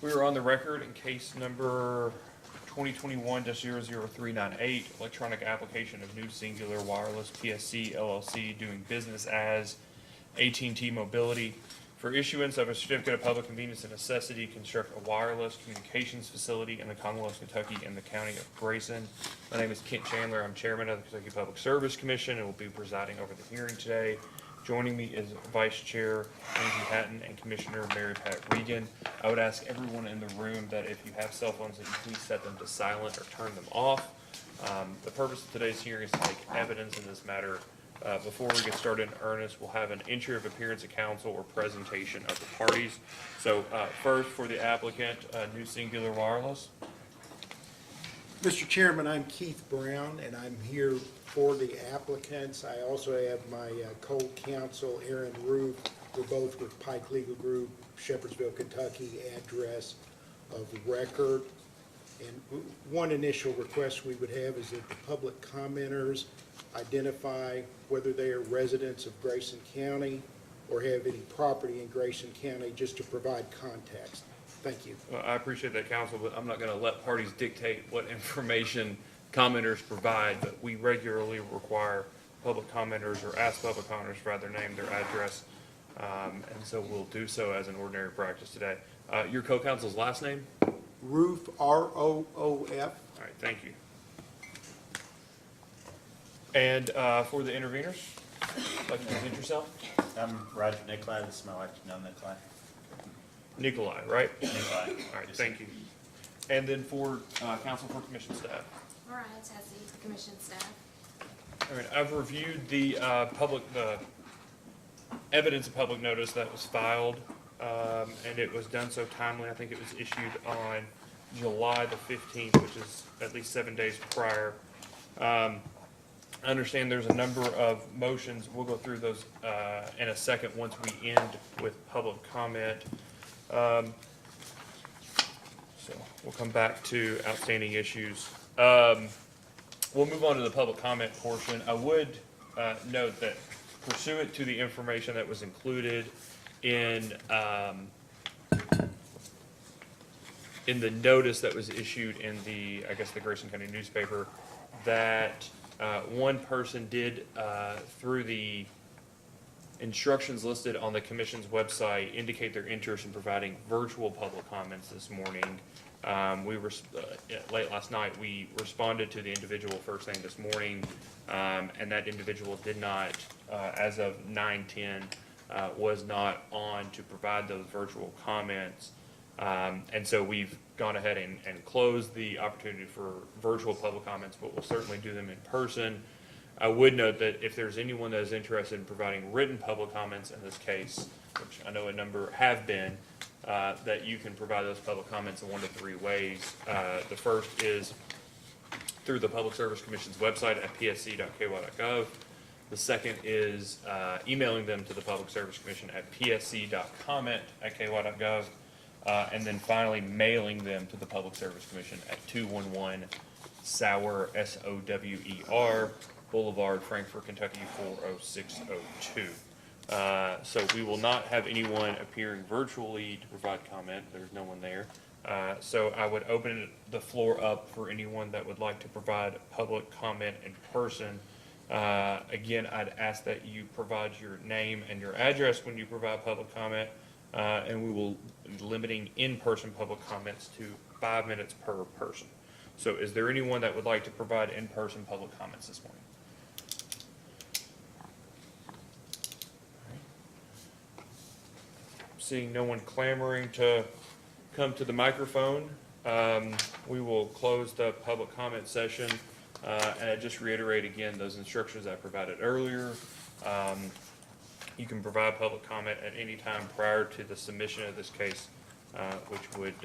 We are on the record in case number 2021-00398, electronic application of new Cingular Wireless PSC LLC doing business as AT&T Mobility for issuance of a certificate of public convenience and necessity to construct a wireless communications facility in the Commonwealth of Kentucky and the County of Grayson. My name is Kent Chandler. I'm chairman of the Kentucky Public Service Commission and will be presiding over the hearing today. Joining me is Vice Chair Angie Hatton and Commissioner Mary Pat Regan. I would ask everyone in the room that if you have cell phones that you please set them to silent or turn them off. The purpose of today's hearing is to take evidence in this matter. Before we get started in earnest, we'll have an entry of appearance of counsel or presentation of the parties. So first, for the applicant, New Cingular Wireless. Mr. Chairman, I'm Keith Brown, and I'm here for the applicants. I also have my co-counsel, Aaron Roof. We're both with Pike Legal Group, Shepherdsville, Kentucky, address of record. And one initial request we would have is that the public commenters identify whether they are residents of Grayson County or have any property in Grayson County, just to provide context. Thank you. Well, I appreciate that, counsel, but I'm not going to let parties dictate what information commenters provide, but we regularly require public commenters or ask public commenters to provide their name, their address, and so we'll do so as an ordinary practice today. Your co-counsel's last name? Roof, R-O-O-F. All right, thank you. And for the interveners, like to present yourself? I'm Roger Nicolai. This is my wife, Janelle Nicolai. Nikolai, right? Nicolai. All right, thank you. And then for counsel for commission staff. Mariah Tessie, commission staff. All right, I've reviewed the the evidence of public notice that was filed, and it was done so timely. I think it was issued on July the 15th, which is at least 7 days prior. I understand there's a number of motions. We'll go through those in a second once we end with public comment. So we'll come back to outstanding issues. We'll move on to the public comment portion. I would note that pursuant to the information that was included in the notice that was issued in the, I guess, the Grayson County newspaper, that one person did, through the instructions listed on the commission's website, indicate their interest in providing virtual public comments this morning. Late last night, we responded to the individual first thing this morning, and that individual did not, as of 9:10, was not on to provide those virtual comments. And so we've gone ahead and closed the opportunity for virtual public comments, but we'll certainly do them in person. I would note that if there's anyone that is interested in providing written public comments in this case, which I know a number have been, that you can provide those public comments in one of three ways. The first is through the Public Service Commission's website at psc.ky.gov. The second is emailing them to the Public Service Commission at psc.comment@ky.gov. And then finally mailing them to the Public Service Commission at 211 Sower, S-O-W-E-R, Boulevard, Frankfort, Kentucky 40602. So we will not have anyone appearing virtually to provide comment. There's no one there. So I would open the floor up for anyone that would like to provide public comment in person. Again, I'd ask that you provide your name and your address when you provide public comment, and we will be limiting in-person public comments to 5 minutes per person. So is there anyone that would like to provide in-person public comments this morning? Seeing no one clamoring to come to the microphone, we will close the public comment session. And I just reiterate again those instructions I provided earlier. You can provide public comment at any time prior to the submission of this case, which would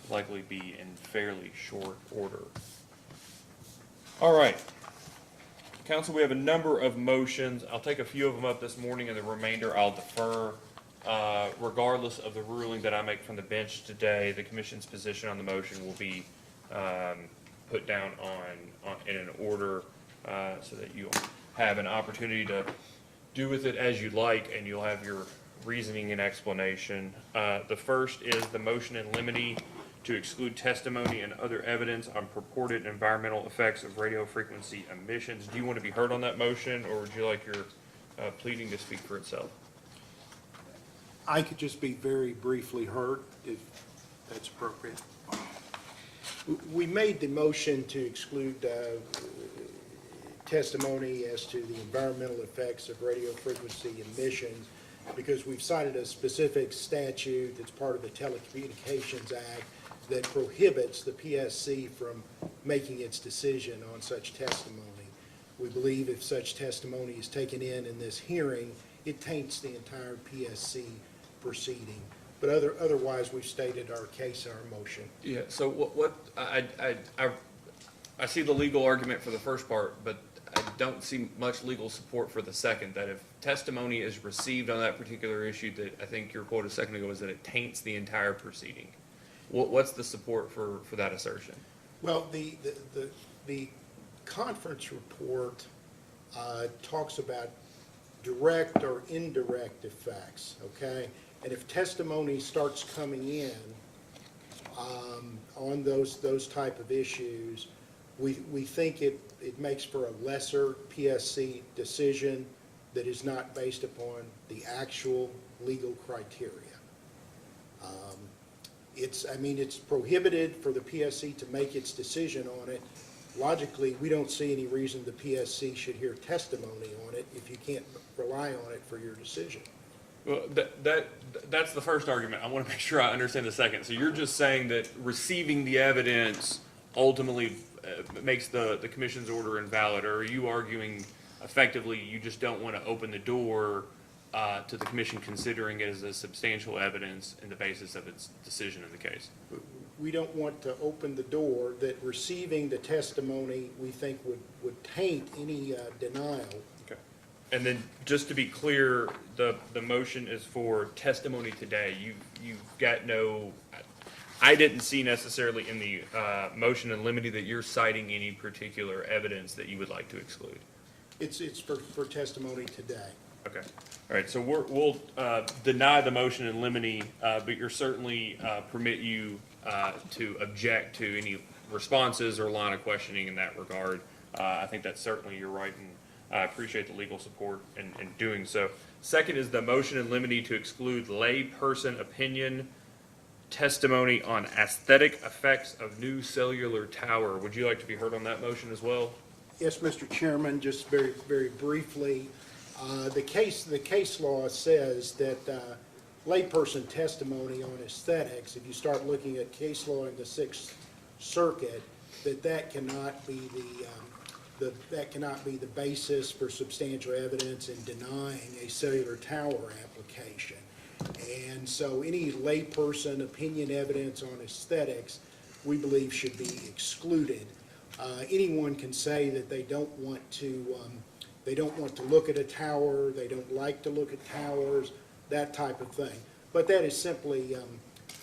likely be in fairly short order. All right. Council, we have a number of motions. I'll take a few of them up this morning, and the remainder I'll defer. Regardless of the ruling that I make from the bench today, the commission's position on the motion will be put down in an order so that you'll have an opportunity to do with it as you like, and you'll have your reasoning and explanation. The first is the motion in limine to exclude testimony and other evidence on purported environmental effects of radio frequency emissions. Do you want to be heard on that motion, or would you like your pleading to speak for itself? I could just be very briefly heard, if that's appropriate. We made the motion to exclude testimony as to the environmental effects of radio frequency emissions because we've cited a specific statute that's part of the Telecommunications Act that prohibits the PSC from making its decision on such testimony. We believe if such testimony is taken in this hearing, it taints the entire PSC proceeding. But otherwise, we've stated our case in our motion. Yeah, so I see the legal argument for the first part, but I don't see much legal support for the second, that if testimony is received on that particular issue, that I think your quote a second ago was that it taints the entire proceeding. What's the support for that assertion? Well, the conference report talks about direct or indirect effects, okay? And if testimony starts coming in on those type of issues, we think it makes for a lesser PSC decision that is not based upon the actual legal criteria. It's prohibited for the PSC to make its decision on it. Logically, we don't see any reason the PSC should hear testimony on it if you can't rely on it for your decision. Well, that's the first argument. I want to make sure I understand the second. So you're just saying that receiving the evidence ultimately makes the commission's order invalid, or are you arguing effectively you just don't want to open the door to the commission considering it as a substantial evidence in the basis of its decision in the case? We don't want to open the door that receiving the testimony we think would taint any denial. Okay. And then just to be clear, the motion is for testimony today. You've got no, I didn't see necessarily in the motion in limine that you're citing any particular evidence that you would like to exclude. It's for testimony today. Okay. All right. So we'll deny the motion in limine, but you're certainly permit you to object to any responses or line of questioning in that regard. I think that's certainly your right, and I appreciate the legal support in doing so. Second is the motion in limine to exclude layperson opinion testimony on aesthetic effects of new cellular tower. Would you like to be heard on that motion as well? Yes, Mr. Chairman, just very, very briefly. The case law says that layperson testimony on aesthetics, if you start looking at case law in the Sixth Circuit, that cannot be the basis for substantial evidence in denying a cellular tower application. And so any layperson opinion evidence on aesthetics, we believe should be excluded. Anyone can say that they don't want to look at a tower, they don't like to look at towers, that type of thing. But that is simply,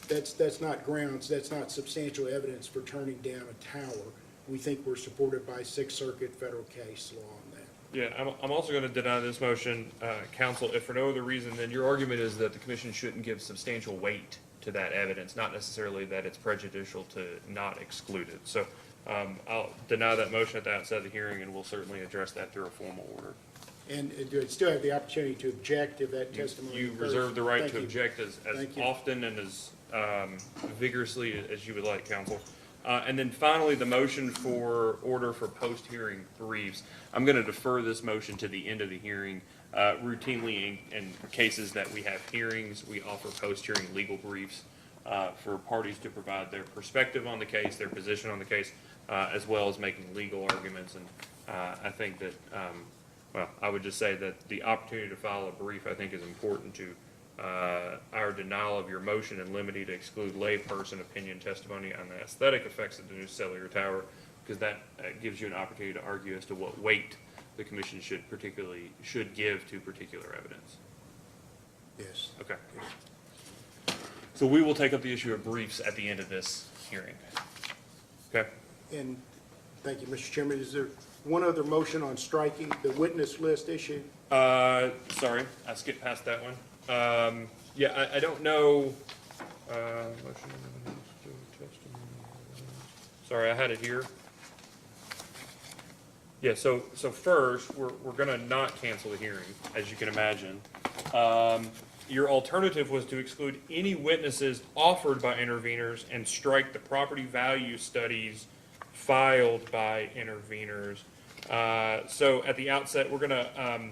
that's not grounds, that's not substantial evidence for turning down a tower. We think we're supported by Sixth Circuit federal case law on that. Yeah, I'm also going to deny this motion, counsel, if for no other reason than your argument is that the commission shouldn't give substantial weight to that evidence, not necessarily that it's prejudicial to not exclude it. So I'll deny that motion at the outset of the hearing, and we'll certainly address that through a formal order. And do it still have the opportunity to object if that testimony You occurs? reserve the right Thank to you. object as Thank you. often and as vigorously as you would like, counsel. And then finally, the motion for order for post-hearing briefs. I'm going to defer this motion to the end of the hearing. Routinely in cases that we have hearings, we offer post-hearing legal briefs for parties to provide their perspective on the case, their position on the case, as well as making legal arguments. And I think that, well, I would just say that the opportunity to file a brief, I think, is important to our denial of your motion in limine to exclude layperson opinion testimony on the aesthetic effects of the new cellular tower, because that gives you an opportunity to argue as to what weight the commission should give to particular evidence. Yes. Okay. So we will take up the issue of briefs at the end of this hearing. Okay? And thank you, Mr. Chairman. Is there one other motion on striking the witness list issue? Sorry, I skipped past that one. Yeah, I don't know, motion to testimony. Sorry, I had it here. Yeah, so first, we're gonna not cancel the hearing, as you can imagine. Your alternative was to exclude any witnesses offered by interveners and strike the property value studies filed by interveners. So at the outset, we're gonna,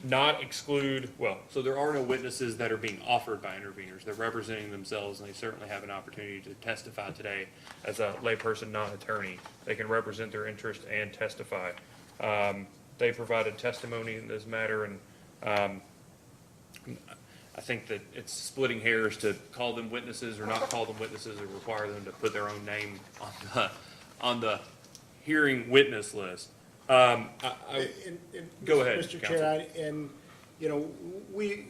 not exclude, well, so there are no witnesses that are being offered by interveners. They're representing themselves, and they certainly have an opportunity to testify today as a layperson, non-attorney. They can represent their interest and testify. They provided testimony in this matter, and I think that it's splitting hairs to call them witnesses or not call them witnesses, or require them to put their own name on the hearing witness list. And- Go ahead, Mr. Counsel. Chair,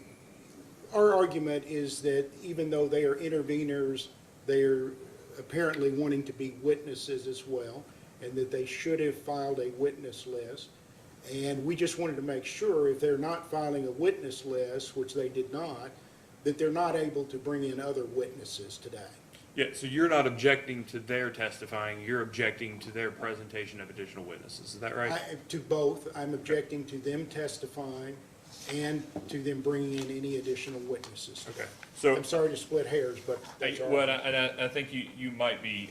our argument is that even though they are interveners, they're apparently wanting to be witnesses as well, and that they should have filed a witness list. And we just wanted to make sure if they're not filing a witness list, which they did not, that they're not able to bring in other witnesses today. Yeah, so you're not objecting to their testifying, you're objecting to their presentation of additional witnesses, is that right? To both, I'm objecting to them testifying and to them bringing in any additional witnesses. Okay, so, I'm sorry to split hairs, but that's all right. I think you might be,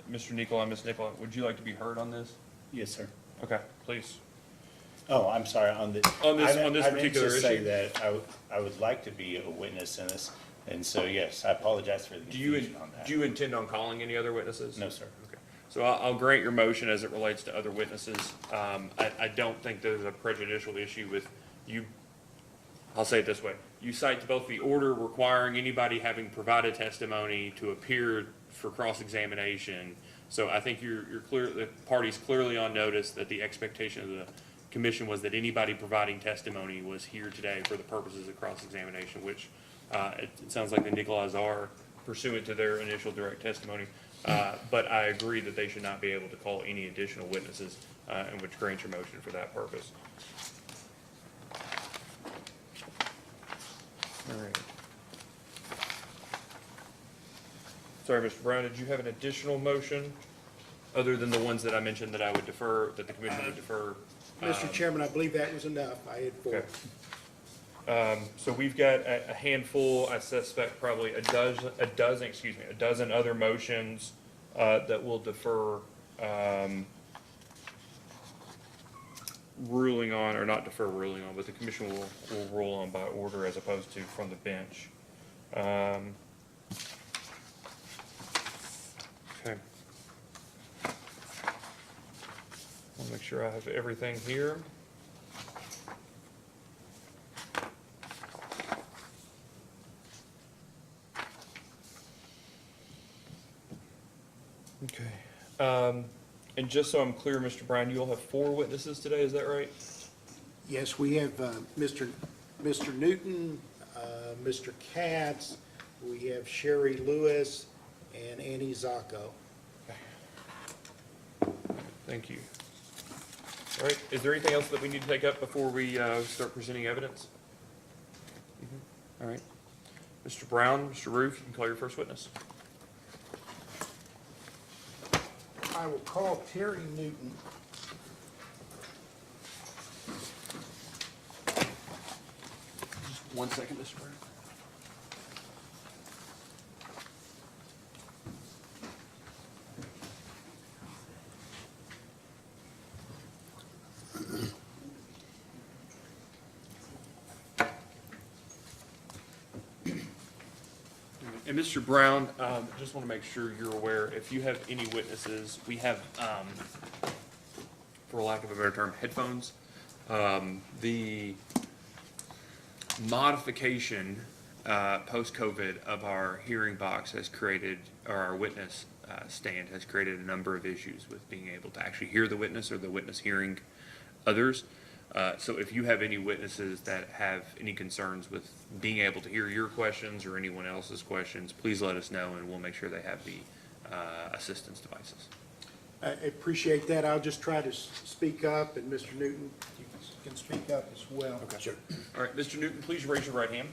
Mr. Nicola, Ms. Nicola, would you like to be heard on this? Yes, sir. Okay, please. Oh, I'm sorry, on the. On this I meant particular to say issue? that I would like to be a witness in this, and so, yes, I apologize for the Do you, confusion on that. do you intend on calling any other witnesses? No, sir. Okay. So I'll grant your motion as it relates to other witnesses. I don't think there's a prejudicial issue with you. I'll say it this way. You cite both the order requiring anybody having provided testimony to appear for cross-examination. So I think you're clear, the party's clearly on notice that the expectation of the commission was that anybody providing testimony was here today for the purposes of cross-examination, which it sounds like the Nicolais are pursuant to their initial direct testimony. But I agree that they should not be able to call any additional witnesses, and which grants your motion for that purpose. All right. Sorry, Mr. Brown, did you have an additional motion other than the ones that I mentioned that I would defer, that the commission would defer? Mr. Chairman, I believe that was enough. I had four. Okay. So we've got a handful, I suspect probably a dozen other motions that will defer ruling on, or not defer ruling on, but the commission will rule on by order as opposed to from the bench. Okay. I want to make sure I have everything here. Okay. And just so I'm clear, Mr. Brown, you'll have 4 witnesses today, is that right? Yes, we have Mr. Newton, Mr. Katz, we have Sherry Lewis, and Annie Zacco. Thank you. All right, is there anything else that we need to take up before we start presenting evidence? All right. Mr. Brown, Mr. Roof, you can call your first witness. I will call Terry Newton. Just 1 second, Mr. Brown. And Mr. Brown, just want to make sure you're aware, if you have any witnesses, we have, for lack of a better term, headphones. The modification, post-COVID of our hearing box has created, or our witness stand has created a number of issues with being able to actually hear the witness or the witness hearing others. So if you have any witnesses that have any concerns with being able to hear your questions or anyone else's questions, please let us know and we'll make sure they have the assistance devices. I appreciate that. I'll just try to speak up, and Mr. Newton, you can speak up as well. Okay. Sure. All right, Mr. Newton, please raise your right hand.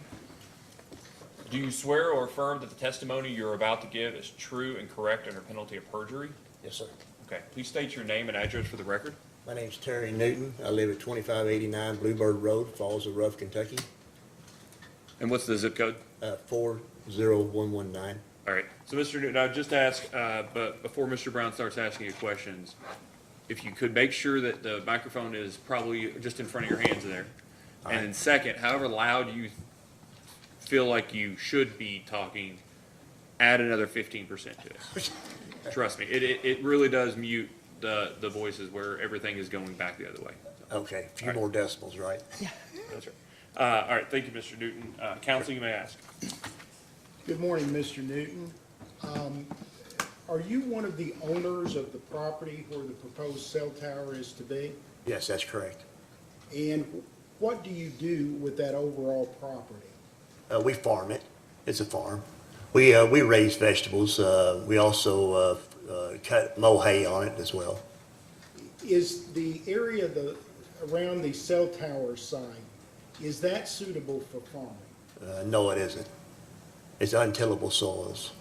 Do you swear or affirm that the testimony you're about to give is true and correct under penalty of perjury? Yes, sir. Okay, please state your name and address for the record. My name's Terry Newton. I live at 2589 Bluebird Road, Falls of Rough, Kentucky, And what's the zip code? 40119. All right, so Mr. Newton, I'll just ask, but before Mr. Brown starts asking you questions, if you could make sure that the microphone is probably just in front of your hands there. And then second, however loud you feel like you should be talking, add another 15% to it. Trust me, it really does mute the voices where everything is going back the other way. Okay, a few more decibels, right? That's right. All right, thank you, Mr. Newton. Counsel, you may ask. Good morning, Mr. Newton. Are you one of the owners of the property where the proposed cell tower is to be? Yes, that's correct. And what do you do with that overall property? We farm it. It's a farm. We raise vegetables. We also mow hay on it as well. Is the area around the cell tower site, is that suitable for farming? No, it isn't. It's untillable soils.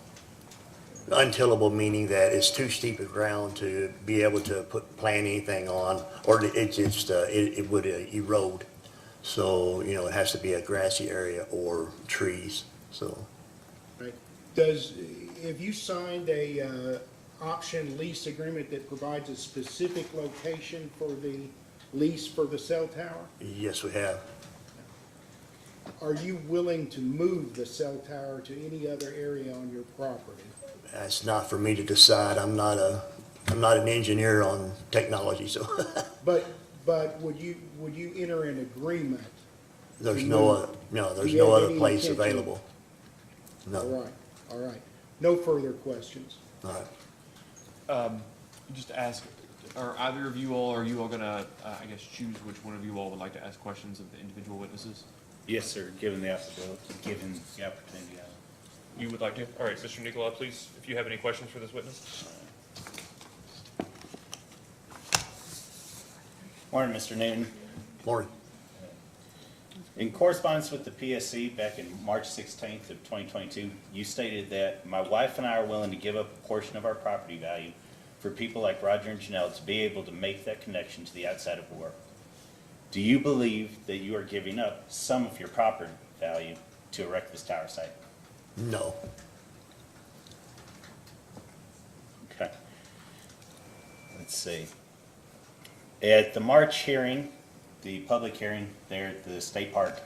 Untillable meaning that it's too steep a ground to be able to plant anything on, or it just it would erode. So it has to be a grassy area or trees. So Right. Have you signed a option lease agreement that provides a specific location for the lease for the cell tower? yes, we have. Are you willing to move the cell tower to any other area on your property? That's not for me to decide. I'm not an engineer on technology, so But would you enter an agreement? there's Do no you have other any place intention- available. No. All right. No further questions. All right. Just ask, are either of you all, are you all gonna, I guess, choose which one of you all would like to ask questions of the individual witnesses? Yes, sir, given the opportunity. Yeah. You would like to? All right, Mr. Nicola, please, if you have any questions for this witness. Morning, Mr. Newton. Morning. In correspondence with the PSC back in March 16th of 2022, you stated that my wife and I are willing to give up a portion of our property value for people like Roger and Janelle to be able to make that connection to the outside of the world. Do you believe that you are giving up some of your property value to erect this tower site? No. Okay. Let's see. At the March hearing, the public hearing there at the state park,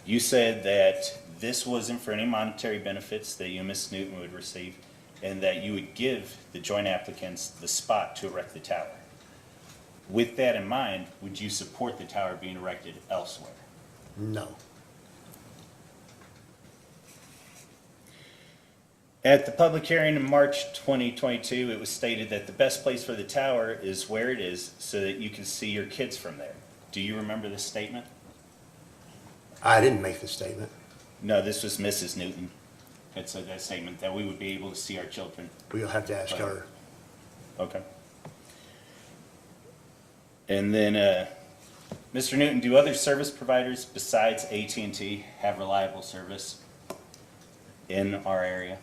you said that this wasn't for any monetary benefits that you and Ms. Newton would receive, and that you would give the joint applicants the spot to erect the tower. With that in mind, would you support the tower being erected elsewhere? No. At the public hearing in March 2022, it was stated that the best place for the tower is where it is so that you can see your kids from there. Do you remember this statement? I didn't make the statement. No, this was Mrs. Newton. That said that statement, that we would be able to see our children. We'll have to ask her. Okay. And then, Mr. Newton, do other service providers besides AT&T have reliable service in our area?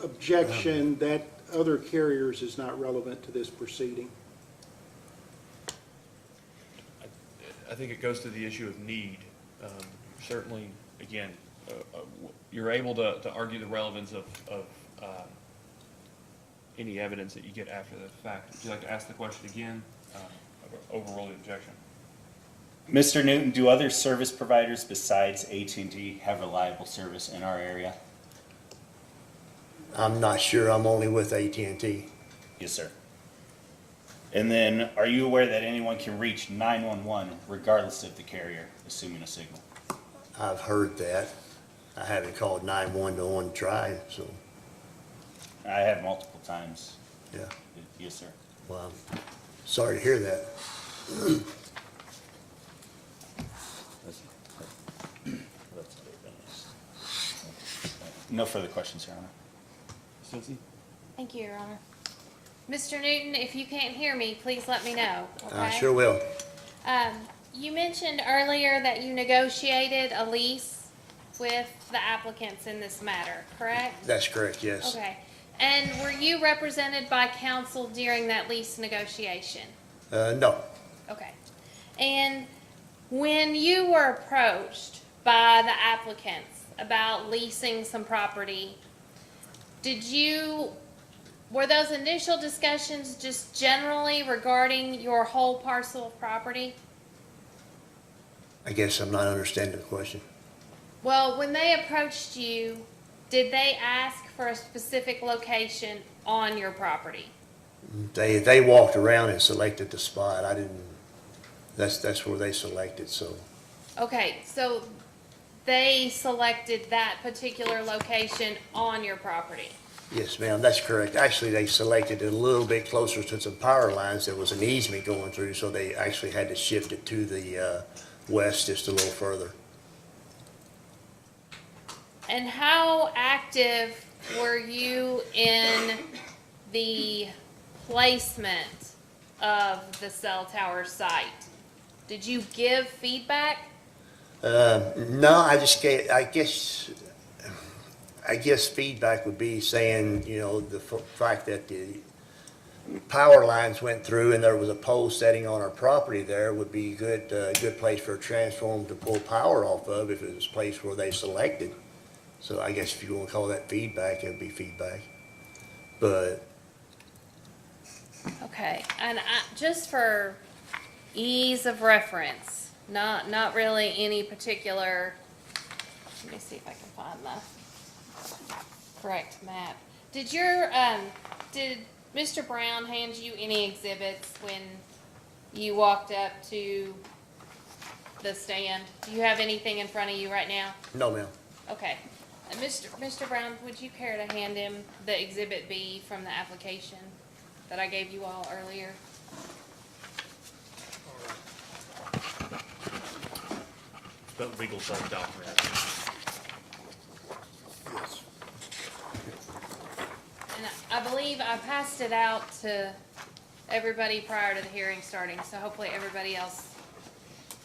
Objection, that other carriers is not relevant to this proceeding. I think it goes to the issue of need. Certainly, again, you're able to argue the relevance of any evidence that you get after the fact. Would you like to ask the question again? Overrule the objection. Mr. Newton, do other service providers besides AT&T have reliable service in our area? I'm not sure. I'm only with AT&T. Yes, sir. And then, are you aware that anyone can reach 911 regardless of the carrier, assuming a signal? I've heard that. I haven't called 911 to try, so I have multiple times. yeah. Yes, sir. Well, I'm sorry to hear that. No further questions, Your Honor. Stacey? Thank you, Your Honor. Mr. Newton, if you can't hear me, please let me know, I okay? sure will. You mentioned earlier that you negotiated a lease with the applicants in this matter, correct? That's correct, yes. Okay. And were you represented by counsel during that lease negotiation? No, Okay. And when you were approached by the applicants about leasing some property, were those initial discussions just generally regarding your whole parcel of property? I guess I'm not understanding the question. Well, when they approached you, did they ask for a specific location on your property? They walked around and selected the spot. I didn't, that's where they selected, so. Okay, so they selected that particular location on your property. Yes, ma'am, that's correct. Actually, they selected it a little bit closer to some power lines. There was an easement going through, so they actually had to shift it to the west just a little further. And how active were you in the placement of the cell tower site? Did you give feedback? No, I just gave, I guess feedback would be saying, the fact that the power lines went through and there was a pole setting on our property there would be a good place for a transformer to pull power off of if it was a place where they selected. So I guess if you want to call that feedback, it would be feedback. But Okay, and just for ease of reference, not really any particular, let me see if I can find the correct map. Did Mr. Brown hand you any exhibits when you walked up to the stand? Do you have anything in front of you right now? no, ma'am. Okay. Mr. Brown, would you care to hand him the Exhibit B from the application that I gave you all earlier? The legal side document. Yes. And I believe I passed it out to everybody prior to the hearing starting, so hopefully everybody else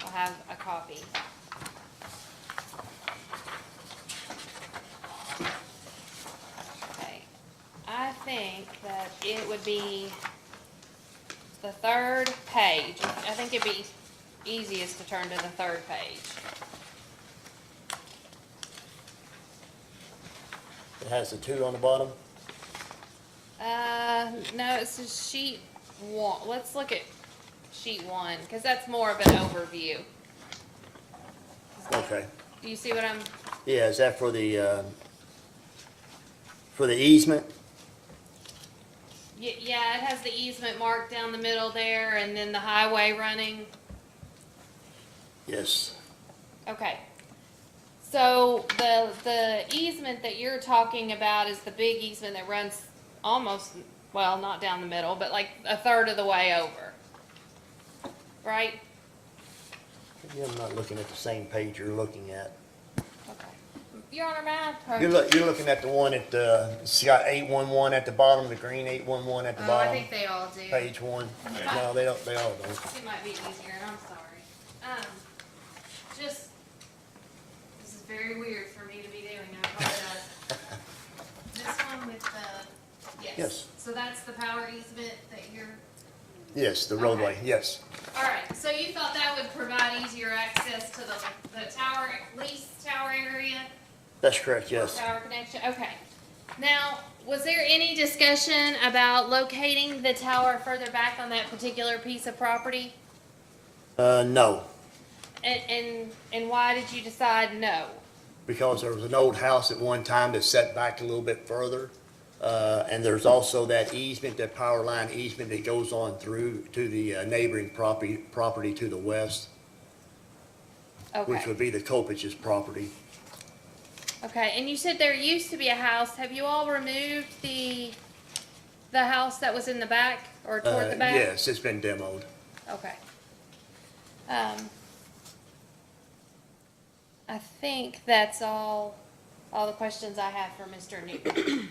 will have a copy. Okay, I think that it would be the third page. I think it'd be easiest to turn to the third page. It has the 2 on the bottom? No, it's just sheet one. Let's look at sheet 1, because that's more of an overview. Okay. Do you see what I'm, Yeah, is that for the easement? yeah, it has the easement marked down the middle there, and then the highway running. Yes. Okay. So the easement that you're talking about is the big easement that runs almost, well, not down the middle, but like a third of the way over. Right? Maybe I'm not looking at the same page you're looking at. Okay. Your Honor, may I approach? You're looking at the one at, it's got 811 at the bottom, the green 811 at the Oh, I bottom. think they all do. Page 1. No, they don't, they all don't. It might be easier, and I'm sorry. Just, this is very weird for me to be doing, I apologize. This one with the, yes. Yes. So that's the power easement that you're, Yes, the roadway, Okay. yes. all right, so you thought that would provide easier access to the tower, lease tower area? That's correct, yes. Tower connection, okay. Now, was there any discussion about locating the tower further back on that particular piece of property? No, And why did you decide no? because there was an old house at one time that set back a little bit further. And there's also that easement, that power line easement that goes on through to the neighboring property to the west, which Okay, would be the Copage's property. okay, and you said there used to be a house, have you all removed the house that was in the back, or toward the back? Yes, it's been demoed. Okay. I think that's all the questions I have for Mr. Newton.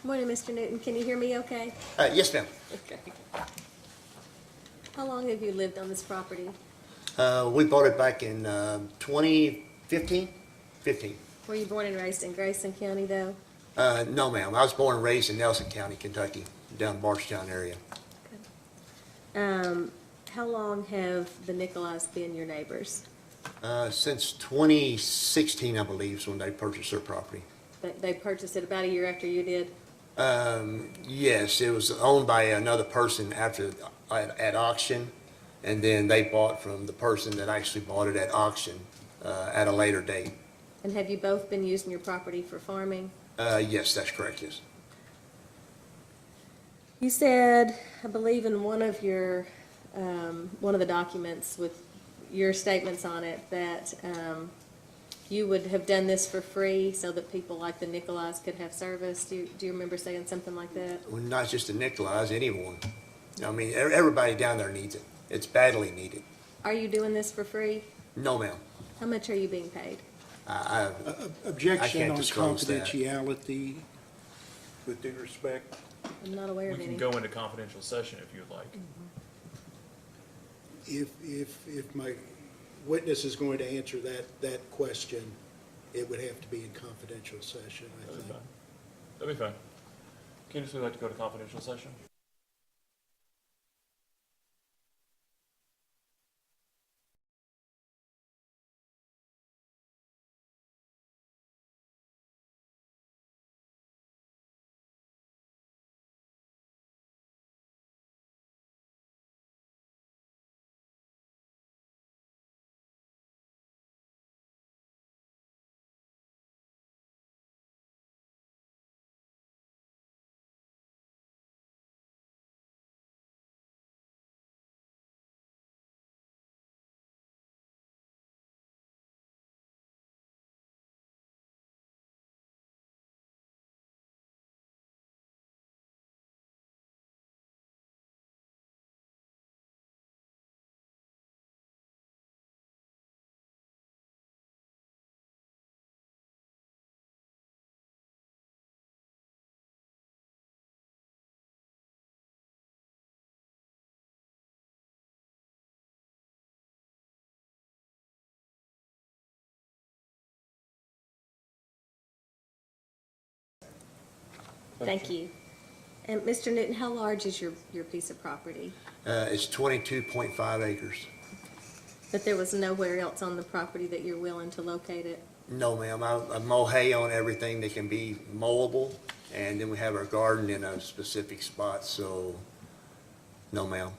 Morning, Mr. Newton. Can you hear me okay? Yes, ma'am. Okay. How long have you lived on this property? We bought it back in 2015? 15. Were you born and raised in Grayson County, though? No, ma'am. I was born and raised in Nelson County, Kentucky, down Bardstown area. How long have the Nicolais been your neighbors? Since 2016, I believe, is when they purchased their property. They purchased it about a year after you did? Yes, it was owned by another person at auction, and then they bought from the person that actually bought it at auction at a later date. And have you both been using your property for farming? Yes, that's correct, yes. You said, I believe in one of your, one of the documents with your statements on it, that you would have done this for free so that people like the Nicolais could have service. Do you remember saying something like that? Well, not just the Nicolais, anyone. I mean, everybody down there needs it. It's badly needed. Are you doing this for free? No, ma'am. How much are you being paid? I Objection can't on disclose that. confidentiality, with due respect. I'm not aware We of can any. go into confidential session if you'd like. If my witness is going to answer that question, it would have to be in confidential session, I That'd be think. fine. That'd be fine. Candace, would you like to go to confidential session? Thank you. And Mr. Newton, how large is your piece of property? It's 22.5 acres. But there was nowhere else on the property that you're willing to locate it? No, ma'am. I mow hay on everything that can be mowable, and then we have our garden in a specific spot, so no, ma'am.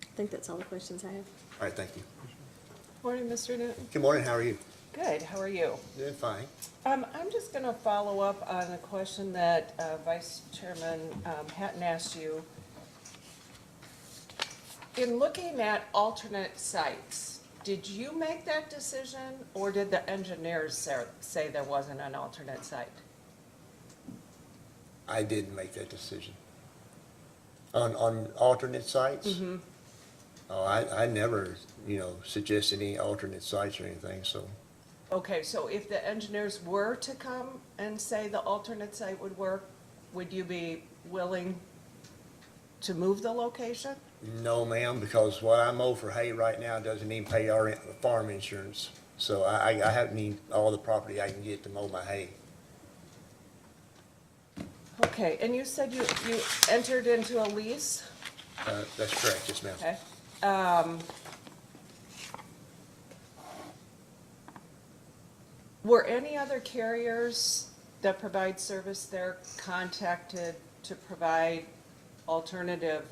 I think that's all the questions I have. All right, thank you. Morning, Mr. Newton. Good morning, how are you? Good, how are you? Doing fine. I'm just going to follow up on a question that Vice Chairman Hatton asked you. In looking at alternate sites, did you make that decision, or did the engineers say there wasn't an alternate site? I didn't make that decision. On alternate sites? Mm-hmm. Oh, I never, suggest any alternate sites or anything, so. Okay, so if the engineers were to come and say the alternate site would work, would you be willing to move the location? No, ma'am, because what I mow for hay right now doesn't even pay our farm insurance. So I have need all the property I can get to mow my hay. Okay, and you said you entered into a lease? That's correct, yes, ma'am. Okay. Were any other carriers that provide service there contacted to provide alternative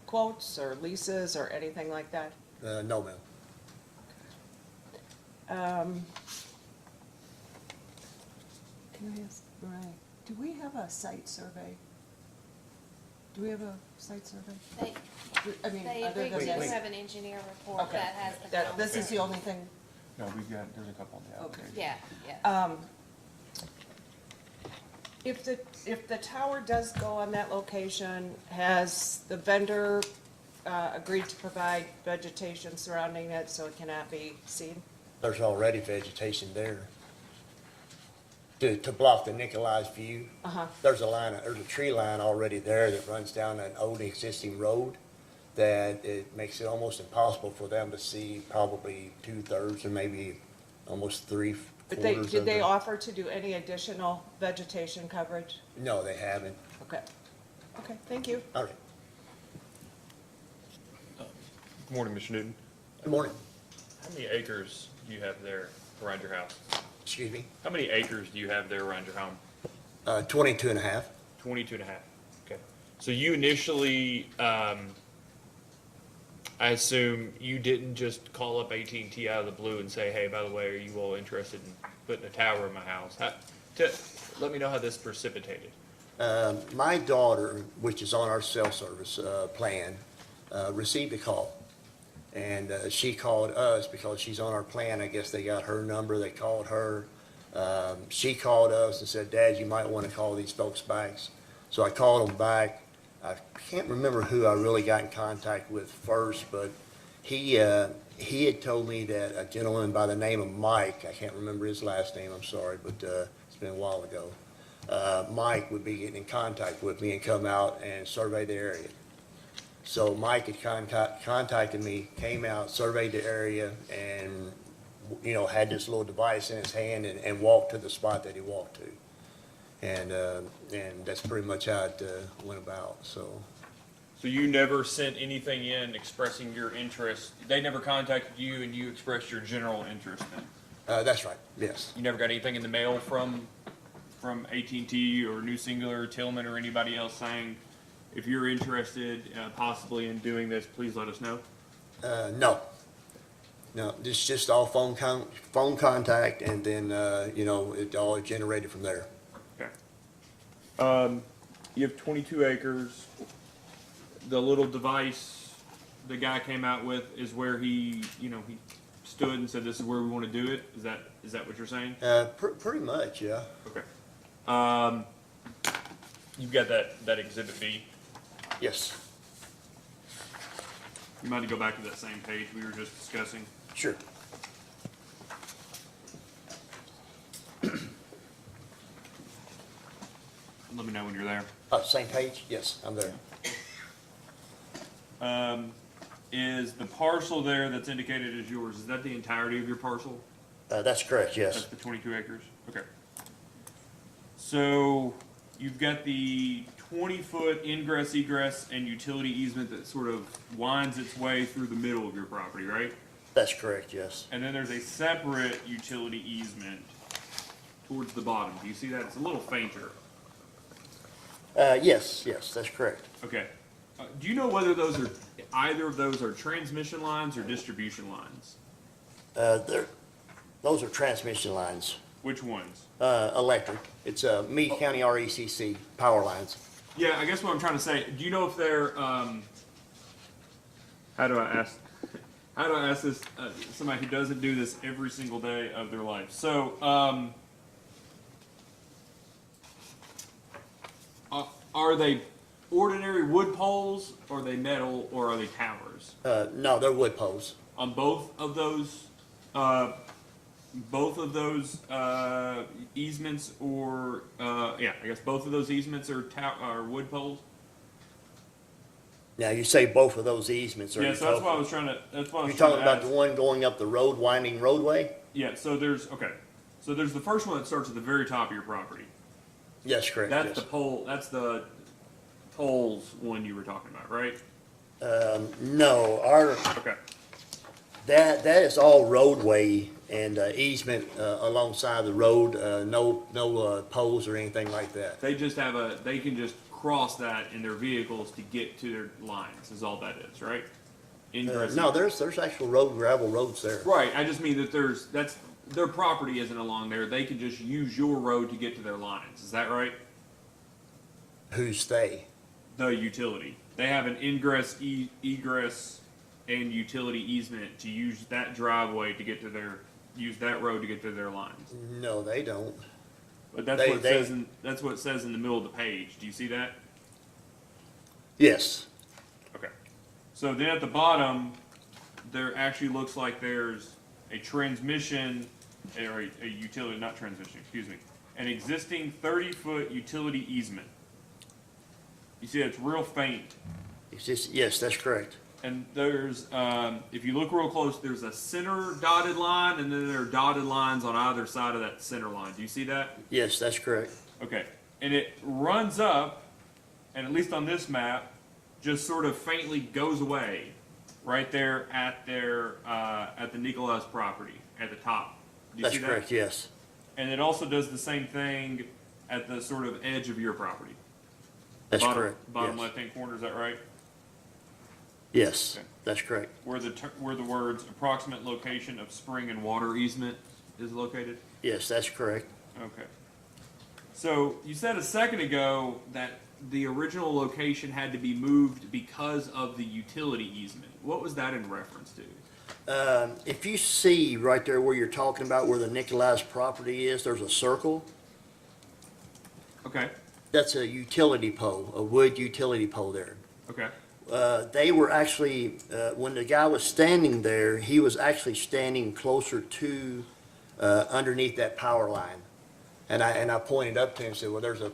quotes or leases or anything like that? No, ma'am. Can I ask, right, do we have a site survey? Do we have a site survey? They, I mean, they other agreed than to this? have an engineer report Okay, that has the. that, this is the only thing, No, there's a couple on the okay. application. Yeah, yeah. If the tower does go on that location, has the vendor agreed to provide vegetation surrounding it so it cannot be seen? There's already vegetation there. To block the Nikolai's view, Uh-huh. there's a tree line already there that runs down an old existing road that it makes it almost impossible for them to see probably 2/3 or maybe almost But 3/4 did of they the. offer to do any additional vegetation coverage? No, they haven't. Okay. Okay, thank you. All right. Good morning, Mr. Newton. Good morning. How many acres do you have there around your house? Excuse me. How many acres do you have there around your home? 22 and a half. 22 and a half. Okay. So you initially, I assume you didn't just call up AT&T out of the blue and say, hey, by the way, are you all interested in putting a tower in my house? Let me know how this precipitated. My daughter, which is on our cell service plan, received a call. And she called us because she's on our plan. I guess they got her number. They called her. She called us and said, Dad, you might want to call these folks back. So I called them back. I can't remember who I really got in contact with first, but he had told me that a gentleman by the name of Mike, I can't remember his last name, I'm sorry, but it's been a while ago. Mike would be getting in contact with me and come out and survey the area. So Mike had contacted me, came out, surveyed the area, and, you know, had this little device in his hand and walked to the spot that he walked to. And that's pretty much how it went about, so. So you never sent anything in expressing your interest? They never contacted you and you expressed your general interest then? That's right, yes. You never got anything in the mail from AT&T or New Cingular, Tillman, or anybody else saying, if you're interested possibly in doing this, please let us know? No. No, this is just all phone contact, and then, you know, it all generated from there. Okay. You have 22 acres. The little device the guy came out with is where he stood and said, this is where we want to do it? Is that what you're saying? Pretty much, yeah. Okay. You've got that exhibit B. Yes, You might go back to that same page we were just discussing. sure. Let me know when you're there. Same page? Yes, I'm there. Is the parcel there that's indicated as yours, is that the entirety of your parcel? That's correct, That's yes. the 22 acres? Okay. So you've got the 20-foot ingress, egress, and utility easement that sort of winds its way through the middle of your property, right? That's correct, yes. And then there's a separate utility easement towards the bottom. Do you see that? It's a little fainter. Yes, that's correct. Okay. Do you know whether either of those are transmission lines or distribution lines? Those are transmission lines, Which ones? electric. It's Meade County RECC power lines. Yeah, I guess what I'm trying to say, do you know if they're, how do I ask this, somebody who doesn't do this every single day of their life? So, are they ordinary wood poles, or are they metal, or are they towers? No, they're wood poles. On both of those easements, or I guess both of those easements are wood poles. Now, you say both of those easements are. Yeah, so that's why I was trying to. That's why I was You're trying talking to about ask. the one going up the road, winding roadway? Yeah. So there's the first one that starts at the very top of your property. Yes, correct, That's yes. the pole. That's the poles one you were talking about, right? No, Okay. that is all roadway and easement alongside the road, no poles or anything like that. They just have they can just cross that in their vehicles to get to their lines. Is all that is, right? Ingress. No, there's actual gravel roads there. Right. I just mean that their property isn't along there. They can just use your road to get to their lines. Is that right? Who's they? The utility. They have an ingress, egress, and utility easement to use that driveway to get to use that road to get to their lines. No, they don't. But that's They- what it they- says that's what it says in the middle of the page. Do you see that? Yes, Okay. So then at the bottom, there actually looks like there's a transmission, or a utility, not transmission, excuse me, an existing 30-foot utility easement. You see, it's real faint. it's just, yes, that's correct. And there's, if you look real close, there's a center dotted line, and then there are dotted lines on either side of that center line. Do you see that? Yes, that's correct. Okay. And it runs up, and at least on this map, just sort of faintly goes away right there at the Nicholas property at the top. Do you That's see that? correct, yes. And it also does the same thing at the sort of edge of your property. That's Bottom- correct. Bottom Yes. left-hand corner, is that right? Yes, Okay. that's correct. Where the words approximate location of spring and water easement is located? Yes, that's correct. Okay. So you said a second ago that the original location had to be moved because of the utility easement. What was that in reference to? If you see right there where you're talking about where the Nicolai's property is, there's a circle. Okay, That's a utility pole, a wood utility pole there. okay, They were actually, when the guy was standing there, he was actually standing closer to, underneath that power line. And I pointed up to him and said, well, there's an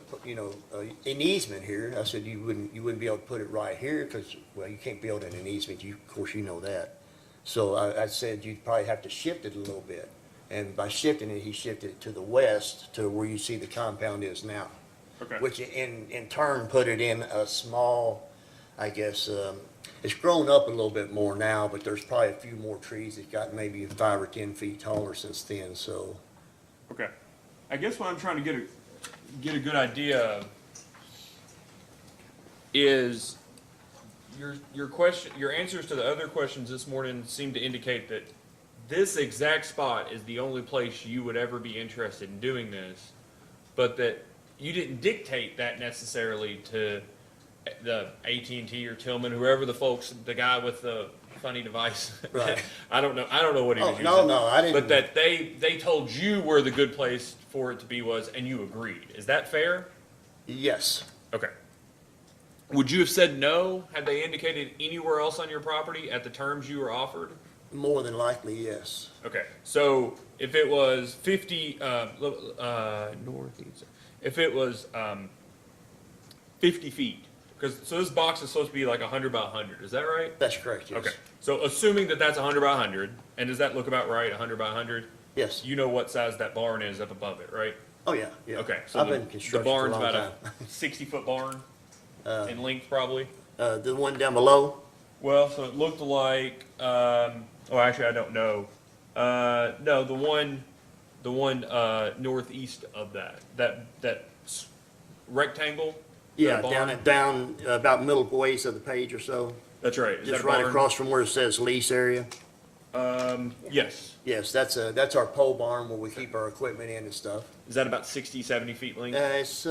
easement here. I said, you wouldn't be able to put it right here because, well, you can't build in an easement. Of course, you know that. So I said, you'd probably have to shift it a little bit. And by shifting it, he shifted it to the west to where you see the compound is now. okay. Which in turn put it in a small, I guess, it's grown up a little bit more now, but there's probably a few more trees that got maybe 5 or 10 feet taller since then, so. Okay. I guess what I'm trying to get a good idea of is your question, your answers to the other questions this morning seem to indicate that this exact spot is the only place you would ever be interested in doing this, but that you didn't dictate that necessarily to the AT&T or Tillman, whoever the guy with the funny device. Right. I don't know what he was Oh, using. no, I didn't. But that they told you where the good place for it to be was, and you agreed. Is that fair? Yes, Okay. Would you have said no had they indicated anywhere else on your property at the terms you were offered? more than likely, yes. Okay. So if it was 50 northeast, if it was 50 feet, so this box is supposed to be like 100 by 100. Is that right? That's correct, yes. Okay. So assuming that that's 100 by 100, and does that look about right? 100 by 100. Yes. You know what size that barn is up above it, right? Oh, yeah, yeah. Okay, so I've the been in construction for a barn's long about time. a 60-foot barn in length, probably. The one down below, Well, so it looked like. Actually, I don't know. No, the one northeast of that rectangle. yeah, that barn? down about middle ways of the page or so. That's right. Is Just that a right barn? across from where it says lease area. Yes. Yes, that's our pole barn where we keep our equipment in and stuff. Is that about 60, 70 feet length? Yes,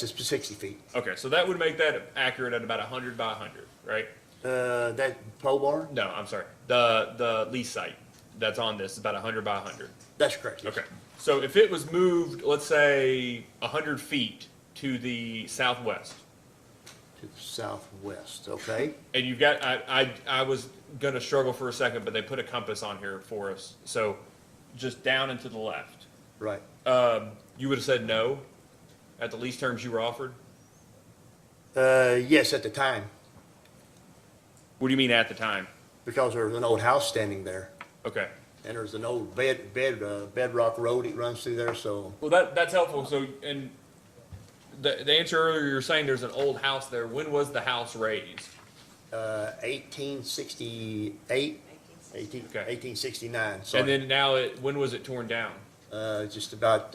it's 60 feet. Okay, so that would make that accurate at about 100 by 100, right? That pole barn? No, I'm sorry. The lease site that's on this is about 100 by 100. That's correct, yes. Okay. So if it was moved, let's say 100 feet to the southwest, To the southwest, okay? and you've got, I was gonna struggle for a second, but they put a compass on here for us. So just down and to the left. Right. You would have said no at the lease terms you were offered? Yes, at the time, What do you mean at the time? because there's an old house standing there. Okay. And there's an old bedrock road that runs through there, so, Well, that's helpful. So, and the answer earlier, you're saying there's an old house there. When was the house raised? 1868, Okay. 1869, And sorry. then now, when was it torn down? Just about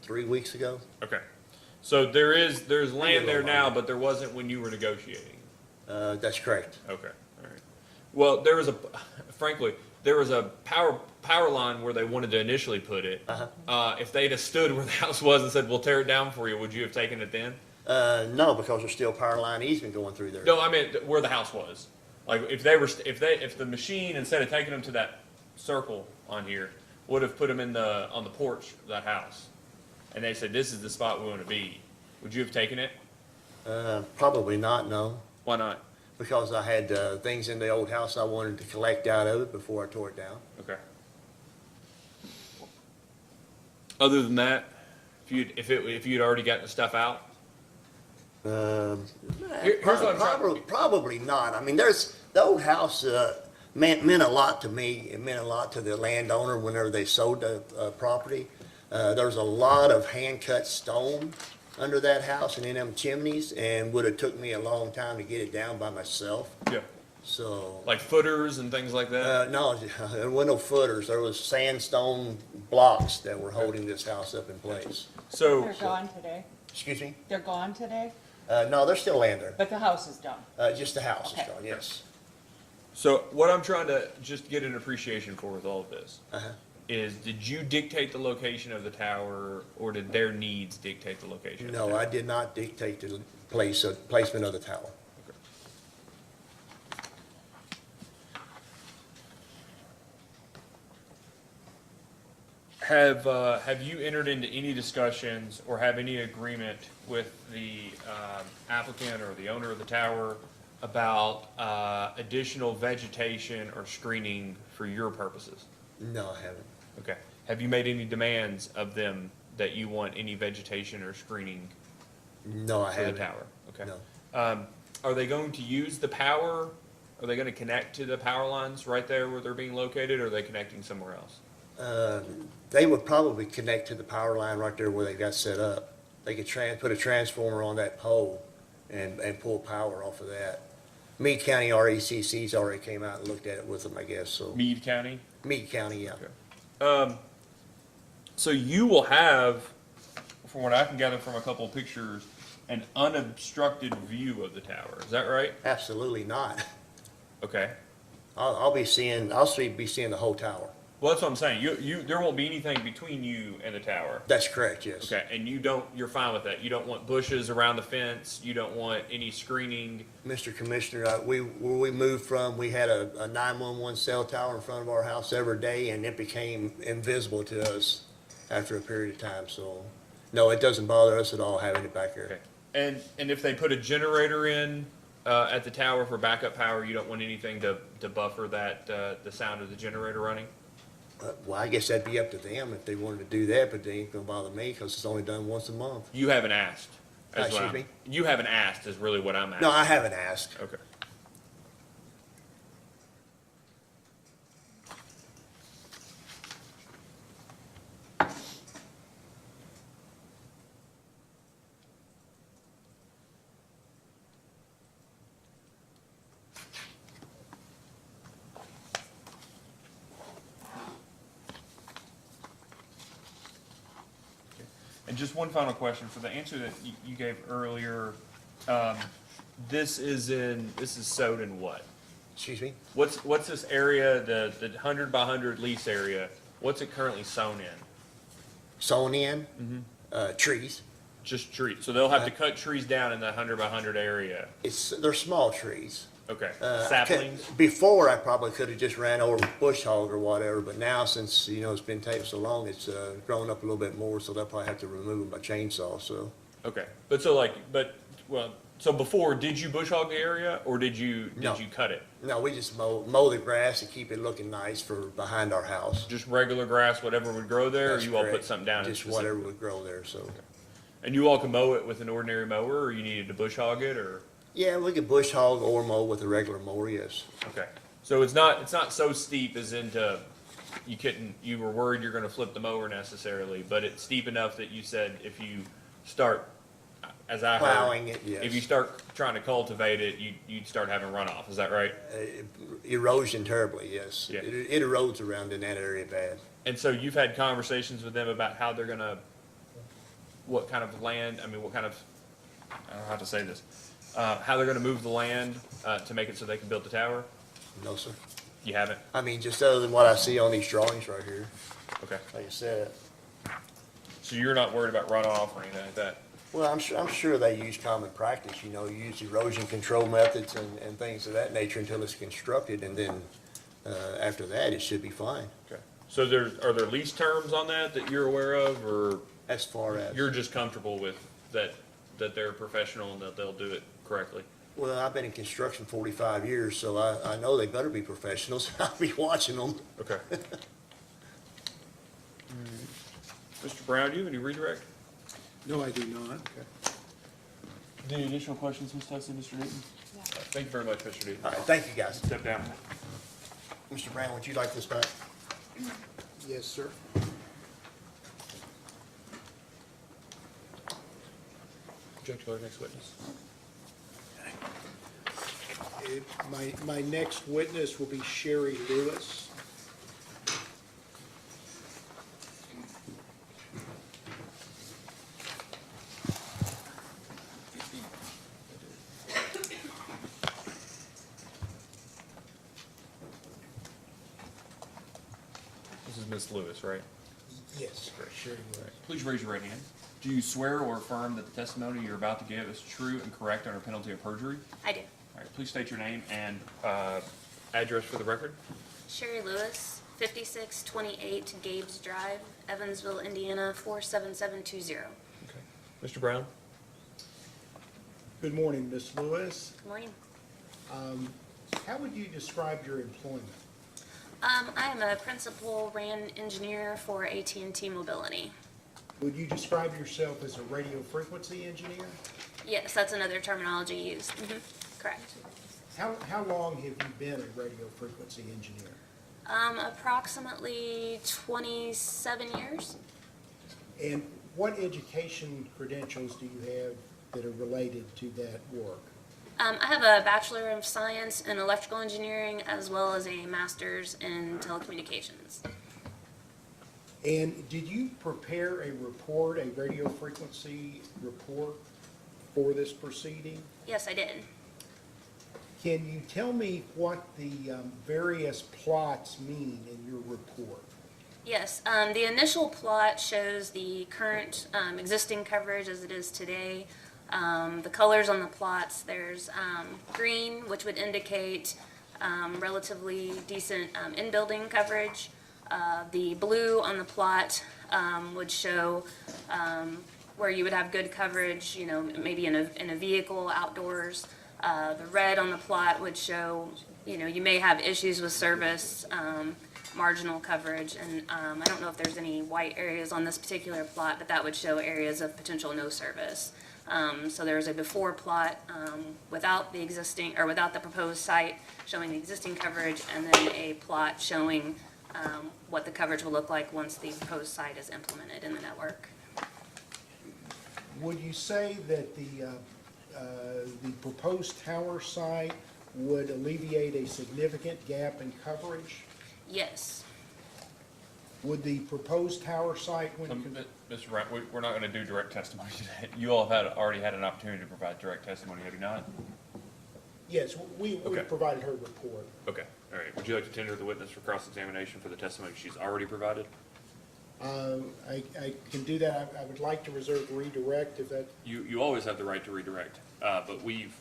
3 weeks ago. Okay. So there's land there little now, longer. but there wasn't when you were negotiating. That's correct. Okay. All right. Well, frankly, there was a power line where they wanted to initially put it. If they'd have stood where the house was and said, "We'll tear it down for you," would you have taken it then? No, because there's still power line easement going through there. No, I meant where the house was. Like if the machine, instead of taking them to that circle on here, would have put them on the porch of that house. and they said, this is the spot we want to be, would you have taken it? Probably not, no, Why not? because I had, things in the old house I wanted to collect out of it before I tore it down. Okay. Other than that, if you'd already gotten the stuff out? Here's what I'm trying. Probably not. I mean, the old house, meant a lot to me. It meant a lot to the landowner whenever they sold the, property. There's a lot of hand-cut stone under that house and in them chimneys, and would have took me a long time to get it down by myself, Yeah. so. Like footers and things like that? No, there were no footers. There was sandstone blocks that were holding this house up in place. So, They're gone today. Excuse me? They're gone today, No, there's still land there. but the house is done. Just the house is Okay. gone, yes. so what I'm trying to just get an appreciation for with all of this Uh-huh. is, did you dictate the location of the tower, or did their needs dictate the location of the No, tower? I did not dictate the placement of the tower. Have you entered into any discussions or have any agreement with the applicant or the owner of the tower about additional vegetation or screening for your purposes? No, I haven't. Okay. Have you made any demands of them that you want any vegetation or screening No, I for the haven't. tower? Okay. No. Are they going to use the power? Are they going to connect to the power lines right there where they're being located, or are they connecting somewhere else? They would probably connect to the power line right there where they got set up. They could put a transformer on that pole and pull power off of that. Meade County RECC's already came out and looked at it with them, I guess, so. Meade County? Meade County, yeah. So you will have, from what I can gather from a couple of pictures, an unobstructed view of the tower. Is that right? Absolutely not. Okay. I'll be seeing the whole tower. Well, that's what I'm saying. There won't be anything between you and the tower. That's correct, yes. Okay, and you're fine with that. You don't want bushes around the fence. You don't want any screening. Mr. Commissioner, where we moved from, we had a 911 cell tower in front of our house every day, and it became invisible to us after a period of time, so, no, it doesn't bother us at all having it back Okay. there. And if they put a generator in at the tower for backup power, you don't want anything to buffer that the sound of the generator running? Well, I guess that'd be up to them if they wanted to do that, but they ain't gonna bother me, because it's only done once a month. You haven't asked. Excuse me? You haven't asked is really what I'm asking. No, I haven't asked. Okay. And just one final question, for the answer that you gave earlier, this is sewed in what? Excuse me? What's this area, the 100 by 100 lease area, what's it currently sown in? Sown in, trees. Just trees, so they'll have to cut trees down in the 100 by 100 area, They're small trees. okay, Uh, saplings? Before, I probably could have just ran over with bush hog or whatever, but now since, it's been taking so long, it's, grown up a little bit more, so they'll probably have to remove them by chainsaw, so. Okay, so before, did you bush hog the area, or did you No. cut it? No, we just mow the grass to keep it looking nice for behind our house. Just regular grass, whatever would grow there, or That's you all put correct. something down? in Just specific- whatever would grow there, so. And you all can mow it with an ordinary mower, or you needed to bush hog it, or? Yeah, we could bush hog or mow with a regular mower, yes. Okay, so it's not so steep as into, you were worried you're gonna flip the mower necessarily, but it's steep enough that you said if you start, as I heard. Plowing it, yes. If you start trying to cultivate it, you'd start having runoff, is that right? Erosion terribly, yes. Yeah. It erodes around in that area bad. And so you've had conversations with them about how they're gonna, what kind of land, I don't know how to say this, how they're gonna move the land, to make it so they can build the tower? No, sir. You haven't? I mean, just other than what I see on these drawings right here, Okay, like I said. so you're not worried about runoff or anything like that? Well, I'm sure they use common practice, use erosion control methods and things of that nature until it's constructed, and then, after that, it should be fine. Okay. So are there lease terms on that you're aware of, or as far as. You're just comfortable with that they're professional and that they'll do it correctly? Well, I've been in construction 45 years, so I know they better be professionals. I'll be watching them. Okay. Mr. Brown, do you have any redirect? No, I do not. Any additional questions, Ms. Tussey, Mr. Newton? Thank you very much, Mr. Newton. All right, thank you, guys. Step down. Mr. Brown, would you like this back? Yes, sir. Object to our next witness. My next witness will be Sherry Lewis. This is Ms. Lewis, right? Yes, Sherry Lewis. Please raise your right hand. Do you swear or affirm that the testimony you're about to give is true and correct under penalty of perjury? I do. All right, please state your name and address for the record. Sherry Lewis, 5628 Gabes Drive, Evansville, Indiana, 47720. Okay. Mr. Brown? Good morning, Ms. Lewis. Good morning. How would you describe your employment? I am a principal RAN engineer for AT&T Mobility. Would you describe yourself as a radio frequency engineer? Yes, that's another terminology used. Correct. How long have you been a radio frequency engineer? Approximately 27 years. And what education credentials do you have that are related to that work? I have a Bachelor of Science in Electrical Engineering as well as a Master's in Telecommunications. And did you prepare a report, a radio frequency report for this proceeding? Yes, I did. Can you tell me what the various plots mean in your report? Yes, the initial plot shows the current existing coverage as it is today. The colors on the plots, there's green, which would indicate relatively decent in-building coverage. The blue on the plot would show where you would have good coverage, you know, maybe in a vehicle outdoors. The red on the plot would show, you know, you may have issues with service, marginal coverage, and I don't know if there's any white areas on this particular plot, but that would show areas of potential no service. So there's a before plot without the existing, or without the proposed site showing the existing coverage, and then a plot showing what the coverage will look like once the proposed site is implemented in the network. Would you say that the proposed tower site would alleviate a significant gap in coverage? Yes. Would the proposed tower site, when Mr. Brown, we're not going to do direct testimony today. You all have already had an opportunity to provide direct testimony, have you not? yes, we Okay. provided her report. Okay, all right. Would you like to tender the witness for cross-examination for the testimony she's already provided? I can do that. I would like to reserve redirect if that, You always have the right to redirect, but we've,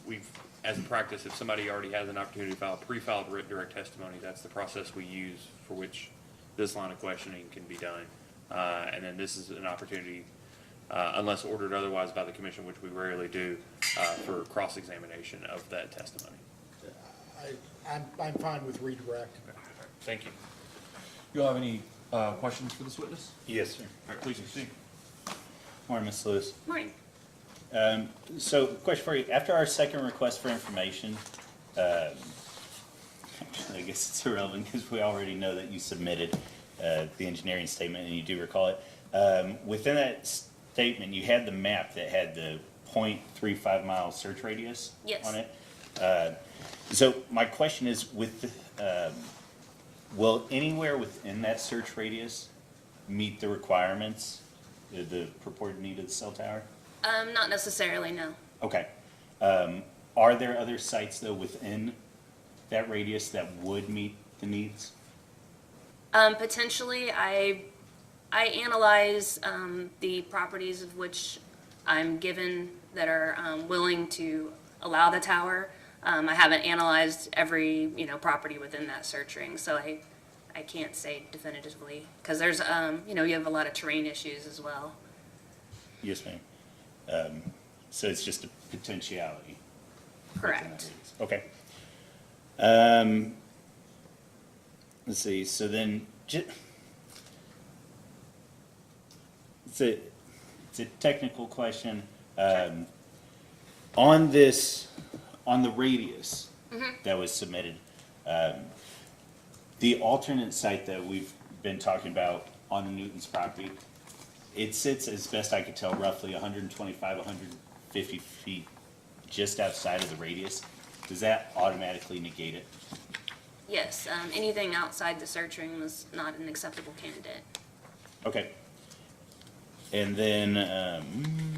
as a practice, if somebody already has an opportunity to file pre-filed written direct testimony, that's the process we use for which this line of questioning can be done. And then this is an opportunity, unless ordered otherwise by the commission, which we rarely do, for cross-examination of that testimony. I'm fine with redirect. Thank you. You all have any questions for this witness? Yes, sir. All right, please proceed. Morning, Ms. Lewis. Morning. So, question for you. After our second request for information, actually, I guess it's irrelevant because we already know that you submitted the engineering statement and you do recall it. Within that statement, you had the map that had the 0.35 mile search radius Yes. on it. So my question is, will anywhere within that search radius meet the requirements, the purported need of the cell tower? Not necessarily, no. Okay. Are there other sites, though, within that radius that would meet the needs? Potentially, I analyze the properties of which I'm given that are willing to allow the tower. I haven't analyzed every, property within that search ring, so I can't say definitively, because there's, you have a lot of terrain issues as well. Yes, ma'am. So it's just a potentiality. Correct. Okay. Let's see, so then, it's a technical question. On this, on the radius that was submitted, the alternate site that we've been talking about on the Newton's property, it sits, as best I could tell, roughly 125, 150 feet just outside of the radius. Does that automatically negate it? Yes, anything outside the search ring was not an acceptable candidate. Okay. And then,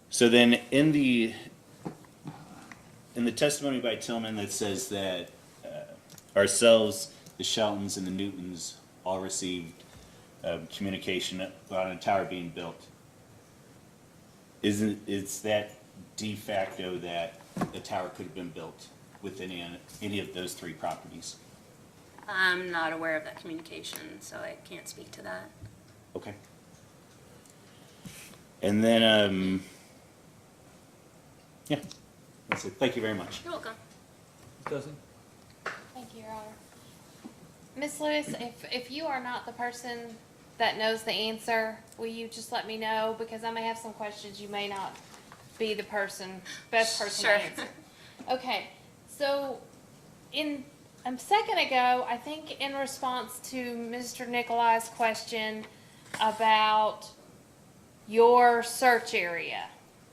so then in the testimony by Tillman that says that ourselves, the Sheltons and the Newtons all received communication on a tower being built, is that de facto that a tower could have been built within any of those three properties? I'm not aware of that communication, so I can't speak to that. Okay. And then, yeah, that's it. Thank you very much. You're welcome. Doesn't? Thank you, Your Honor. Ms. Lewis, if you are not the person that knows the answer, will you just let me know? Because I may have some questions, you may not be the best person to Sure. answer. Okay, so a second ago, I think in response to Mr. Nikolai's question about your search area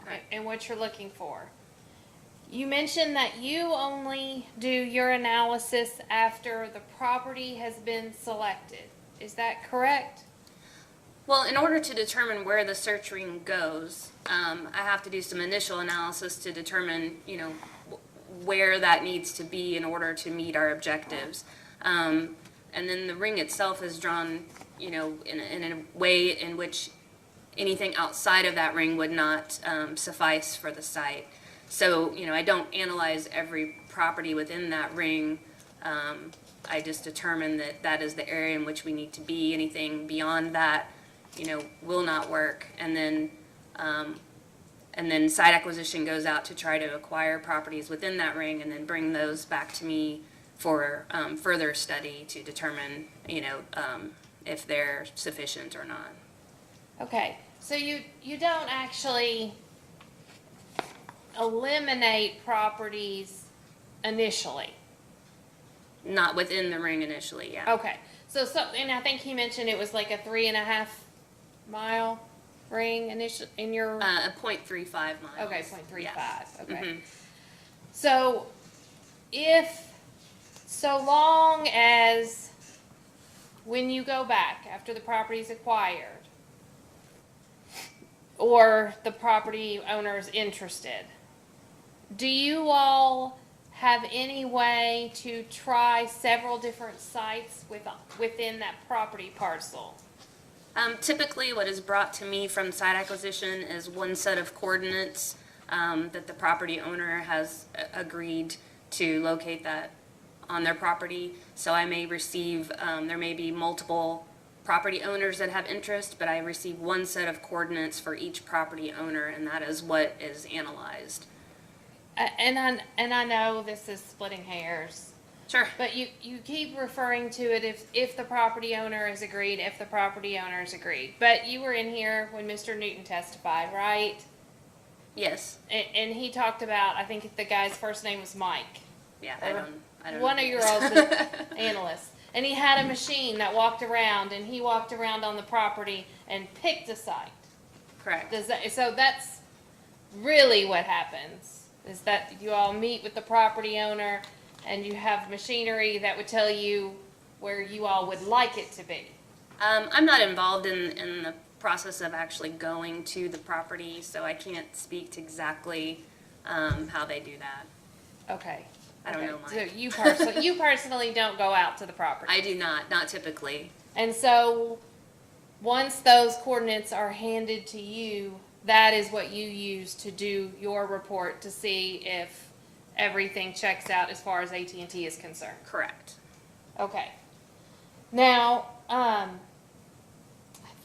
Right. and what you're looking for, you mentioned that you only do your analysis after the property has been selected. Is that correct? Well, in order to determine where the search ring goes, I have to do some initial analysis to determine, where that needs to be in order to meet our objectives. And then the ring itself is drawn, in a way in which anything outside of that ring would not suffice for the site. So, I don't analyze every property within that ring. I just determine that that is the area in which we need to be. Anything beyond that, will not work. And then site acquisition goes out to try to acquire properties within that ring and then bring those back to me for further study to determine, if they're sufficient or not. Okay, so you don't actually eliminate properties initially. Not within the ring initially, yeah. Okay, so and I think he mentioned it was like a 3.5 mile ring initial in your. 0.35 miles. Okay, 0.35, Yeah. okay. Mhm. So so long as when you go back after the property's acquired or the property owner is interested, do you all have any way to try several different sites within that property parcel? Typically, what is brought to me from site acquisition is one set of coordinates that the property owner has agreed to locate that on their property. So I may receive, there may be multiple property owners that have interest, but I receive one set of coordinates for each property owner, and that is what is analyzed. And I know this is splitting hairs, Sure. but you keep referring to it if the property owner is agreed, if the property owner is agreed. But you were in here when Mr. Newton testified, right? Yes. And he talked about, I think the guy's first name was Mike. Yeah, I don't One know. of your old analysts. And he had a machine that walked around, and he walked around on the property and picked a site. Correct. So that's really what happens, is that you all meet with the property owner, and you have machinery that would tell you where you all would like it to be. I'm not involved in the process of actually going to the property, so I can't speak to exactly how they do that. Okay. I don't know, So Mike. you personally don't go out to the property? I do not typically. And so, once those coordinates are handed to you, that is what you use to do your report to see if everything checks out as far as AT&T is concerned. Correct. Okay. Now,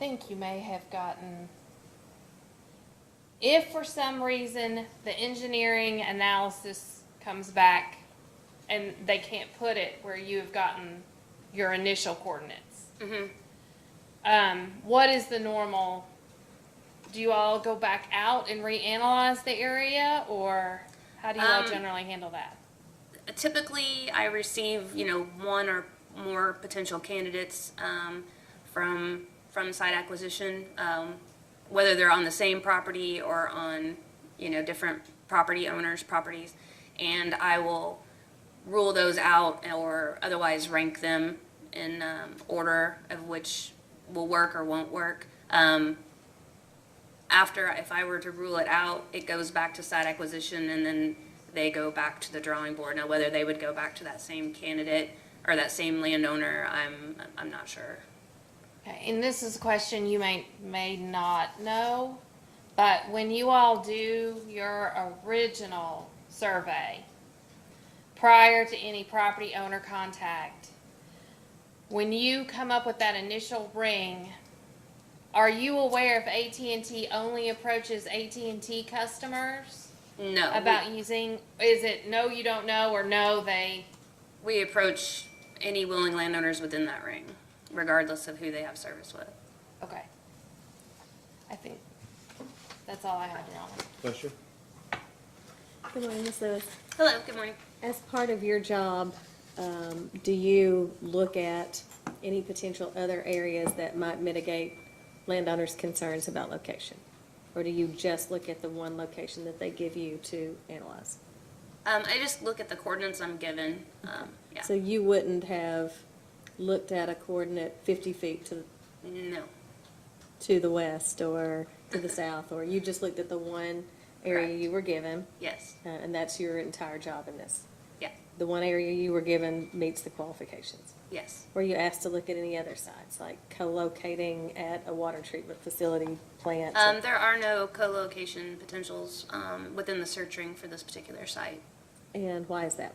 think you may have gotten, if for some reason the engineering analysis comes back and they can't put it where you have gotten your initial coordinates. What is the normal, do you all go back out and reanalyze the area, or how do you all generally handle that? Typically, I receive, one or more potential candidates from site acquisition, whether they're on the same property or on, different property owners' properties, and I will rule those out or otherwise rank them in order of which will work or won't work. After, if I were to rule it out, it goes back to site acquisition, and then they go back to the drawing board. Now, whether they would go back to that same candidate or that same landowner, I'm not sure. Okay, and this is a question you may not know, but when you all do your original survey, prior to any property owner contact, when you come up with that initial ring, are you aware if AT&T only approaches AT&T customers No. about using, is it no, you don't know, or no, they? We approach any willing landowners within that ring, regardless of who they have service with. Okay. I think that's all I have, Your Honor. Question? Good morning, Ms. Lewis. Hello, good morning. As part of your job, do you look at any potential other areas that might mitigate landowners' concerns about location? Or do you just look at the one location that they give you to analyze? I just look at the coordinates I'm given. Yeah. So you wouldn't have looked at a coordinate 50 feet No. to the west or to the south, or you just looked at the one area Correct. you were given, Yes. and that's your entire job in this? Yeah. The one area you were given meets the qualifications? Yes. Were you asked to look at any other sites, like co-locating at a water treatment facility plant? There are no co-location potentials within the search ring for this particular site. And why is that?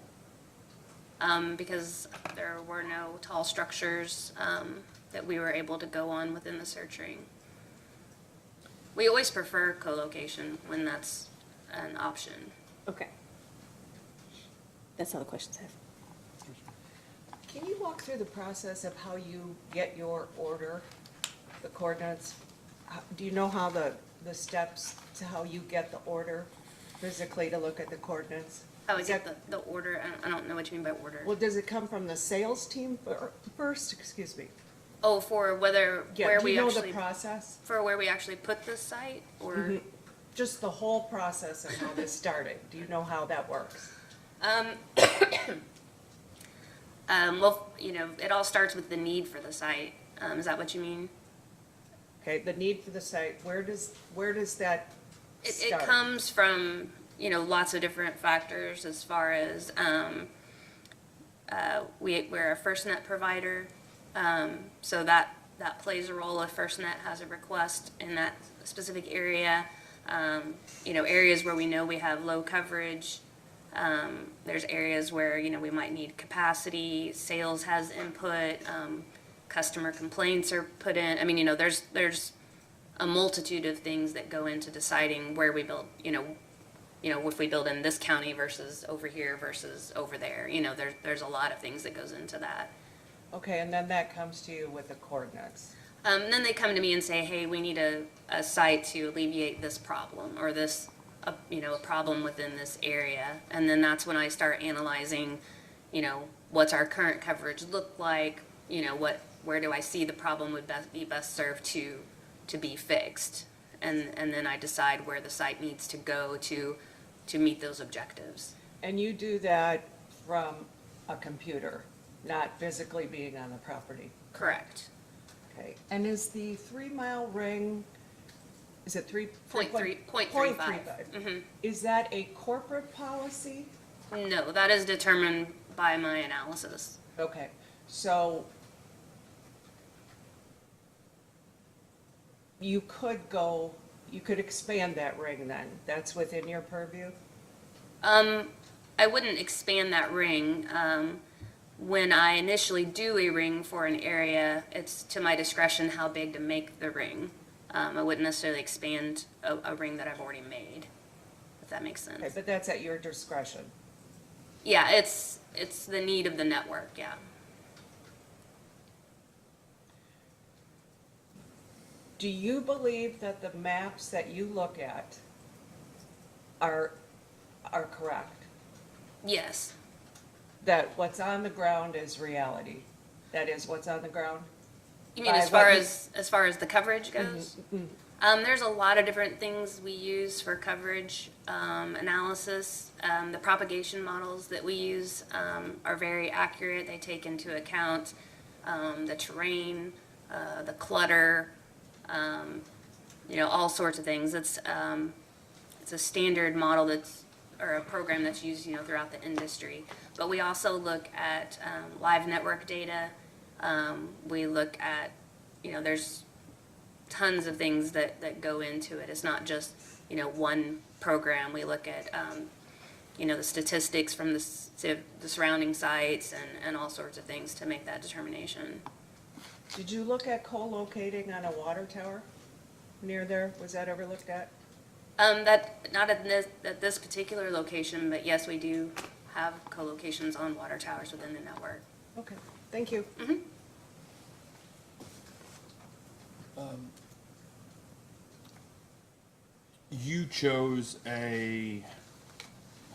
Because there were no tall structures that we were able to go on within the search ring. We always prefer co-location when that's an option. Okay. That's all the questions I have. Can you walk through the process of how you get your order, the coordinates? Do you know how the steps to how you get the order physically to look at the coordinates? How we Is get that- the order, I don't know what you mean by order. Well, does it come from the sales team first, excuse me? Oh, for whether, Yeah, where do we you know the actually, process? for where we actually put the site, or? Mhm. Just the whole process of how this started. Do you know how that works? Well, it all starts with the need for the site. Is that what you mean? Okay, the need for the site, where does that It start? comes from, lots of different factors as far as, we're a FirstNet provider. So that plays a role if FirstNet has a request in that specific area. Areas where we know we have low coverage. There's areas where, we might need capacity, sales has input, customer complaints are put in. I mean, there's a multitude of things that go into deciding where we build, if we build in this county versus over here versus over there. There's a lot of things that goes into that. Okay, and then that comes to you with the coordinates. Then they come to me and say, hey, we need a site to alleviate this problem or this, a problem within this area. And then that's when I start analyzing, what's our current coverage look like, where do I see the problem would be best served to be fixed. And then I decide where the site needs to go to meet those objectives. And you do that from a computer, not physically being on the property? Correct. Okay, and is the 3-mile ring, is it 0.35. Mhm. Is that a corporate policy? No, that is determined by my analysis. Okay, so you could expand that ring then, that's within your purview? I wouldn't expand that ring. when I initially do a ring for an area, it's to my discretion how big to make the ring. I wouldn't necessarily expand a ring that I've already made, if that makes sense. Okay, but that's at your discretion. Yeah, it's the need of the network, yeah. Do you believe that the maps that you look at are correct? Yes. That what's on the ground is reality? That is what's on the ground? You mean By as what far you- as the coverage goes? There's a lot of different things we use for coverage analysis. The propagation models that we use are very accurate. They take into account the terrain, the clutter, all sorts of things. It's a standard model or a program that's used, throughout the industry. But we also look at live network data. We look at, there's tons of things that go into it. It's not just, one program. We look at, the statistics from the surrounding sites and all sorts of things to make that determination. Did you look at co-locating on a water tower near there? Was that ever looked at? That, not at this particular location, but yes, we do have co-locations on water towers within the network. Okay, thank you. You chose I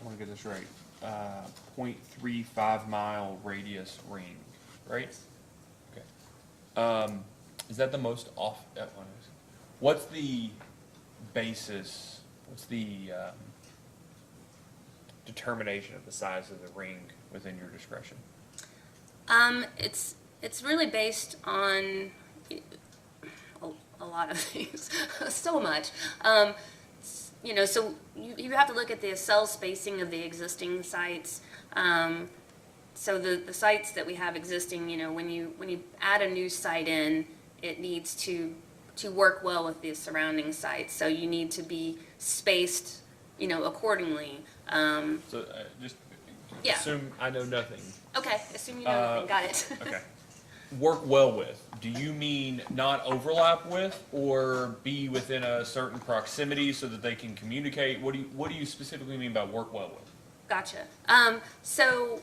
want to get this right, 0.35 mile radius ring, right? Okay. Is that the most what's the basis, what's the determination of the size of the ring within your discretion? It's really based on a lot of things, so much. So you have to look at the cell spacing of the existing sites. So the sites that we have existing, when you add a new site in, it needs to work well with the surrounding sites. So you need to be spaced, accordingly. Just Yeah. assume I know nothing. Okay, assume you know everything. Got it. Okay. Work well with, do you mean not overlap with, or be within a certain proximity so that they can communicate? What do you specifically mean by work well with? Gotcha. So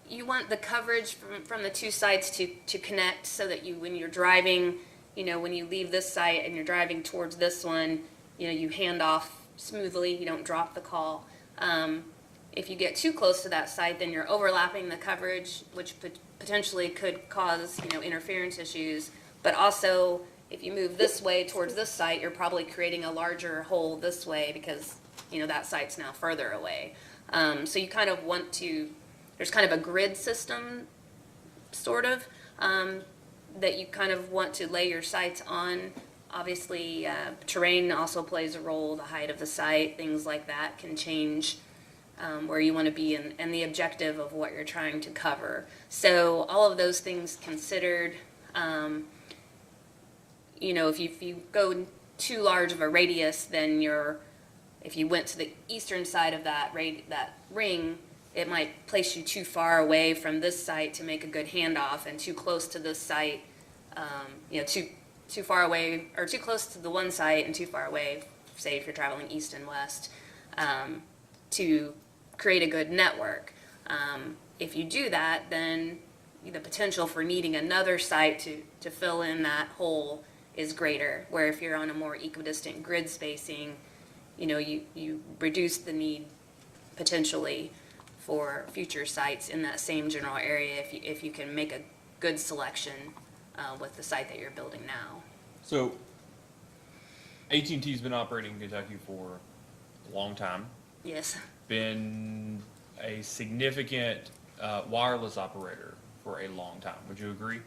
you want the coverage from the two sites to connect so that when you're driving, when you leave this site and you're driving towards this one, you hand off smoothly, you don't drop the call. If you get too close to that site, then you're overlapping the coverage, which potentially could cause, interference issues. But also, if you move this way towards this site, you're probably creating a larger hole this way because, that site's now further away. So you kind of want to, there's kind of a grid system, sort of, that you kind of want to lay your sites on. Obviously, terrain also plays a role, the height of the site, things like that can change where you want to be and the objective of what you're trying to cover. So all of those things considered, if you go too large of a radius, then if you went to the eastern side of that ring, it might place you too far away from this site to make a good handoff, and too close to this site, too far away, or too close to the one site and too far away, say if you're traveling east and west, to create a good network. If you do that, then the potential for needing another site to fill in that hole is greater, where if you're on a more equidistant grid spacing, you reduce the need potentially for future sites in that same general area if you can make a good selection with the site that you're building now. So AT&T's been operating in Kentucky for a long time, Yes. been a significant wireless operator for a long time. Would you agree?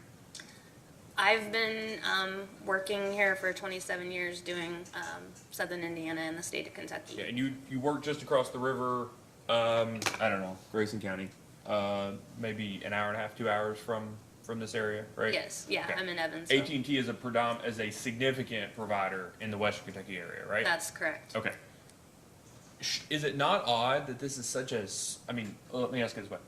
I've been working here for 27 years doing Southern Indiana and the state of Kentucky. Yeah, and you work just across the river, I don't know, Grayson County, maybe an hour and a half, 2 hours from this area, right? Yes, yeah, Okay. I'm in Evansville. AT&T is a significant provider in the Western Kentucky area, right? That's correct. Okay. Is it not odd that this is let me ask it this way.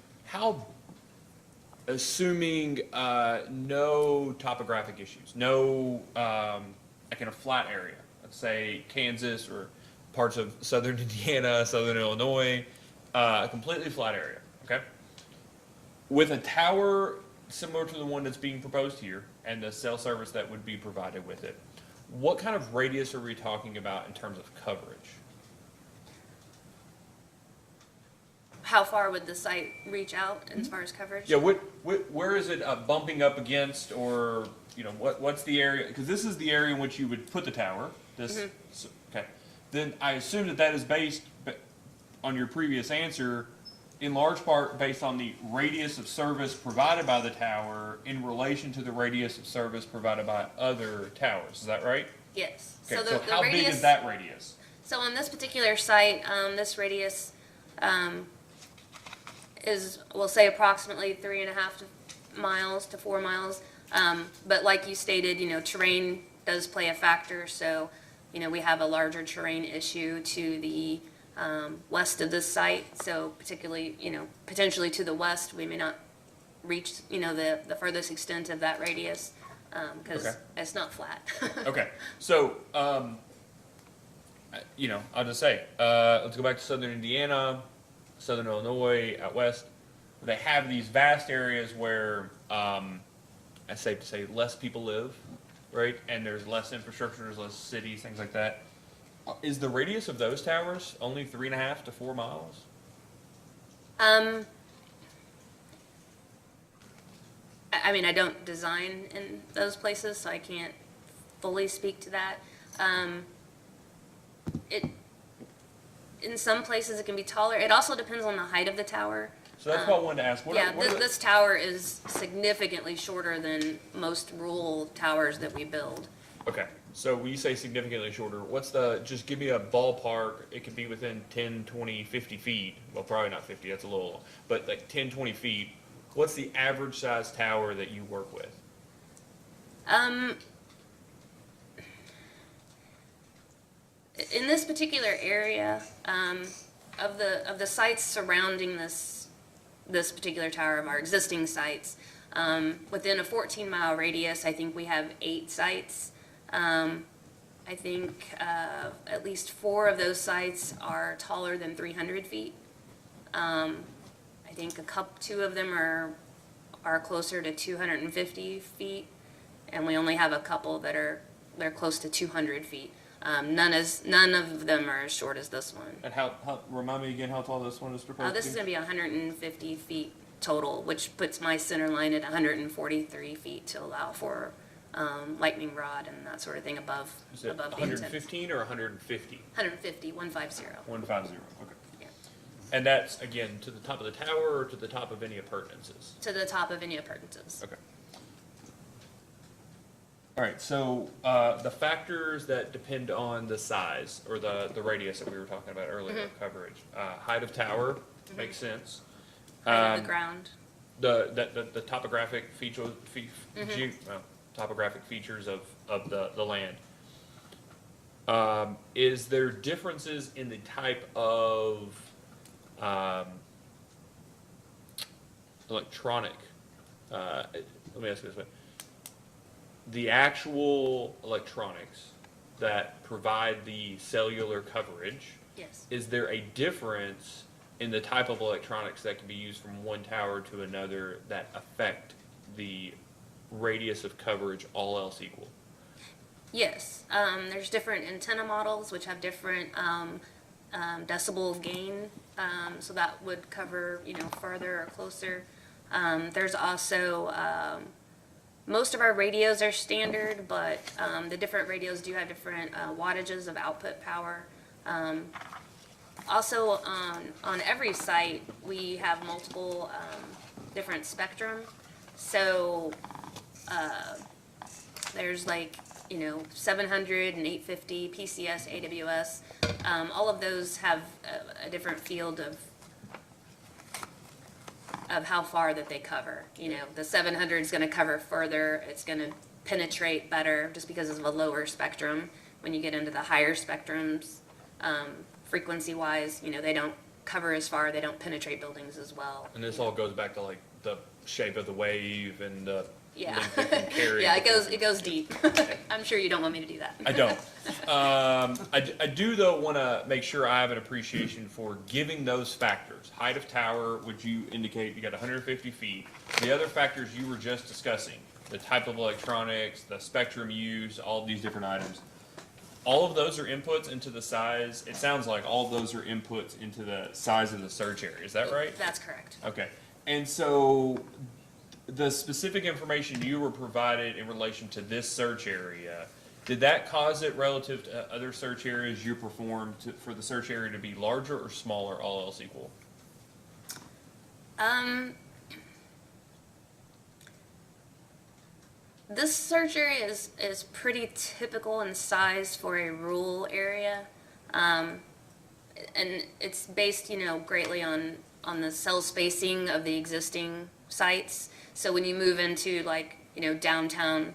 assuming no topographic issues, no like in a flat area, let's say Kansas or parts of southern Indiana, southern Illinois, a completely flat area, okay? With a tower similar to the one that's being proposed here and the cell service that would be provided with it, what kind of radius are we talking about in terms of coverage? How far would the site reach out as far as coverage? Yeah, where is it bumping up against, or you know, what's the area? Because this is the area in which you would put the tower. This, okay. Then I assume that is based on your previous answer, in large part based on the radius of service provided by the tower in relation to the radius of service provided by other towers. Is that right? Yes. Okay. So So the how big radius, is that radius? so on this particular site, this radius is, we'll say approximately 3.5 miles to 4 miles. But like you stated, you know, terrain does play a factor. So, you know, we have a larger terrain issue to the west of this site. So particularly, you know, potentially to the west, we may not reach, you know, the furthest extent of that radius because Okay. it's not flat. Okay. So, you know, I'll just say, let's go back to southern Indiana, southern Illinois, out west. They have these vast areas where, it's safe to say, less people live, right? And there's less infrastructure, there's less cities, things like that. Is the radius of those towers only 3.5 to 4 miles? I mean, I don't design in those places, so I can't fully speak to that. In some places it can be taller. It also depends on the height of the tower. So that's what I wanted to ask. What Yeah, are the- this tower is significantly shorter than most rural towers that we build. Okay, so when you say significantly shorter, just give me a ballpark. It could be within 10, 20, 50 feet. Well, probably not 50, that's a little, but like 10, 20 feet. What's the average size tower that you work with? In this particular area, of the sites surrounding this particular tower, of our existing sites, within a 14-mile radius, I think we have 8 sites. I think at least 4 of those sites are taller than 300 feet. I think 2 of them are closer to 250 feet, and we only have a couple they're close to 200 feet. None of them are as short as this one. And how remind me again how tall this one is proposed This to is be? going to be 150 feet total, which puts my center line at 143 feet to allow for lightning rod and that sort of thing above Is it above the antennas. 115 or 150? 150, 150. 150, okay. Yeah. And that's, again, to the top of the tower or to the top of any appurtenances? To the top of any appurtenances. Okay. All right, so the factors that depend on the size or the radius that we were talking about earlier, coverage, height of tower, makes sense. Height of the ground. The topographic topographic features of the land. Is there differences in the type of electronic? Let me ask you this way: the actual electronics that provide the cellular coverage, Yes. is there a difference in the type of electronics that can be used from one tower to another that affect the radius of coverage, all else equal? Yes. There's different antenna models which have different decibel gain, so that would cover, you know, farther or closer. There's also most of our radios are standard, but the different radios do have different wattages of output power. Also, on every site, we have multiple different spectrum. So there's like, you know, 700 and 850, PCS, AWS. All of those have a different field of how far that they cover. You know, the 700 is going to cover further. It's going to penetrate better just because of a lower spectrum. When you get into the higher spectrums, frequency-wise, you know, they don't cover as far. They don't penetrate buildings as well. And this all goes back to like the shape of the wave and the Yeah. length it can carry. Yeah, it goes deep. I'm sure you don't want me to do that. I don't. I do though want to make sure I have an appreciation for giving those factors. Height of tower, which you indicate you got 150 feet. The other factors you were just discussing, the type of electronics, the spectrum used, all of these different items. All of those are inputs into the size. It sounds like all of those are inputs into the size of the search area. Is that right? That's correct. Okay. And so the specific information you were provided in relation to this search area, did that cause it relative to other search areas you performed for the search area to be larger or smaller, all else equal? This search area is pretty typical in size for a rural area. And it's based, greatly on the cell spacing of the existing sites. So when you move into downtown,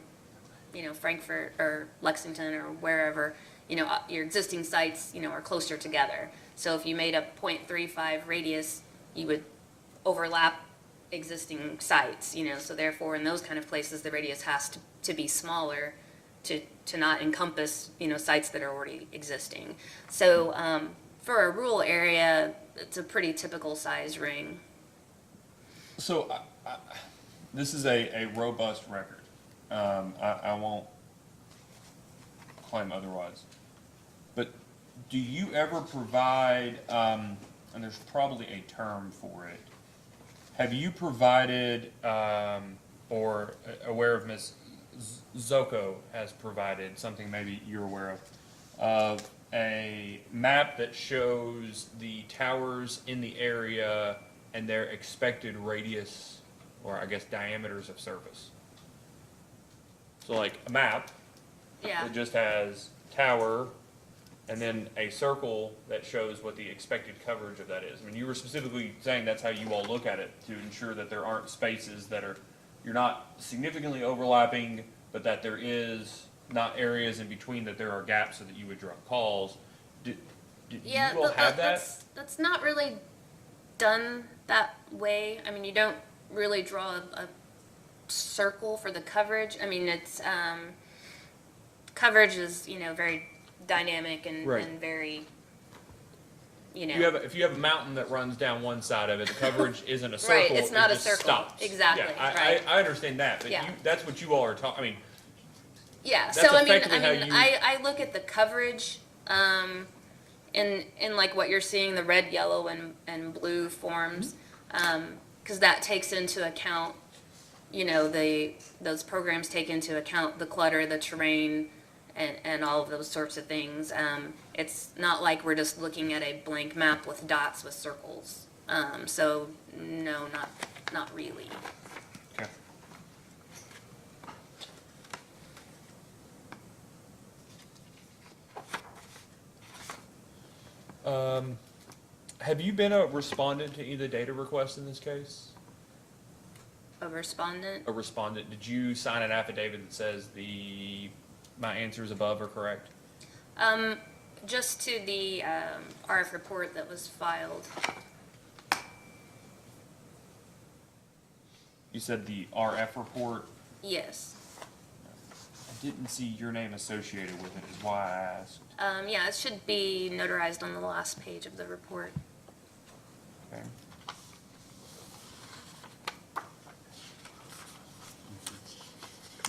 Frankfurt or Lexington or wherever, your existing sites, are closer together. So if you made a 0.35 radius, you would overlap existing sites, so therefore in those kind of places, the radius has to be smaller to not encompass, sites that are already existing. So for a rural area, it's a pretty typical size ring. So this is a robust record. I won't claim otherwise. But do you ever provide, and there's probably a term for it, have you provided, or aware of Ms. Zoko has provided, something maybe you're aware of a map that shows the towers in the area and their expected radius, or I guess diameters of service? So like a map Yeah. that just has tower and then a circle that shows what the expected coverage of that is. I mean, you were specifically saying that's how you all look at it, to ensure that there aren't spaces that you're not significantly overlapping, but that there is not areas in between, that there are gaps so that you would drop calls. Did Yeah, you all have that? that's not really done that way. I mean, you don't really draw a circle for the coverage. I mean, it's coverage is very dynamic and, Right. and very If you have a mountain that runs down one side of it, the coverage isn't a circle. Right, it's not it a just circle. Stops. Exactly, Yeah, right. I understand that, but Yeah. that's what you all are talking. I mean, Yeah, That's so I mean, effectively how you- I look at the coverage, in like what you're seeing, the red, yellow, and blue forms, because that takes into account, those programs take into account the clutter, the terrain, and all of those sorts of things. It's not like we're just looking at a blank map with dots with circles. So no, not really. okay. Have you been a respondent to either data request in this case? A respondent? A respondent, did you sign an affidavit that says my answers above are correct? Just to the RF report that was filed. You said the RF report. Yes. I didn't see your name associated with it, is why I asked. Yeah, it should be notarized on the last page of the report. Okay.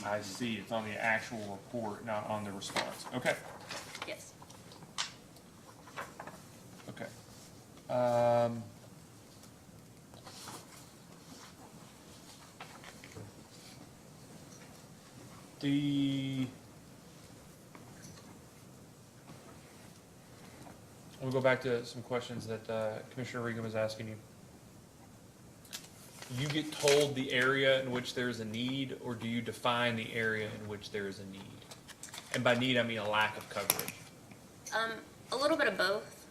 I see, it's on the actual report, not on the response. Okay, Yes. okay. We'll go back to some questions that Commissioner Regan was asking you. You get told the area in which there's a need, or do you define the area in which there is a need? And by need, I mean a lack of coverage. A little bit of both.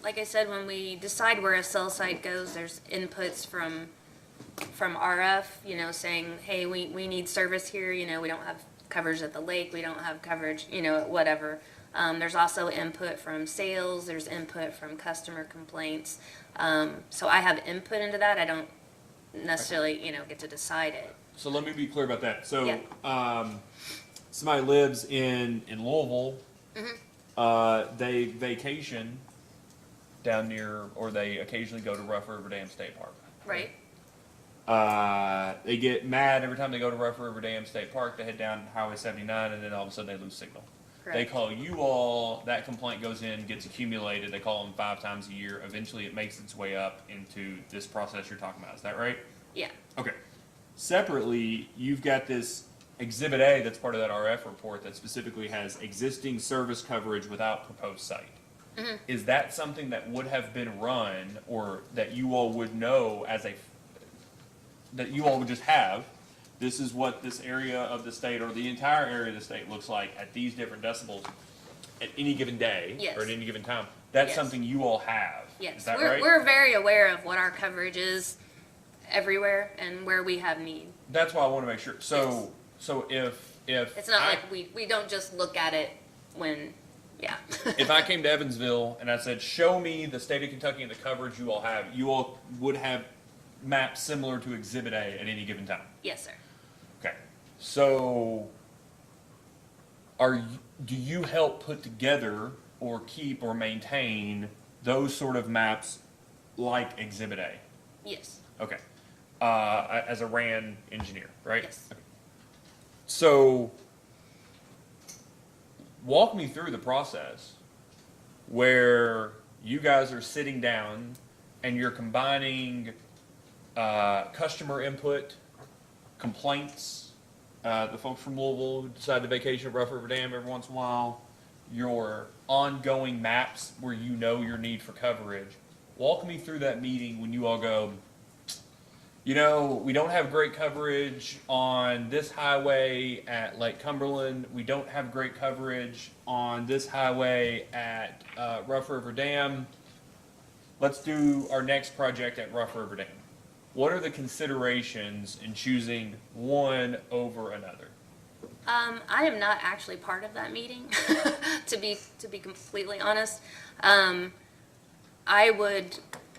Like I said, when we decide where a cell site goes, there's inputs from RF, saying, hey, we need service here, we don't have coverage at the lake, we don't have coverage, whatever. There's also input from sales, there's input from customer complaints. So I have input into that. I don't necessarily, get to decide it. So let me be clear about that. So, Yeah. somebody lives in Louisville, Mm-hmm. they vacation down near, or they occasionally go to Rough River Dam State Park. Right? They get mad every time they go to Rough River Dam State Park. They head down Highway 79, and then all of a sudden they lose signal. They Correct. call you all. That complaint goes in, gets accumulated. They call them 5 times a year. Eventually, it makes its way up into this process you're talking about. Is that right? Yeah. Okay. Separately, you've got this Exhibit A that's part of that RF report that specifically has existing service coverage without proposed site. Mm-hmm. Is that something that would have been run, or that you all would know that you all would just have? This is what this area of the state, or the entire area of the state, looks like at these different decibels at any given day, Yes. or at any given time. That's Yes. something you all have. Yes. Is that we're, right? we're very aware of what our coverage is everywhere and where we have need. That's why I want to make sure. So, so if It's not like we don't just look at it when, yeah. if I came to Evansville and I said, show me the state of Kentucky and the coverage you all have, you all would have maps similar to Exhibit A at any given time. Yes, sir. Okay. So, do you help put together or keep or maintain those sort of maps like Exhibit A? Yes. Okay. As a RAN engineer, right? Yes. Okay. So, walk me through the process where you guys are sitting down and you're combining customer input, complaints, the folks from Louisville who decide to vacation at Rough River Dam every once in a while, your ongoing maps where you know your need for coverage. Walk me through that meeting when you all go, we don't have great coverage on this highway at Lake Cumberland. We don't have great coverage on this highway at Rough River Dam. Let's do our next project at Rough River Dam. What are the considerations in choosing one over another? I am not actually part of that meeting, to be completely honest.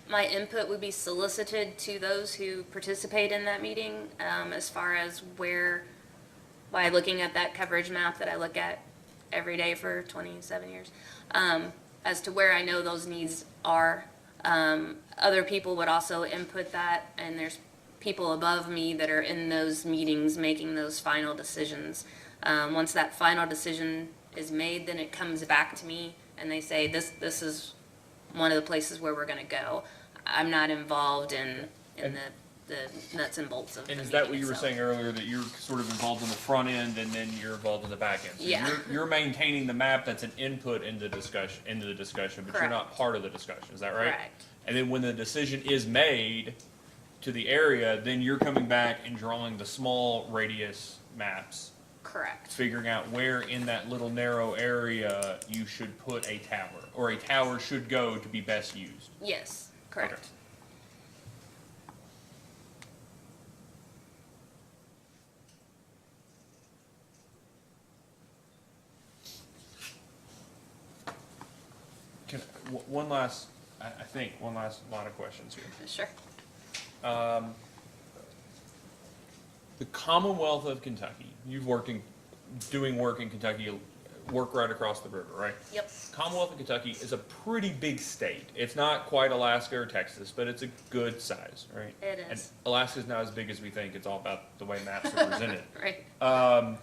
My input would be solicited to those who participate in that meeting, as far as by looking at that coverage map that I look at every day for 27 years, as to where I know those needs are. Other people would also input that, and there's people above me that are in those meetings making those final decisions. Once that final decision is made, then it comes back to me, and they say, this is one of the places where we're going to go. I'm not involved in the nuts and bolts of And the is that what meeting you were itself. saying earlier, that you're sort of involved in the front end and then you're involved in the back end? So Yeah. You're maintaining the map that's an input into the discussion, but you're not Correct. part of the discussion. Is that right? Correct. And then when the decision is made to the area, then you're coming back and drawing the small radius maps, Correct. figuring out where in that little narrow area you should put a tower, or a tower should go to be best used. Yes, correct. Okay. One last line of questions here. Sure. The Commonwealth of Kentucky, you've doing work in Kentucky, work right across the river, right? Yep. Commonwealth of Kentucky is a pretty big state. It's not quite Alaska or Texas, but it's a good size, right? It And is. Alaska's not as big as we think. It's all about the way maps are presented. Right. I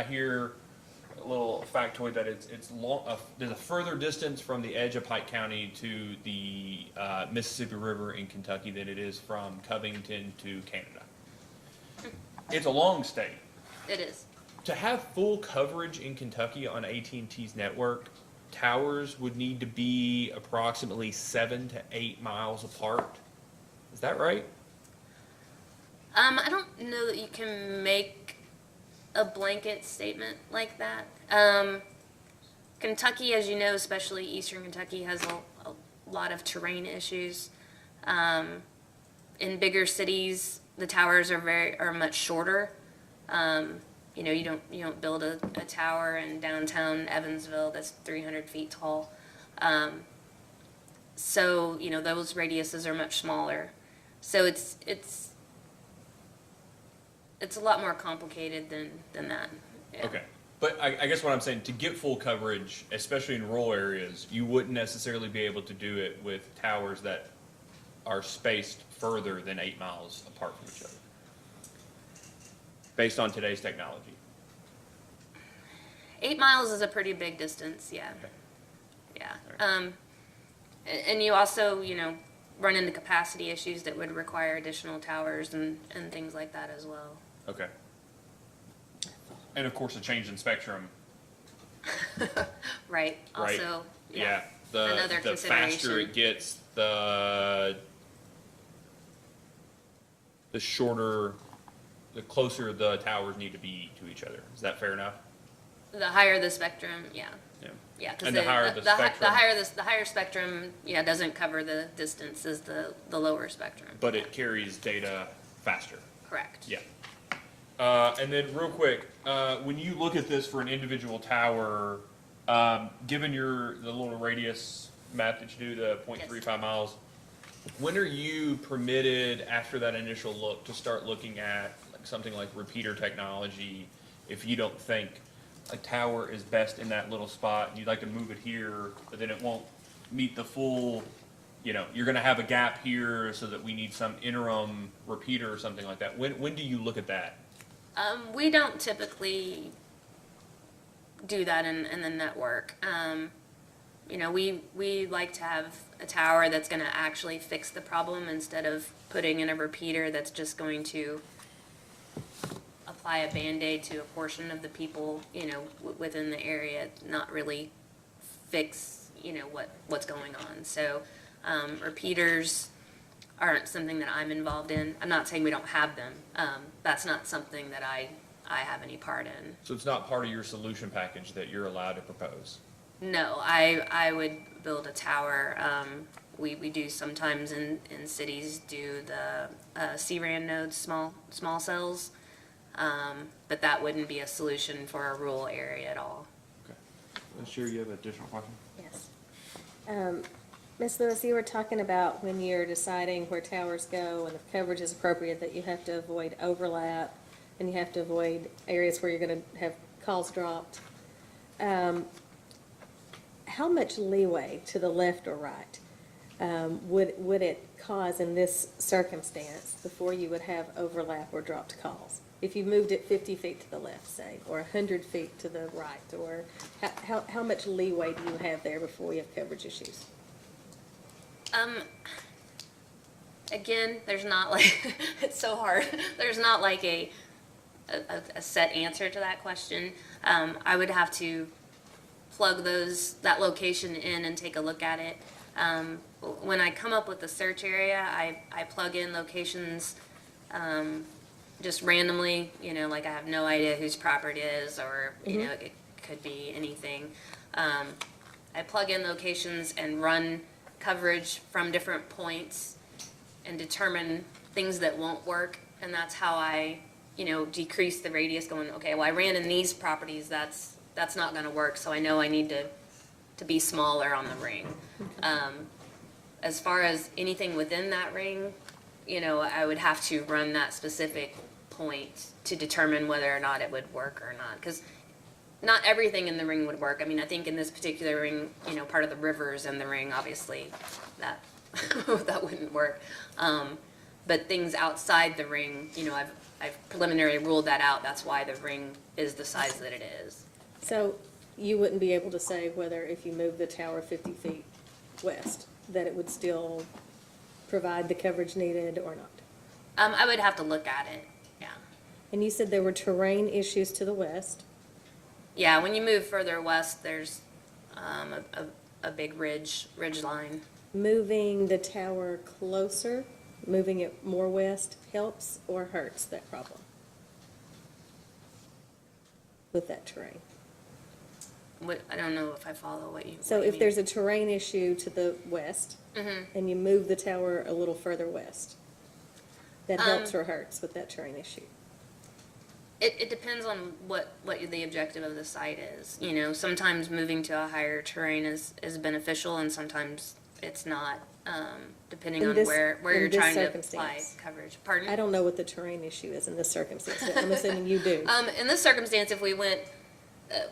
hear a little factoid that it's long. There's a further distance from the edge of Pike County to the Mississippi River in Kentucky than it is from Covington to Canada. It's a long state. It is. To have full coverage in Kentucky on AT&T's network, towers would need to be approximately 7 to 8 miles apart. Is that right? I don't know that you can make a blanket statement like that. Kentucky, as you know, especially Eastern Kentucky, has a lot of terrain issues. In bigger cities, the towers are much shorter. You don't build a tower in downtown Evansville that's 300 feet tall. So, those radiuses are much smaller. So it's a lot more complicated than that. Yeah. Okay. But I guess what I'm saying, to get full coverage, especially in rural areas, you wouldn't necessarily be able to do it with towers that are spaced further than 8 miles apart from each other, based on today's technology. 8 miles is a pretty big distance, yeah. Okay. Yeah. All right. And you also, run into capacity issues that would require additional towers and things like that as well. Okay. And of course, a change in spectrum, Right. right? Also, Yeah. Another The faster it consideration. gets, the shorter, the closer the towers need to be to each other. Is that fair enough? The higher the spectrum, yeah. Yeah. Yeah, because And the higher the spectrum. the higher spectrum, doesn't cover the distance as the lower spectrum. But it carries data faster. Correct. Yeah. And then real quick, when you look at this for an individual tower, given the little radius map that you do, the 0.35 miles, when are you permitted after that initial look to start looking at something like repeater technology if you don't think a tower is best in that little spot and you'd like to move it here, but then it won't meet the full, you're going to have a gap here so that we need some interim repeater or something like that. When do you look at that? We don't typically do that in the network. We like to have a tower that's going to actually fix the problem instead of putting in a repeater that's just going to apply a Band-Aid to a portion of the people, within the area, not really fix, what's going on. So, repeaters aren't something that I'm involved in. I'm not saying we don't have them. That's not something that I have any part in. So it's not part of your solution package that you're allowed to propose? No, I would build a tower. We do sometimes in cities do the CRAN nodes, small cells. But that wouldn't be a solution for a rural area at all. Okay. Sure, you have an additional question? Yes. Ms. Lewis, you were talking about when you're deciding where towers go and if coverage is appropriate, that you have to avoid overlap and you have to avoid areas where you're going to have calls dropped. How much leeway to the left or right would it cause in this circumstance before you would have overlap or dropped calls? If you moved it 50 feet to the left, say, or 100 feet to the right, or how much leeway do you have there before you have coverage issues? Again, there's not like, it's so hard. There's not like a set answer to that question. I would have to plug that location in and take a look at it. When I come up with the search area, I plug in locations, just randomly, like I have no idea whose property it is, or, it could be anything. I plug in locations and run coverage from different points and determine things that won't work. And that's how I, decrease the radius going, okay, well, I ran in these properties, that's not gonna work. So I know I need to be smaller on the ring. As far as anything within that ring, I would have to run that specific point to determine whether or not it would work or not. Because not everything in the ring would work. I mean, I think in this particular ring, part of the rivers in the ring, obviously, that that wouldn't work. But things outside the ring, I've preliminarily ruled that out. That's why the ring is the size that it is. So you wouldn't be able to say whether if you move the tower 50 feet west, that it would still provide the coverage needed or not? I would have to look at it, yeah. And you said there were terrain issues to the west. Yeah, when you move further west, there's a big ridge line. Moving the tower closer, moving it more west helps or hurts that problem with that terrain? I don't know if I follow what you. So what you if mean. there's a terrain issue to the west and you move the tower a little further west, that helps or hurts with that terrain issue? It depends on what the objective of the site is. Sometimes moving to a higher terrain is beneficial, and sometimes it's not, depending In on this- where in you're this trying to apply circumstance. coverage. Pardon? I don't know what the terrain issue is in this circumstance, but I'm assuming you do. In this circumstance, if we went,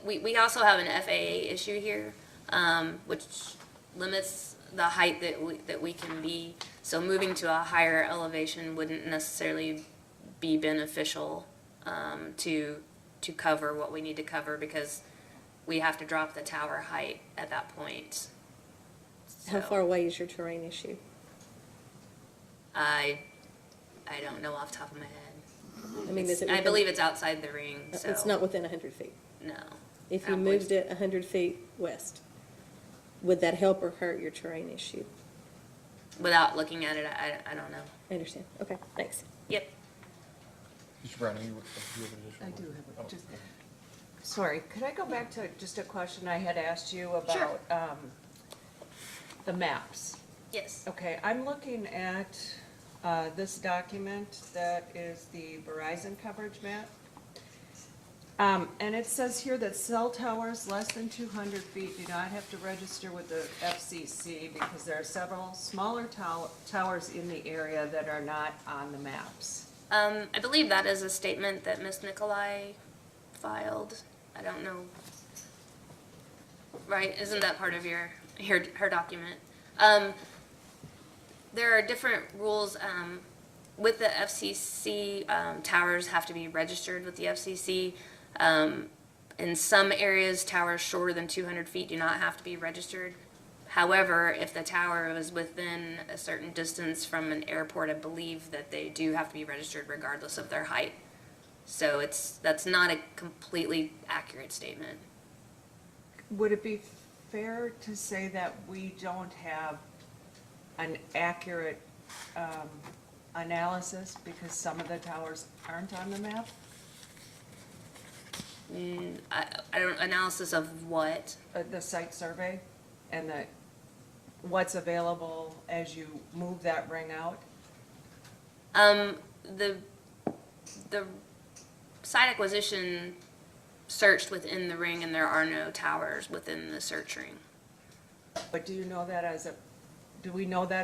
we also have an FAA issue here, which limits the height that we can be. So moving to a higher elevation wouldn't necessarily be beneficial, to cover what we need to cover, because we have to drop the tower height at that point. How So, far away is your terrain issue? I don't know off the top of my head. I mean, is it? I within- believe it's outside the ring, so. It's not within 100 feet. No. If you I believe- moved it 100 feet west, would that help or hurt your terrain issue? Without looking at it, I don't know. I understand. Okay, thanks. Yep. Mr. Brown, you have an additional? I do have Oh, a, just, sorry, could I go back to just a question I had asked you about, the maps? Yes. Okay, I'm looking at, this document that is the Verizon coverage map. And it says here that cell towers less than 200 feet do not have to register with the FCC because there are several smaller towers in the area that are not on the maps. I believe that is a statement that Ms. Nicolai filed. I don't know. Right, isn't that part of her document? There are different rules, with the FCC, towers have to be registered with the FCC. In some areas, towers shorter than 200 feet do not have to be registered. However, if the tower is within a certain distance from an airport, I believe that they do have to be registered regardless of their height. So that's not a completely accurate statement. Would it be fair to say that we don't have an accurate analysis because some of the towers aren't on the map? I don't, analysis of what? The site survey and what's available as you move that ring out? The site acquisition searched within the ring, and there are no towers within the search ring. But do we know that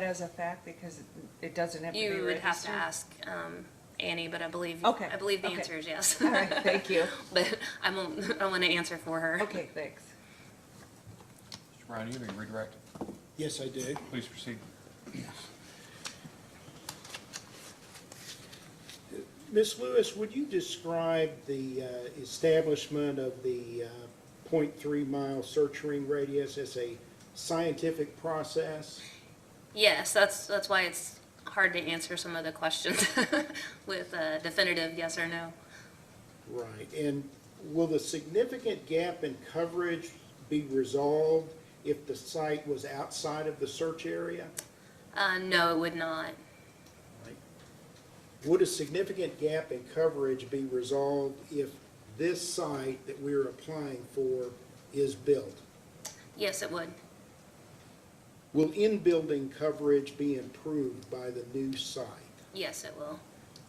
as a fact because it doesn't have to be registered? You would have to ask Annie, but I believe Okay, the okay. answer is yes. All right, thank you. But I don't want to answer for her. Okay, thanks. Mr. Brown, you have any redirect? Yes, I do. Please proceed. Ms. Lewis, would you describe the establishment of the .3 mile search ring radius as a scientific process? Yes, that's why it's hard to answer some of the questions with a definitive yes or no. Right, and will the significant gap in coverage be resolved if the site was outside of the search area? No, it would not. Right. Would a significant gap in coverage be resolved if this site that we're applying for is built? Yes, it would. Will in-building coverage be improved by the new site? Yes, it will.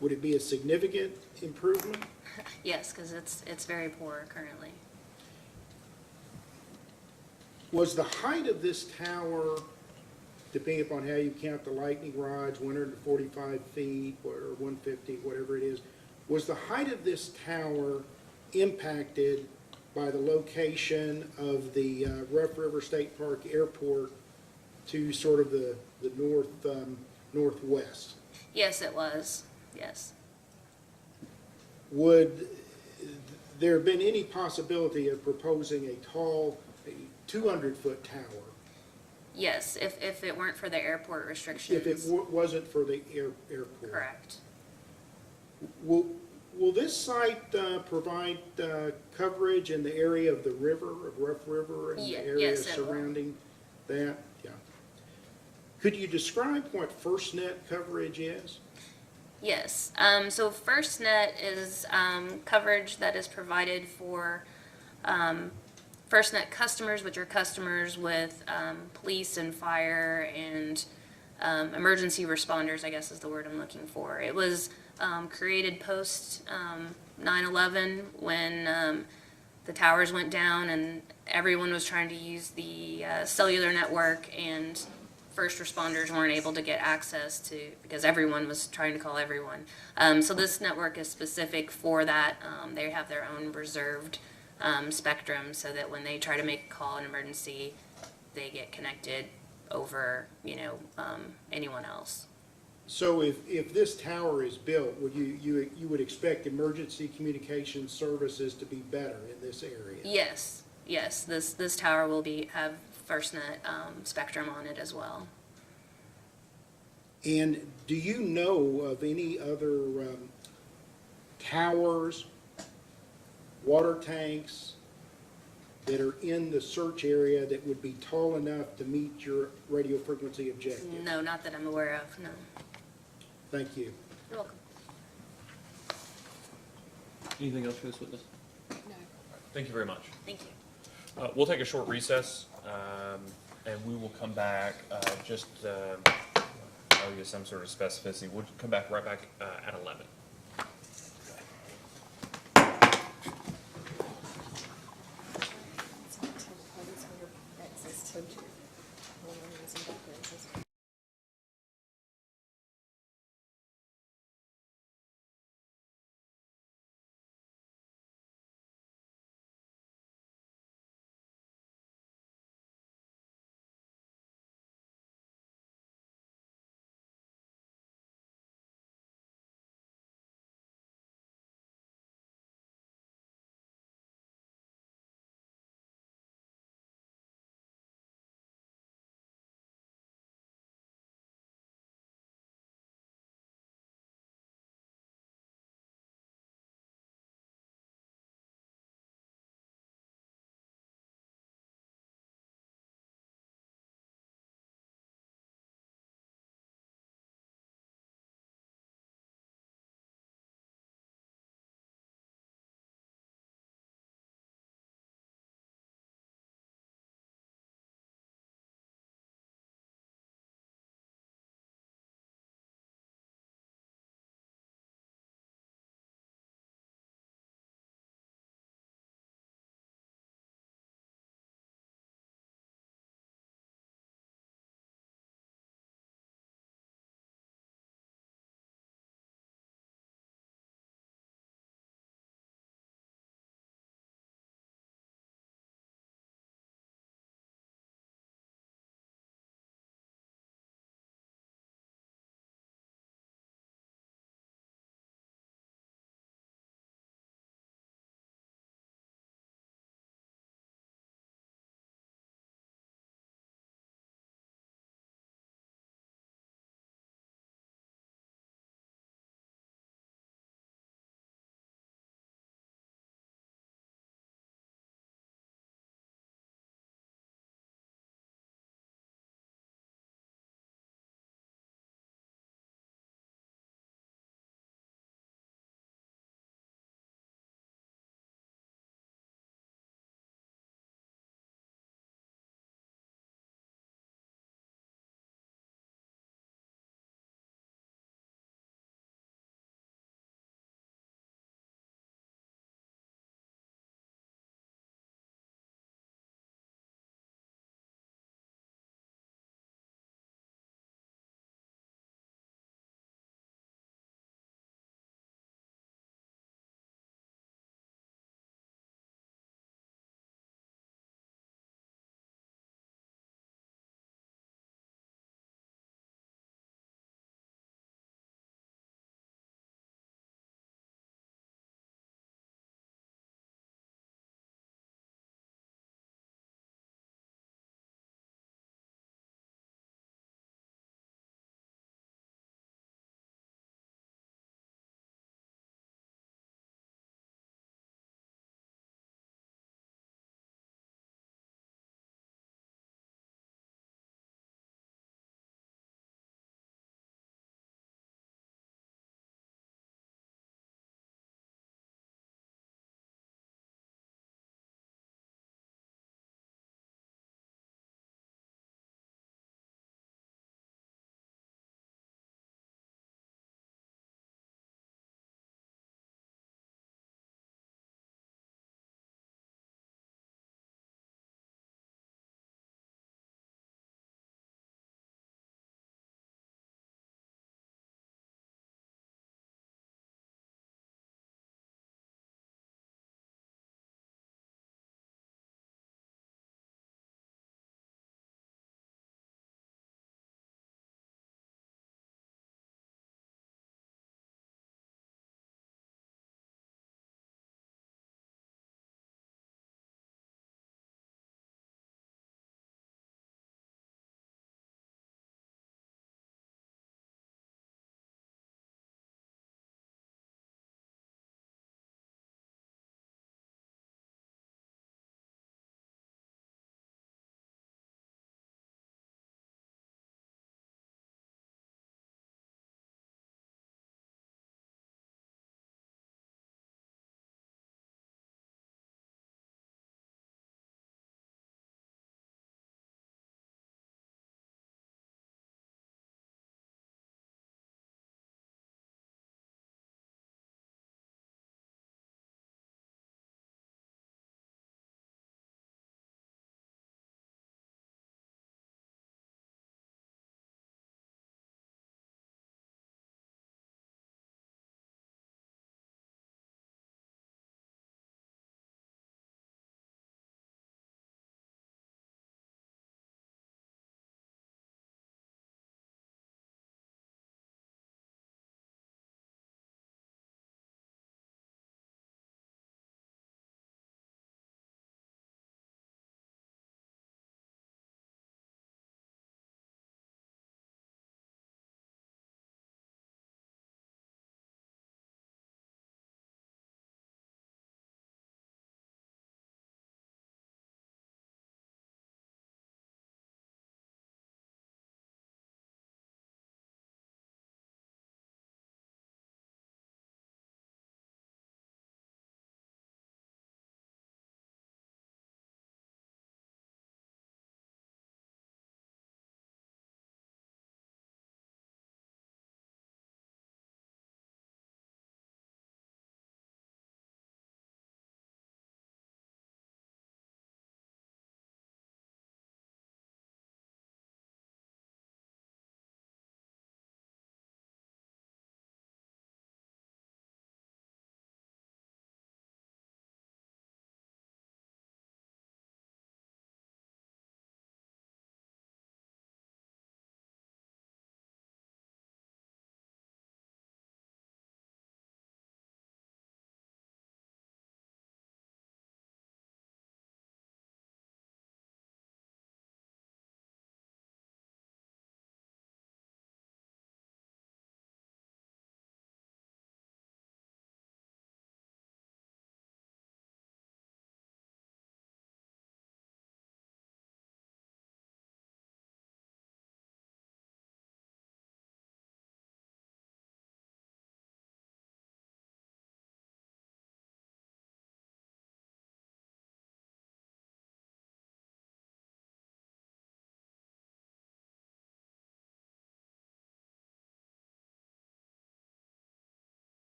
Would it be a significant improvement? Yes, because it's very poor currently. Was the height of this tower, depending upon how you count the lightning rods, 145 feet or 150, whatever it is, was the height of this tower impacted by the location of the Rough River State Park Airport to sort of the northwest? Yes, it was. Yes. Would there have been any possibility of proposing a tall 200-foot tower Yes, if it weren't for the airport restrictions. if it wasn't for the airport? Correct. Will this site provide coverage in the area of the river, of Rough River, and the area Yes, it will. surrounding that? Yeah. Could you describe what FirstNet coverage is? Yes. So FirstNet is coverage that is provided for FirstNet customers, which are customers with police and fire and emergency responders, I guess is the word I'm looking for. It was created post 9/11 when the towers went down and everyone was trying to use the cellular network, and first responders weren't able to get access to, because everyone was trying to call everyone. So this network is specific for that. They have their own reserved spectrum so that when they try to make a call, an emergency, they get connected over, anyone else. So if this tower is built, would you would expect emergency communication services to be better in this area? Yes, this tower will have FirstNet spectrum on it as well. And do you know of any other towers, water tanks that are in the search area that would be tall enough to meet your radio frequency objective? No, not that I'm aware of, no. Thank you. You're welcome. Anything else for this witness? No. Thank you very much. Thank you. We'll take a short recess, and we will come back, I'll give some sort of specificity. We'll come back right back at 11. Access to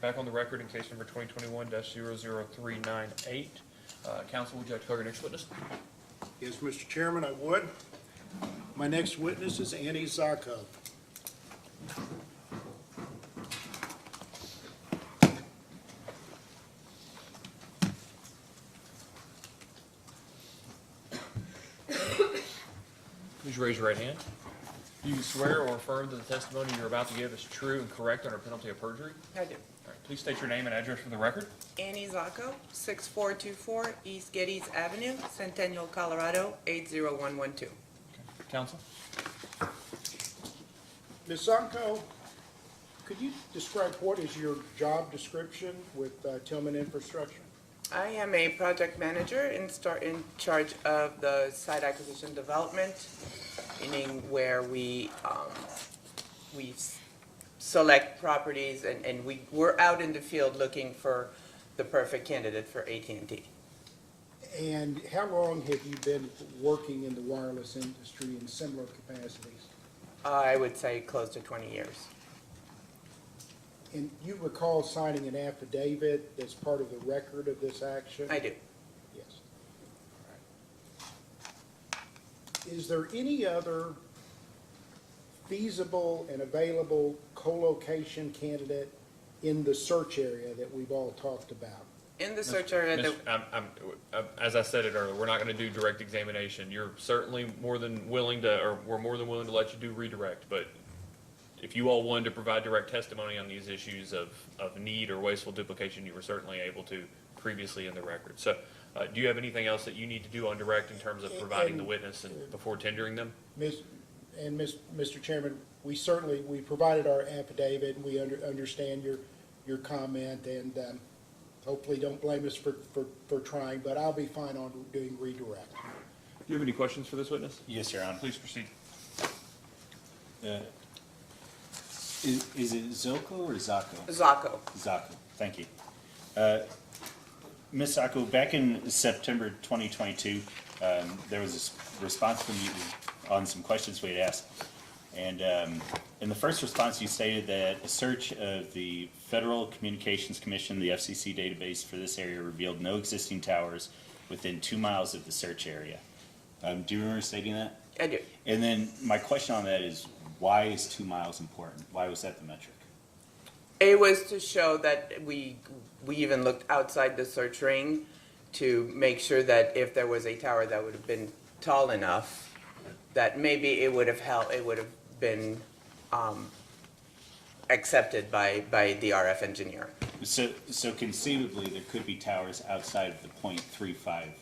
back on the record in case number 2021-00398. Counsel, would you like to call your next witness? Yes, Mr. Chairman, I would. My next witness is Annie Zacco. Please raise your right hand. Do you swear or affirm that the testimony you're about to give is true and correct under penalty of perjury? I do. All right, please state your name and address for the record. Annie Zacco, 6424 East Geddes Avenue, Centennial, Colorado, 80112. Counsel? Ms. Zacco, could you describe what is your job description with Tillman Infrastructure? I am a project manager in charge of the site acquisition development, meaning where we select properties and we're out in the field looking for the perfect candidate for AT&T. And how long have you been working in the wireless industry in similar capacities? I would say close to 20 years. And you recall signing an affidavit as part of the record of this action? I do. Yes. All right. Is there any other feasible and available co-location candidate in the search area that we've all talked about? In the search area, As I said it earlier, we're not going to do direct examination. You're certainly more than willing to, or we're more than willing to let you do redirect, but if you all wanted to provide direct testimony on these issues of need or wasteful duplication, you were certainly able to previously in the record. So, do you have anything else that you need to do on direct in terms of providing the witness and before tendering them? Mr. Chairman, we provided our affidavit, and we understand your comment, and hopefully don't blame us for trying, but I'll be fine on doing redirect. Do you have any questions for this witness? Yes, Your Honor. Please proceed. Is it Zocco or Zacco? Zacco. Zacco, thank you. Ms. Zacco, back in September 2022, there was a response from you on some questions we had asked. And in the first response, you stated that a search of the Federal Communications Commission, the FCC database for this area revealed no existing towers within 2 miles of the search area. Do you remember stating that? I do. And then my question on that is, why is 2 miles important? Why was that the metric? It was to show that we even looked outside the search ring to make sure that if there was a tower that would have been tall enough, that maybe it would have been accepted by the RF engineer. So conceivably, there could be towers outside of the 0.35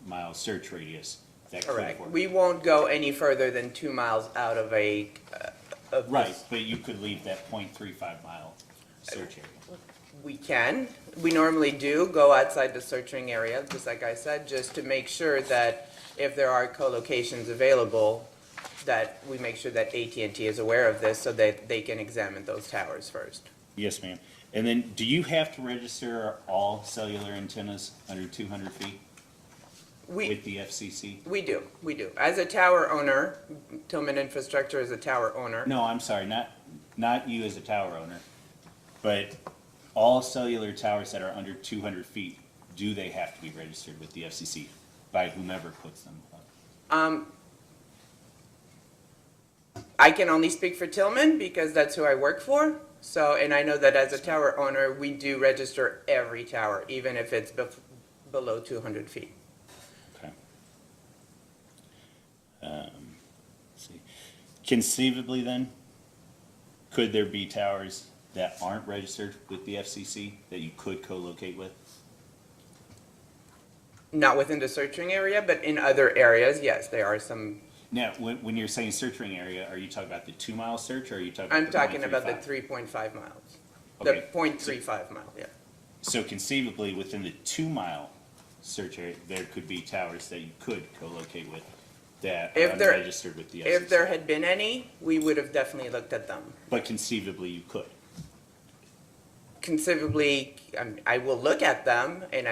mile search radius that could Correct. work. We won't go any further than 2 miles out of a. Right, but you could leave that 0.35 mile search area. We can. We normally do go outside the searching area, just like I said, just to make sure that if there are co-locations available, that we make sure that AT&T is aware of this so that they can examine those towers first. Yes, ma'am. And then, do you have to register all cellular antennas under 200 feet with the FCC? We do. As a tower owner, Tillman Infrastructure is a tower owner. No, I'm sorry, not you as a tower owner, but all cellular towers that are under 200 feet, do they have to be registered with the FCC by whomever puts them up? I can only speak for Tillman because that's who I work for. So, and I know that as a tower owner, we do register every tower, even if it's below 200 feet. Okay. Let's see. Conceivably then, could there be towers that aren't registered with the FCC that you could co-locate with? Not within the searching area, but in other areas, yes, there are some. Now, when you're saying search ring area, are you talking about the 2 mile search or are you talking about I'm the talking about the 0.35? 3.5 miles. Okay. The 0.35 mile, yeah. So conceivably, within the 2 mile search area, there could be towers that you could co-locate with that are If there- unregistered with the FCC. If there had been any, we would have definitely looked at them. But conceivably, you could. Conceivably, I will look at them and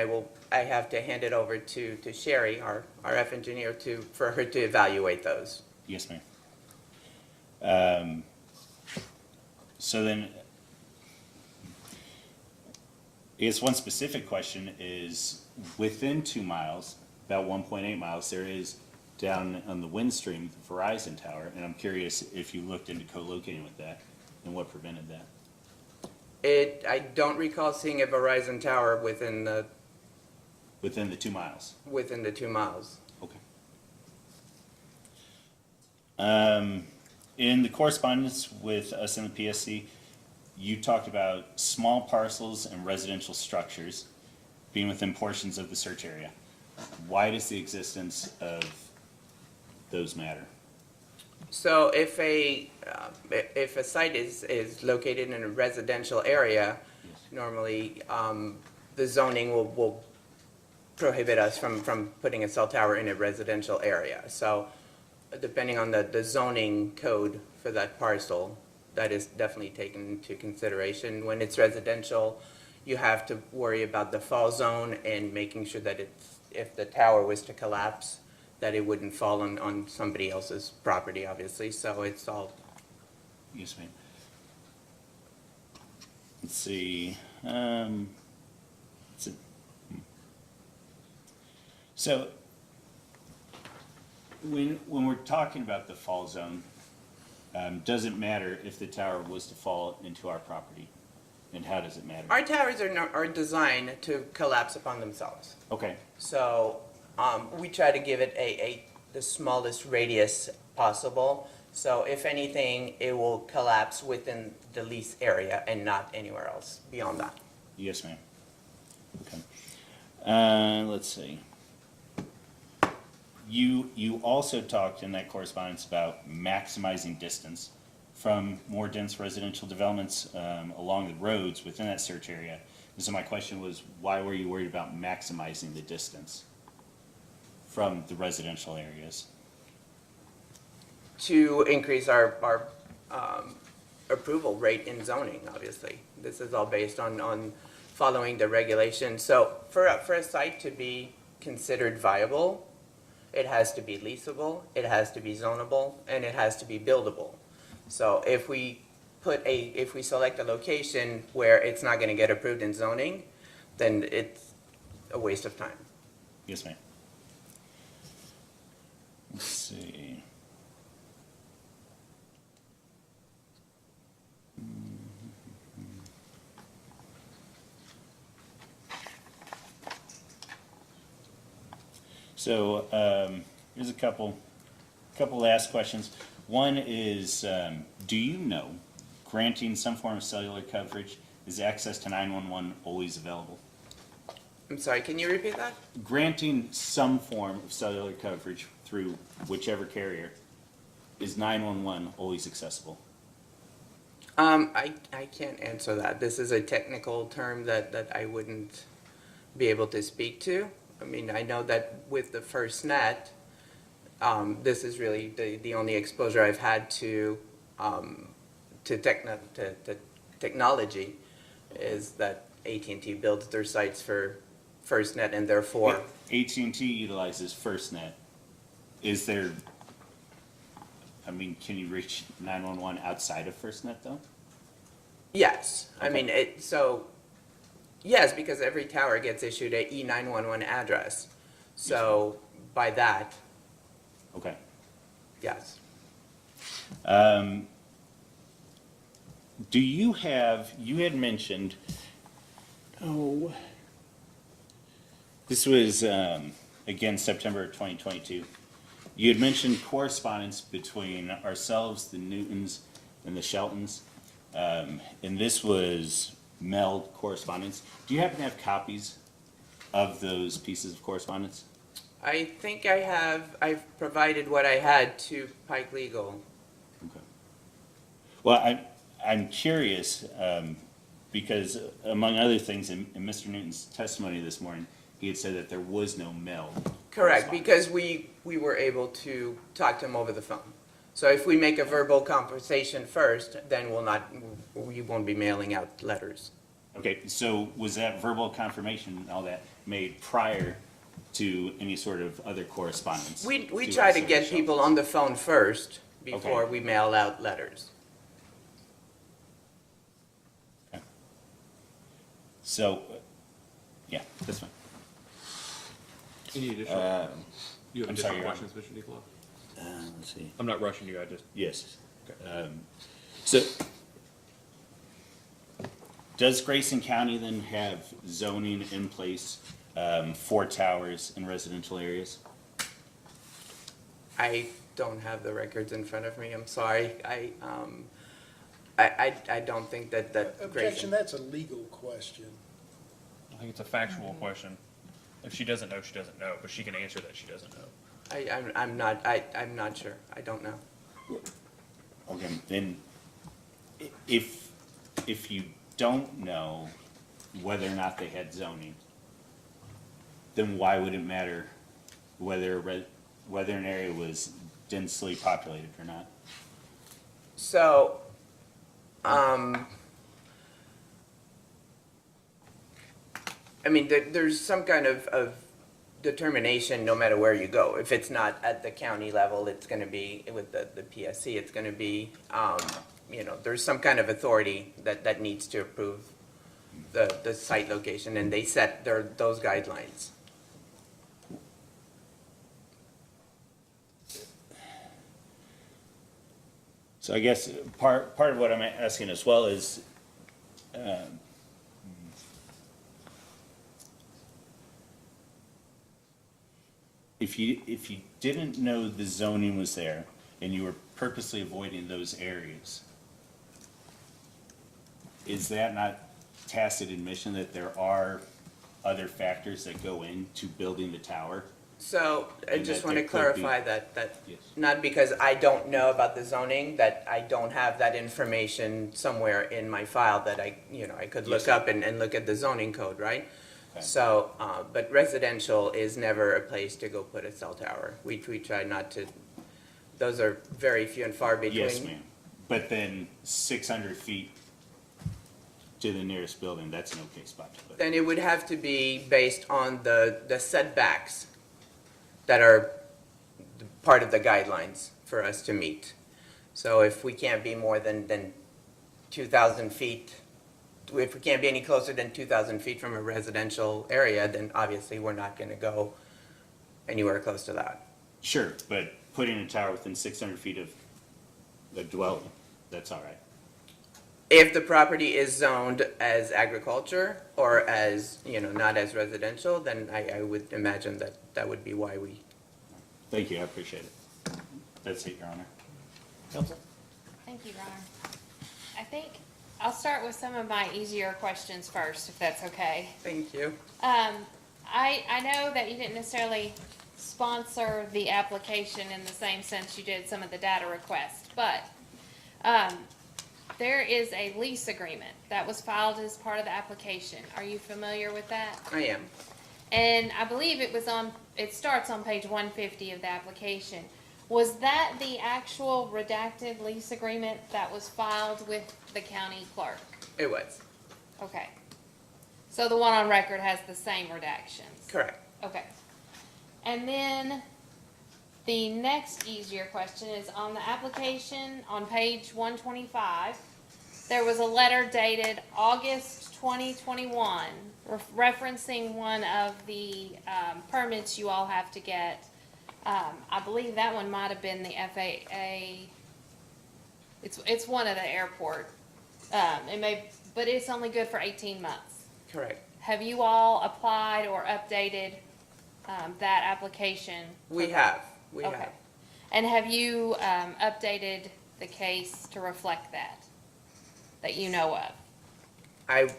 I have to hand it over to Sherry, our RF engineer, for her to evaluate those. Yes, ma'am. So then, I guess one specific question is, within 2 miles, about 1.8 miles, there is down on the Windstream Verizon tower, and I'm curious if you looked into co-locating with that, and what prevented that? I don't recall seeing a Verizon tower within the Within the 2 miles? 2 miles. Okay. In the correspondence with us in the PSC, you talked about small parcels and residential structures being within portions of the search area. Why does the existence of those matter? So if a site is located in a residential area, normally the zoning will prohibit us from putting a cell tower in a residential area. So depending on the zoning code for that parcel, that is definitely taken into consideration. When it's residential, you have to worry about the fall zone and making sure that if the tower was to collapse, that it wouldn't fall on somebody else's property, obviously. So it's all. Yes, ma'am. Let's see. So when we're talking about the fall zone, doesn't matter if the tower was to fall into our property, and how does it matter? Our towers are designed to collapse upon themselves. Okay, So we try to give it the smallest radius possible. So if anything, it will collapse within the lease area and not anywhere else beyond that. yes, ma'am. Okay. Let's see. You also talked in that correspondence about maximizing distance from more dense residential developments along the roads within that search area. And so my question was, why were you worried about maximizing the distance from the residential areas? To increase our approval rate in zoning, obviously. This is all based on following the regulations. So for a site to be considered viable, it has to be leasable, it has to be zonable, and it has to be buildable. So if we select a location where it's not gonna get approved in zoning, then it's a waste of time. Yes, ma'am. Let's see. So here's a couple last questions. One is, do you know, granting some form of cellular coverage, is access to 911 always available? I'm sorry, can you repeat that? Granting some form of cellular coverage through whichever carrier, is 911 always accessible? I can't answer that. This is a technical term that I wouldn't be able to speak to. I mean, I know that with the FirstNet, this is really the only exposure I've had to technology, is that AT&T builds their sites for FirstNet, and therefore AT&T utilizes FirstNet. Is there, I mean, can you reach 911 outside of FirstNet though? yes. I Okay. mean, yes, because every tower gets issued a E911 address. So by that, Okay. yes. Do you have, you had mentioned, this was, again, September 2022. You had mentioned correspondence between ourselves, the Newtons, and the Sheltons. And this was mailed correspondence. Do you happen to have copies of those pieces of correspondence? I think I've provided what I had to Pike Legal. Okay. Well, I'm curious, because among other things, in Mr. Newton's testimony this morning, he had said that there was no mail. Correct, correspondence. because we were able to talk to him over the phone. So if we make a verbal conversation first, then we won't be mailing out letters. Okay, so was that verbal confirmation and all that made prior to any sort of other correspondence? We to try us to at get the people Sheltons? on the phone first before Okay. we mail out letters. So, Yeah, that's fine. Any additional, you have I'm sorry, additional Your Honor. questions, Mr. Nicola? Let's see. I'm not rushing you, I just, Yes. Okay. So, does Grayson County then have zoning in place for towers in residential areas? I don't have the records in front of me, I'm sorry. I don't think that Objection, Grayson. that's a legal question. I think it's a factual question. If she doesn't know, she doesn't know, but she can answer that she doesn't know. I'm not sure, I don't know. Okay, then, if you don't know whether or not they had zoning, then why would it matter whether an area was densely populated or not? So, I mean, there's some kind of determination no matter where you go. If it's not at the county level, it's gonna be, with the PSC, it's gonna be, there's some kind of authority that needs to approve the site location, and they set those guidelines. So I guess part of what I'm asking as well is, if you didn't know the zoning was there and you were purposely avoiding those areas, is that not tacit admission that there are other factors that go into building the tower? So, I And just that want to there could be- clarify that Yes. not because I don't know about the zoning, that I don't have that information somewhere in my file that I could look Yes. up and look at the zoning code, right? Okay. So, but residential is never a place to go put a cell tower. We try not to, those are very few and far between. Yes, ma'am. But then 600 feet to the nearest building, that's an okay spot to put it. Then it would have to be based on the setbacks that are part of the guidelines for us to meet. So if we can't be more than 2,000 feet, if we can't be any closer than 2,000 feet from a residential area, then obviously we're not gonna go anywhere close to that. Sure, but putting a tower within 600 feet of the dwelling, that's all right. If the property is zoned as agriculture or as, not as residential, then I would imagine that would be why we. Thank you, I appreciate it. That's it, Your Honor. Counsel? Thank you, Ron. I think I'll start with some of my easier questions first, if that's okay. Thank you. I know that you didn't necessarily sponsor the application in the same sense you did some of the data requests, but there is a lease agreement that was filed as part of the application. Are you familiar with that? I am. And I believe it starts on page 150 of the application. Was that the actual redacted lease agreement that was filed with the county clerk? It was. Okay. So the one on record has the same redactions? Correct. Okay. And then the next easier question is on the application on page 125, there was a letter dated August 2021 referencing one of the permits you all have to get. I believe that one might have been the FAA. It's one of the airport. But it's only good for 18 months. Correct. Have you all applied or updated that application? We have. We Okay. have. And have you updated the case to reflect that you know of?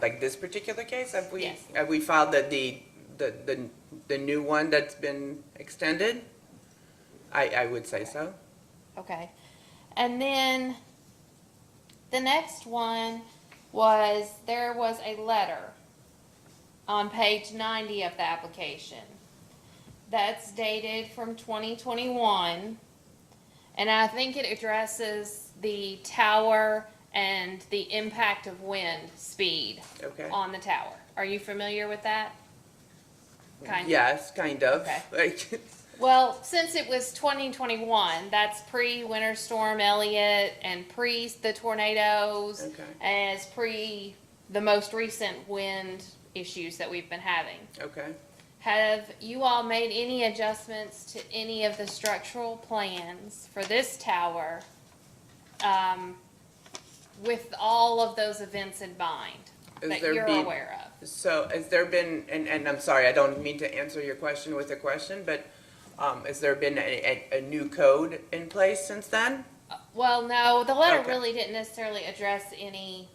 Like this particular case, Yes. have we filed the new one that's been extended? I would say so. Okay. And then the next one was, there was a letter on page 90 of the application that's dated from 2021. And I think it addresses the tower and the impact of wind speed Okay. on the tower. Are you familiar with that? Kind of. Yes, kind of. Okay. Like, Well, since it was 2021, that's pre-Winter Storm Elliott and pre the tornadoes, Okay. as pre the most recent wind issues that we've been having. Okay. Have you all made any adjustments to any of the structural plans for this tower, with all of those events in mind that there you're been- aware of? So has there been, and I'm sorry, I don't mean to answer your question with a question, but has there been a new code in place since then? Well, no, the letter Okay. really didn't necessarily address any.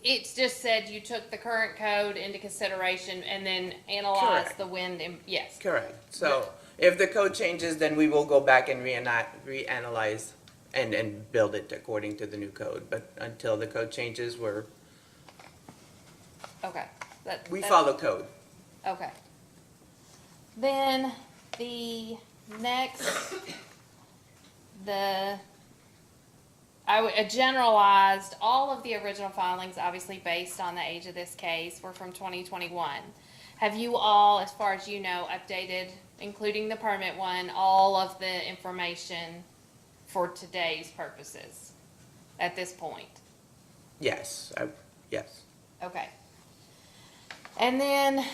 It just said you took the current code into consideration and then analyzed Correct. the wind, yes. Correct. So if the code changes, then we will go back and reanalyze and build it according to the new code. But until the code changes, Okay. we that- follow code. Okay. Then the next, I generalized, all of the original filings, obviously based on the age of this case, were from 2021. Have you all, as far as you know, updated, including the permit one, all of the information for today's purposes at this point? Yes, yes. Okay. And then,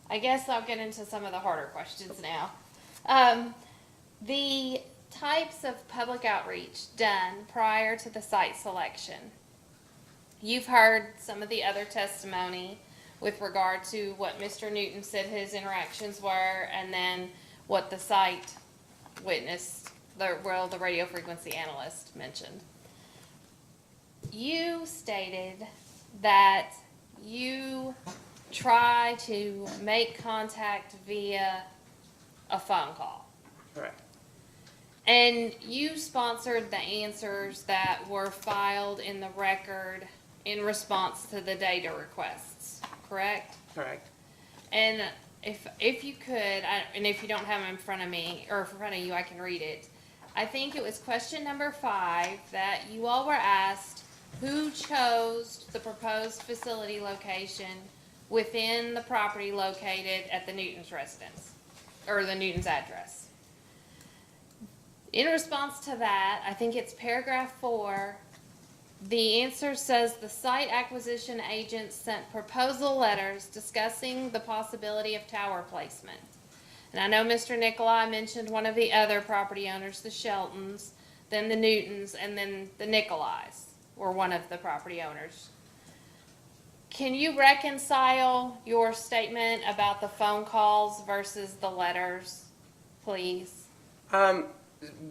I guess I'll get into some of the harder questions now. The types of public outreach done prior to the site selection. You've heard some of the other testimony with regard to what Mr. Newton said his interactions were, and then what the site witness, the radio frequency analyst mentioned. You stated that you try to make contact via a phone call. Correct. And you sponsored the answers that were filed in the record in response to the data requests, correct? Correct. And if you could, and if you don't have them in front of me, or in front of you, I can read it. I think it was question number 5 that you all were asked who chose the proposed facility location within the property located at the Newton's residence, or the Newton's address. In response to that, I think it's paragraph 4, the answer says the site acquisition agent sent proposal letters discussing the possibility of tower placement. And I know Mr. Nicolai mentioned one of the other property owners, the Sheltons, then the Newtons, and then the Nicolais were one of the property owners. Can you reconcile your statement about the phone calls versus the letters, please?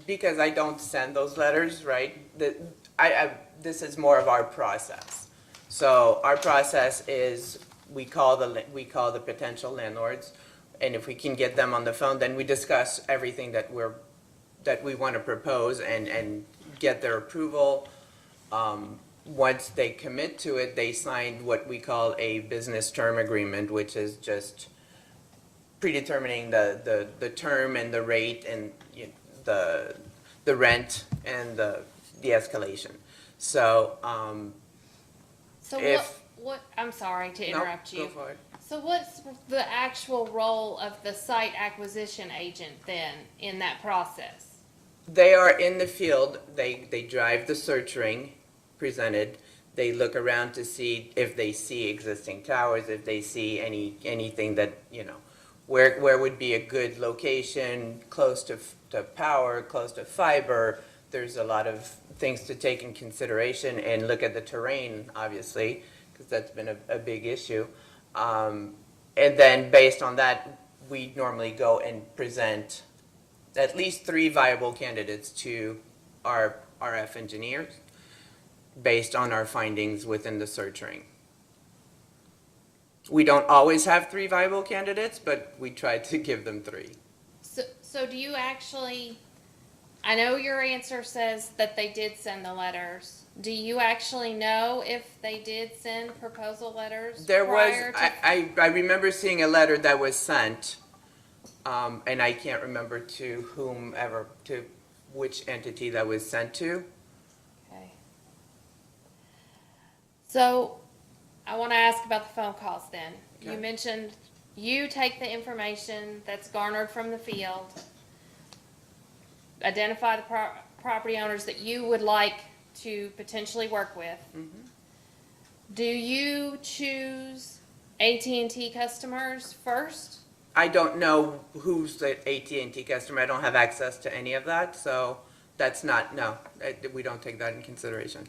Because I don't send those letters, right? This is more of our process. So our process is we call the potential landlords, and if we can get them on the phone, then we discuss everything that we want to propose and get their approval. Once they commit to it, they sign what we call a business term agreement, which is just predetermining the term and the rate and the rent and the escalation. So, So if- what, I'm sorry to no, interrupt you. go for it. So what's the actual role of the site acquisition agent then in that process? They are in the field, they drive the search ring presented, they look around to see if they see existing towers, if they see anything that, where would be a good location, close to power, close to fiber. There's a lot of things to take in consideration, and look at the terrain, obviously, because that's been a big issue. And then based on that, we normally go and present at least 3 viable candidates to our RF engineers based on our findings within the search ring. We don't always have 3 viable candidates, but we try to give them 3. So do you actually, I know your answer says that they did send the letters. Do you actually know if they did send proposal letters There was, prior to? I remember seeing a letter that was sent, and I can't remember to whomever, to which entity that was sent to. Okay. So, I want to ask about the phone calls then. You Okay. mentioned you take the information that's garnered from the field, identify the property owners that you would like to potentially work with, do you choose AT&T customers first? I don't know who's the AT&T customer. I don't have access to any of that, so that's not, no, we don't take that in consideration.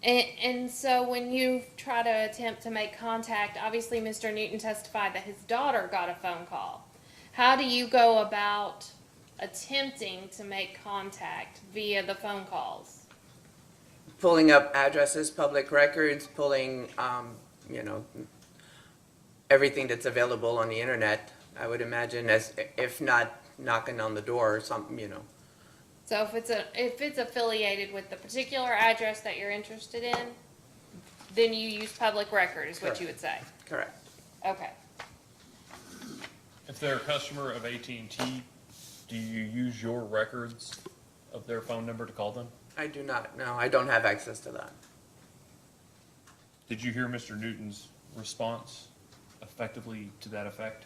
And so when you try to attempt to make contact, obviously Mr. Newton testified that his daughter got a phone call. How do you go about attempting to make contact via the phone calls? Pulling up addresses, public records, pulling, you know, everything that's available on the internet, I would imagine, as, if not knocking on the door or something, you know. So if it's affiliated with the particular address that you're interested in, then you use public record is what you would say? Correct. Okay. If they're a customer of AT&T, do you use your records of their phone number to call them? I do not, no, I don't have access to that. Did you hear Mr. Newton's response effectively to that effect?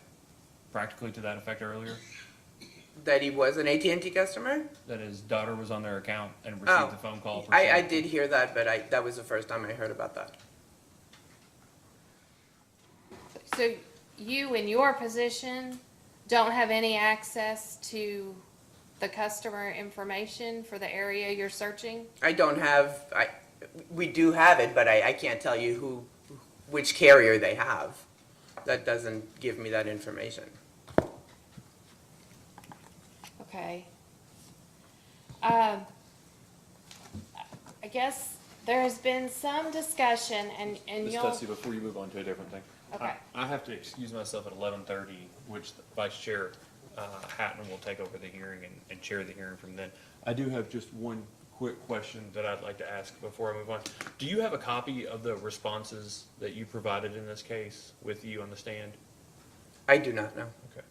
Practically to that effect earlier? That he was an AT&T customer? That his daughter was on their account and Oh, received a phone call. For I some- did hear that, but that was the first time I heard about that. So you, in your position, don't have any access to the customer information for the area you're searching? I don't have, we do have it, but I can't tell you which carrier they have. That doesn't give me that information. Okay. I guess there has been some discussion and Ms. you'll, Tessie, before you move on to a different thing. okay. I have to excuse myself at 11:30, which the Vice Chair Hatton will take over the hearing and chair the hearing from then. I do have just one quick question that I'd like to ask before I move on. Do you have a copy of the responses that you provided in this case with you on the stand? I do not know. Okay.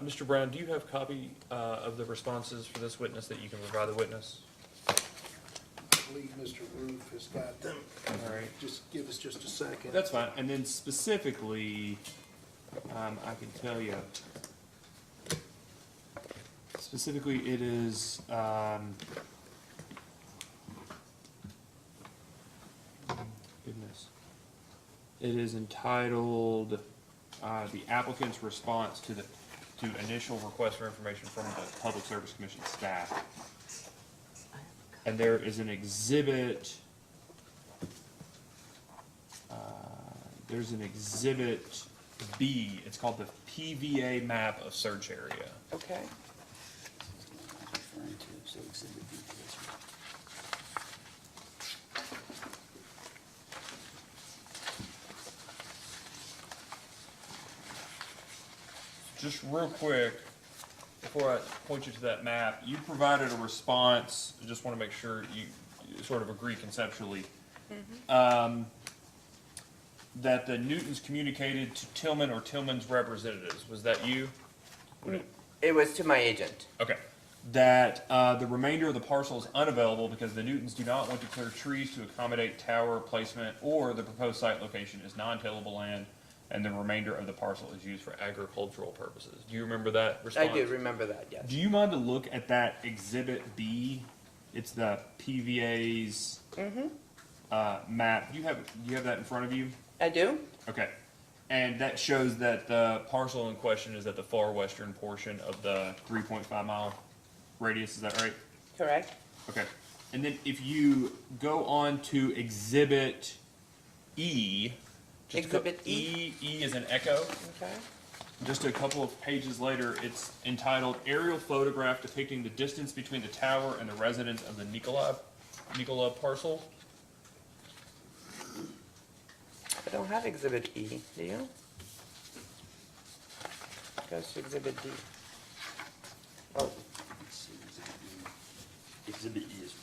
Mr. Brown, do you have a copy of the responses for this witness that you can provide the witness? I believe Mr. Roof has got them. All right. Just give us just a second. That's fine. And then specifically, I can tell you, specifically it is, goodness. It is entitled, the applicant's response to initial request for information from the Public Service Commission staff. And there is an exhibit, there's an exhibit B, it's called the PVA map of search area. Okay. Referring to, so exhibit B to this one. Just real quick, before I point you to that map, you provided a response, I just want to make sure you sort of agree conceptually. That the Newtons communicated to Tillman or Tillman's representatives, was that you? It was to my agent. Okay. That the remainder of the parcel is unavailable because the Newtons do not want to clear trees to accommodate tower placement, or the proposed site location is non-tillable land, and the remainder of the parcel is used for agricultural purposes. Do you remember that response? I do remember that, yes. Do you mind to look at that Exhibit B? It's the PVA's map. Do you have that in front of you? I do? Okay. And that shows that the parcel in question is at the far western portion of the 3.5 mile radius. Is that right? Correct. Okay. And then if you go on to Exhibit E. Exhibit E? E is an echo. Okay. Just a couple of pages later, it's entitled Aerial Photograph Depicting the Distance Between the Tower and the Residence of the Nicola Parcel. I don't have Exhibit E, do you? Goes to Exhibit D. Oh, Let's see, exhibit E is.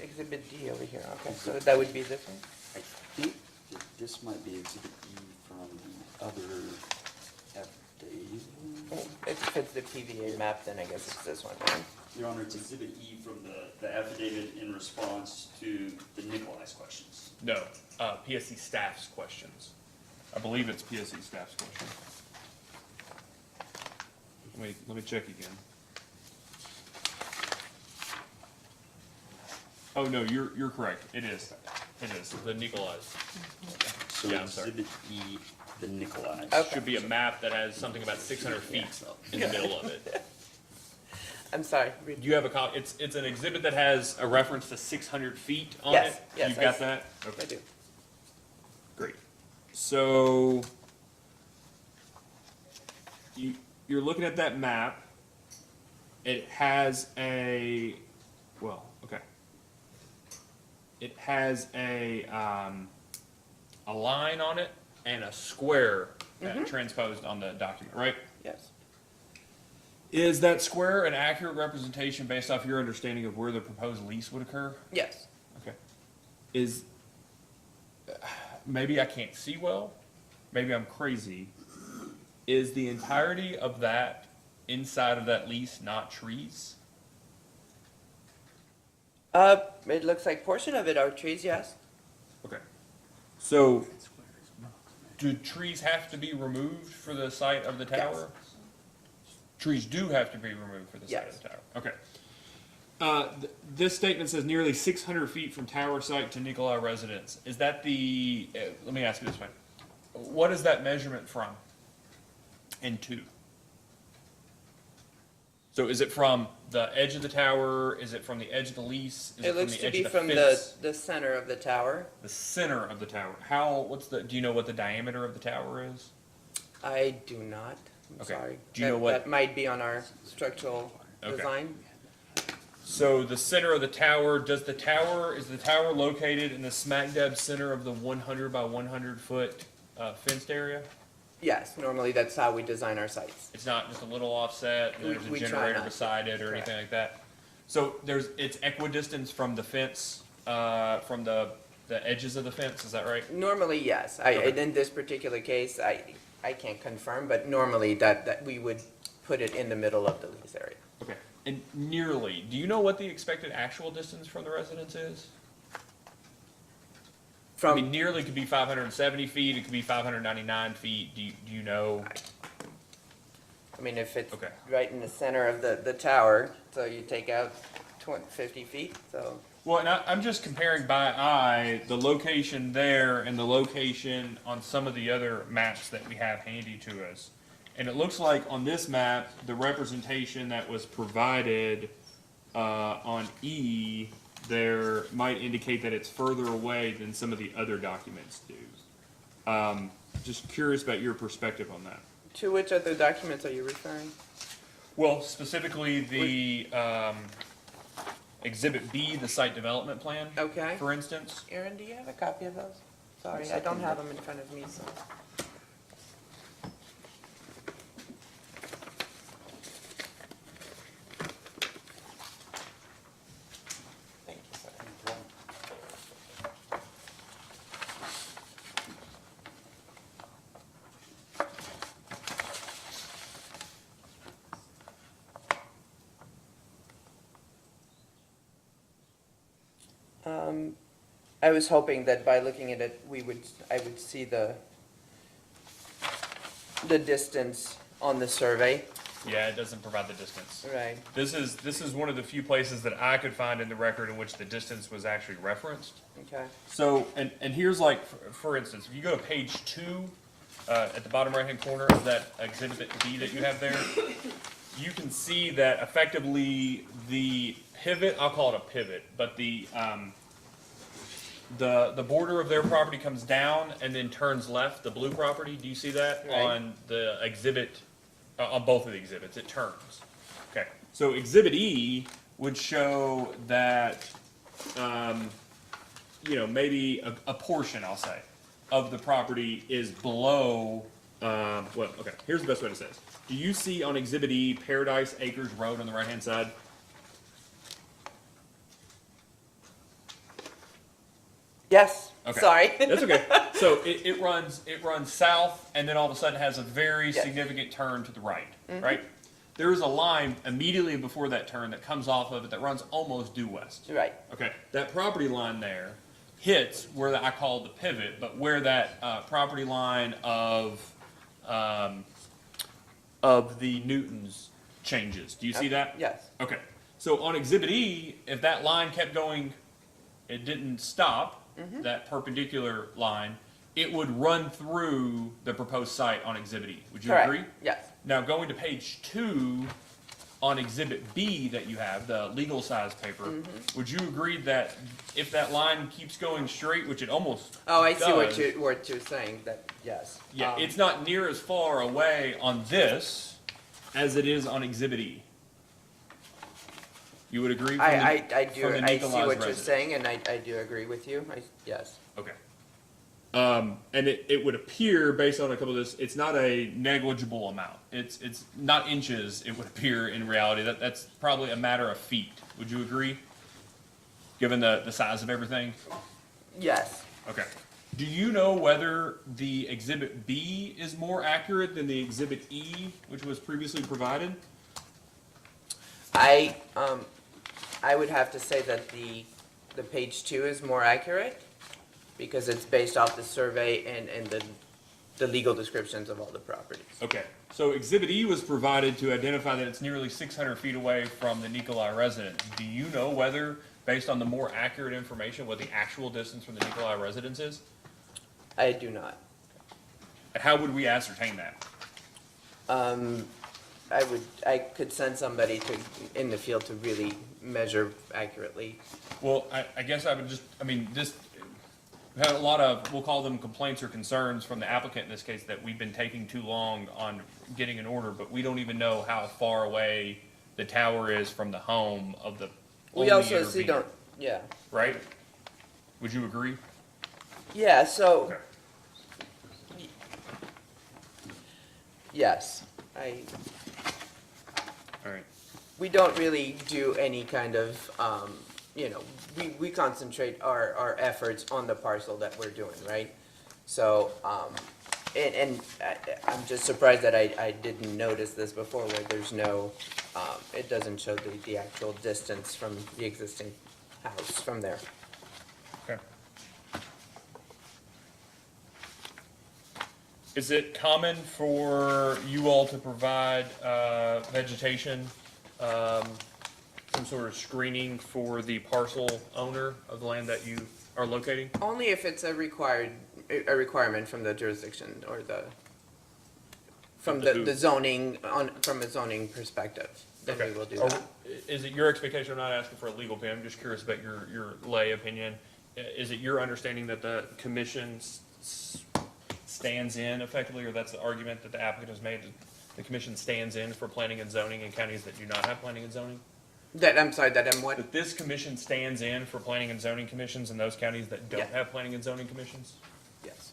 Exhibit D over here, okay, so that would be this one? I think that this might be exhibit E from the other affidavit. If it's the PVA map, then I guess it's this one, right? Your Honor, it's exhibit E from the affidavit in response to the Nicolai's questions. No, PSC staff's questions. I believe it's PSC staff's question. Let me check again. Oh, no, you're correct. It is. It is. The Nikolai's. So Yeah, I'm sorry. Exhibit E, the Nikolai. Should be a map that has something about 600 feet in the middle of it. I'm sorry. Do you have a copy? It's an exhibit that has a reference to 600 feet on Yes, it? yes, You've I got s- that? I Okay, do. great. So, you're looking at that map. It has okay. It has a line on it and a square transposed on the document, right? Yes. Is that square an accurate representation based off your understanding of where the proposed lease would occur? Yes. Okay. Maybe I can't see well, maybe I'm crazy. Is the entirety of that inside of that lease not trees? It looks like portion of it are trees, yes. Okay. So, do trees have to be removed for the site of the tower? Trees do have to be removed for the site of the tower. Okay. This statement says nearly 600 feet from tower site to Nikolai residence. Is that the, let me ask you this way. What is that measurement from and to? So is it from the edge of the tower? Is it from the edge of the lease? Is It from looks the to edge be of the from fence? the center of the tower. The center of the tower. Do you know what the diameter of the tower is? I do not. I'm Okay. sorry. Do you know what- That might be on our structural Okay. design. So the center of the tower, is the tower located in the smack dab center of the 100 by 100 foot fenced area? Yes, normally that's how we design our sites. It's not just a little offset, and there's a We try generator not to. beside it or Correct. anything like that? So it's equidistance from the fence, from the edges of the fence, is that right? Normally, yes. Okay. In this particular case, I can't confirm, but normally that we would put it in the middle of the lease area. Okay. And nearly, do you know what the expected actual distance from the residence is? I mean, From, nearly could be 570 feet, it could be 599 feet, do you know? I mean, if it's Okay. right in the center of the tower, so you take out 50 feet, so. Well, and I'm just comparing by eye the location there and the location on some of the other maps that we have handy to us. And it looks like on this map, the representation that was provided on E there might indicate that it's further away than some of the other documents do. Just curious about your perspective on that. To which other documents are you referring? Well, specifically the Exhibit B, the site development plan, Okay. for instance. Aaron, do you have a copy of those? Sorry, I don't have them in front of me, so. Thank you, sir. I was hoping that by looking at it, I would see the distance on the survey. Yeah, it doesn't provide the distance. Right. This is one of the few places that I could find in the record in which the distance was actually referenced. Okay. So, and here's like, for instance, if you go to page 2, at the bottom right-hand corner of that Exhibit B that you have there, you can see that effectively the pivot, I'll call it a pivot, but the border of their property comes down and then turns left, the blue property, do you see that? Right. On the exhibit, on both of the exhibits, it turns. Okay, so Exhibit E would show that, maybe a portion, I'll say, of the property is below, here's the best way to say this. Do you see on Exhibit E Paradise Acres Road on the right-hand side? Yes, Okay. sorry. That's okay. So it runs south and then all of a sudden has a very Yes. significant turn to the right, right? There is a line immediately before that turn that comes off of it that runs almost due west. Right. Okay, that property line there hits where I call the pivot, but where that property line of the Newtons changes. Do you see that? Yes. Okay, so on Exhibit E, if that line kept going it didn't stop that perpendicular line, it would run through the proposed site on Exhibit E. Would you Correct. agree? Yes. Now, going to page 2 on Exhibit B that you have, the legal size paper, would you agree that if that line keeps going straight, which it almost Oh, I see does, what you're saying, that, yes. yeah, it's not near as far away on this as it is on Exhibit E? You would agree? I from do, the I see Nicolai's what you're residence? saying, and I do agree with you, yes. Okay. And it would appear, based on a couple of this, it's not a negligible amount. It's not inches, it would appear in reality. That's probably a matter of feet. Would you agree? Given the size of everything? Yes. Okay. Do you know whether the Exhibit B is more accurate than the Exhibit E, which was previously provided? I would have to say that the page 2 is more accurate, because it's based off the survey and the legal descriptions of all the properties. Okay. So Exhibit E was provided to identify that it's nearly 600 feet away from the Nicolai residence. Do you know whether, based on the more accurate information, what the actual distance from the Nicolai residence is? I do not. And how would we ascertain that? I could send somebody in the field to really measure accurately. Well, I guess I would just, this, we've had a lot of, we'll call them complaints or concerns from the applicant in this case, that we've been taking too long on getting an order, but we don't even know how far away the tower is from the home of the We only also see, intervener, yeah. right? Would you agree? Yeah, so, Okay. yes, All right. we don't really do any kind of, we concentrate our efforts on the parcel that we're doing, right? So, I'm just surprised that I didn't notice this before, where there's no, it doesn't show the actual distance from the existing house from there. Okay. Is it common for you all to provide vegetation, some sort of screening for the parcel owner of the land that you are locating? Only if it's a requirement from the jurisdiction or from From who? the zoning, from a zoning perspective, then we will do that. Is it your expectation, I'm not asking for a legal opinion, I'm just curious about your lay opinion. Is it your understanding that the commission stands in effectively, or that's the argument that the applicant has made, that the commission stands in for planning and zoning in counties that do not have planning and zoning? I'm sorry, that I'm what? That this commission stands in for planning and zoning commissions in those counties that don't Yeah. have planning and zoning commissions? Yes.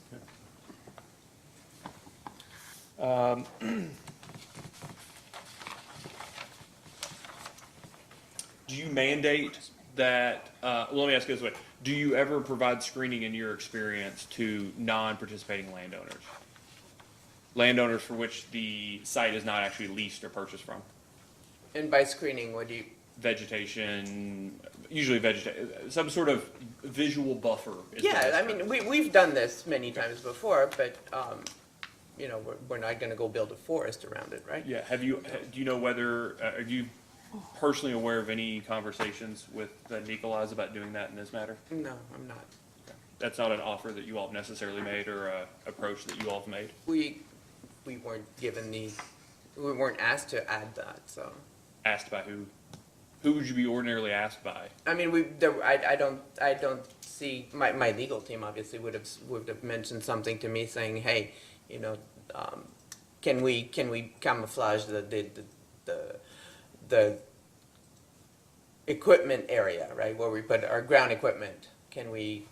Do you mandate that, let me ask you this way, do you ever provide screening in your experience to non-participating landowners? Landowners for which the site is not actually leased or purchased from? And by screening, what do you, Vegetation, usually some sort of visual buffer. Is the yeah, best I term. mean, we've done this many times before, but, we're not gonna go build a forest around it, right? Yeah, do you know whether, are you personally aware of any conversations with the Nicolais about doing that in this matter? No, I'm not. That's not an offer that you all have necessarily made, or a approach that you all have made? We weren't we weren't asked to add that, so. Asked by who? Who would you be ordinarily asked by? I mean, I don't see, my legal team obviously would have mentioned something to me saying, hey, can we camouflage the equipment area, right, where we put our ground equipment? Can we,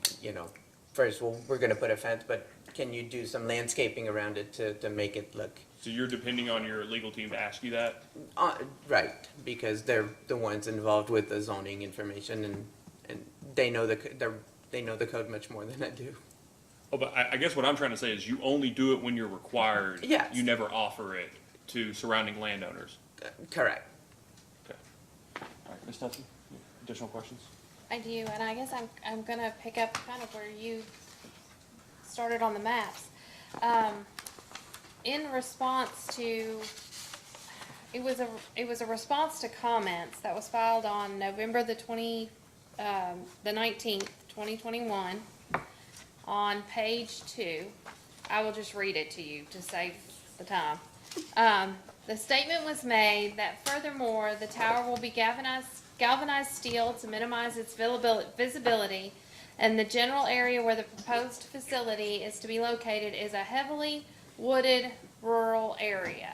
first, well, we're gonna put a fence, but can you do some landscaping around it to make it look, So you're depending on your legal team to ask you that? right, because they're the ones involved with the zoning information, and they know the code much more than I do. Oh, but I guess what I'm trying to say is you only do it when you're required. Yes. You never offer it to surrounding landowners. Correct. Okay. All right, Ms. Tutson, additional questions? I do, and I guess I'm gonna pick up kind of where you started on the maps. In response to, it was a response to comments that was filed on November the 21st, the 19th, 2021, on page 2. I will just read it to you to save the time. The statement was made that furthermore, the tower will be galvanized steel to minimize its visibility, and the general area where the proposed facility is to be located is a heavily wooded rural area.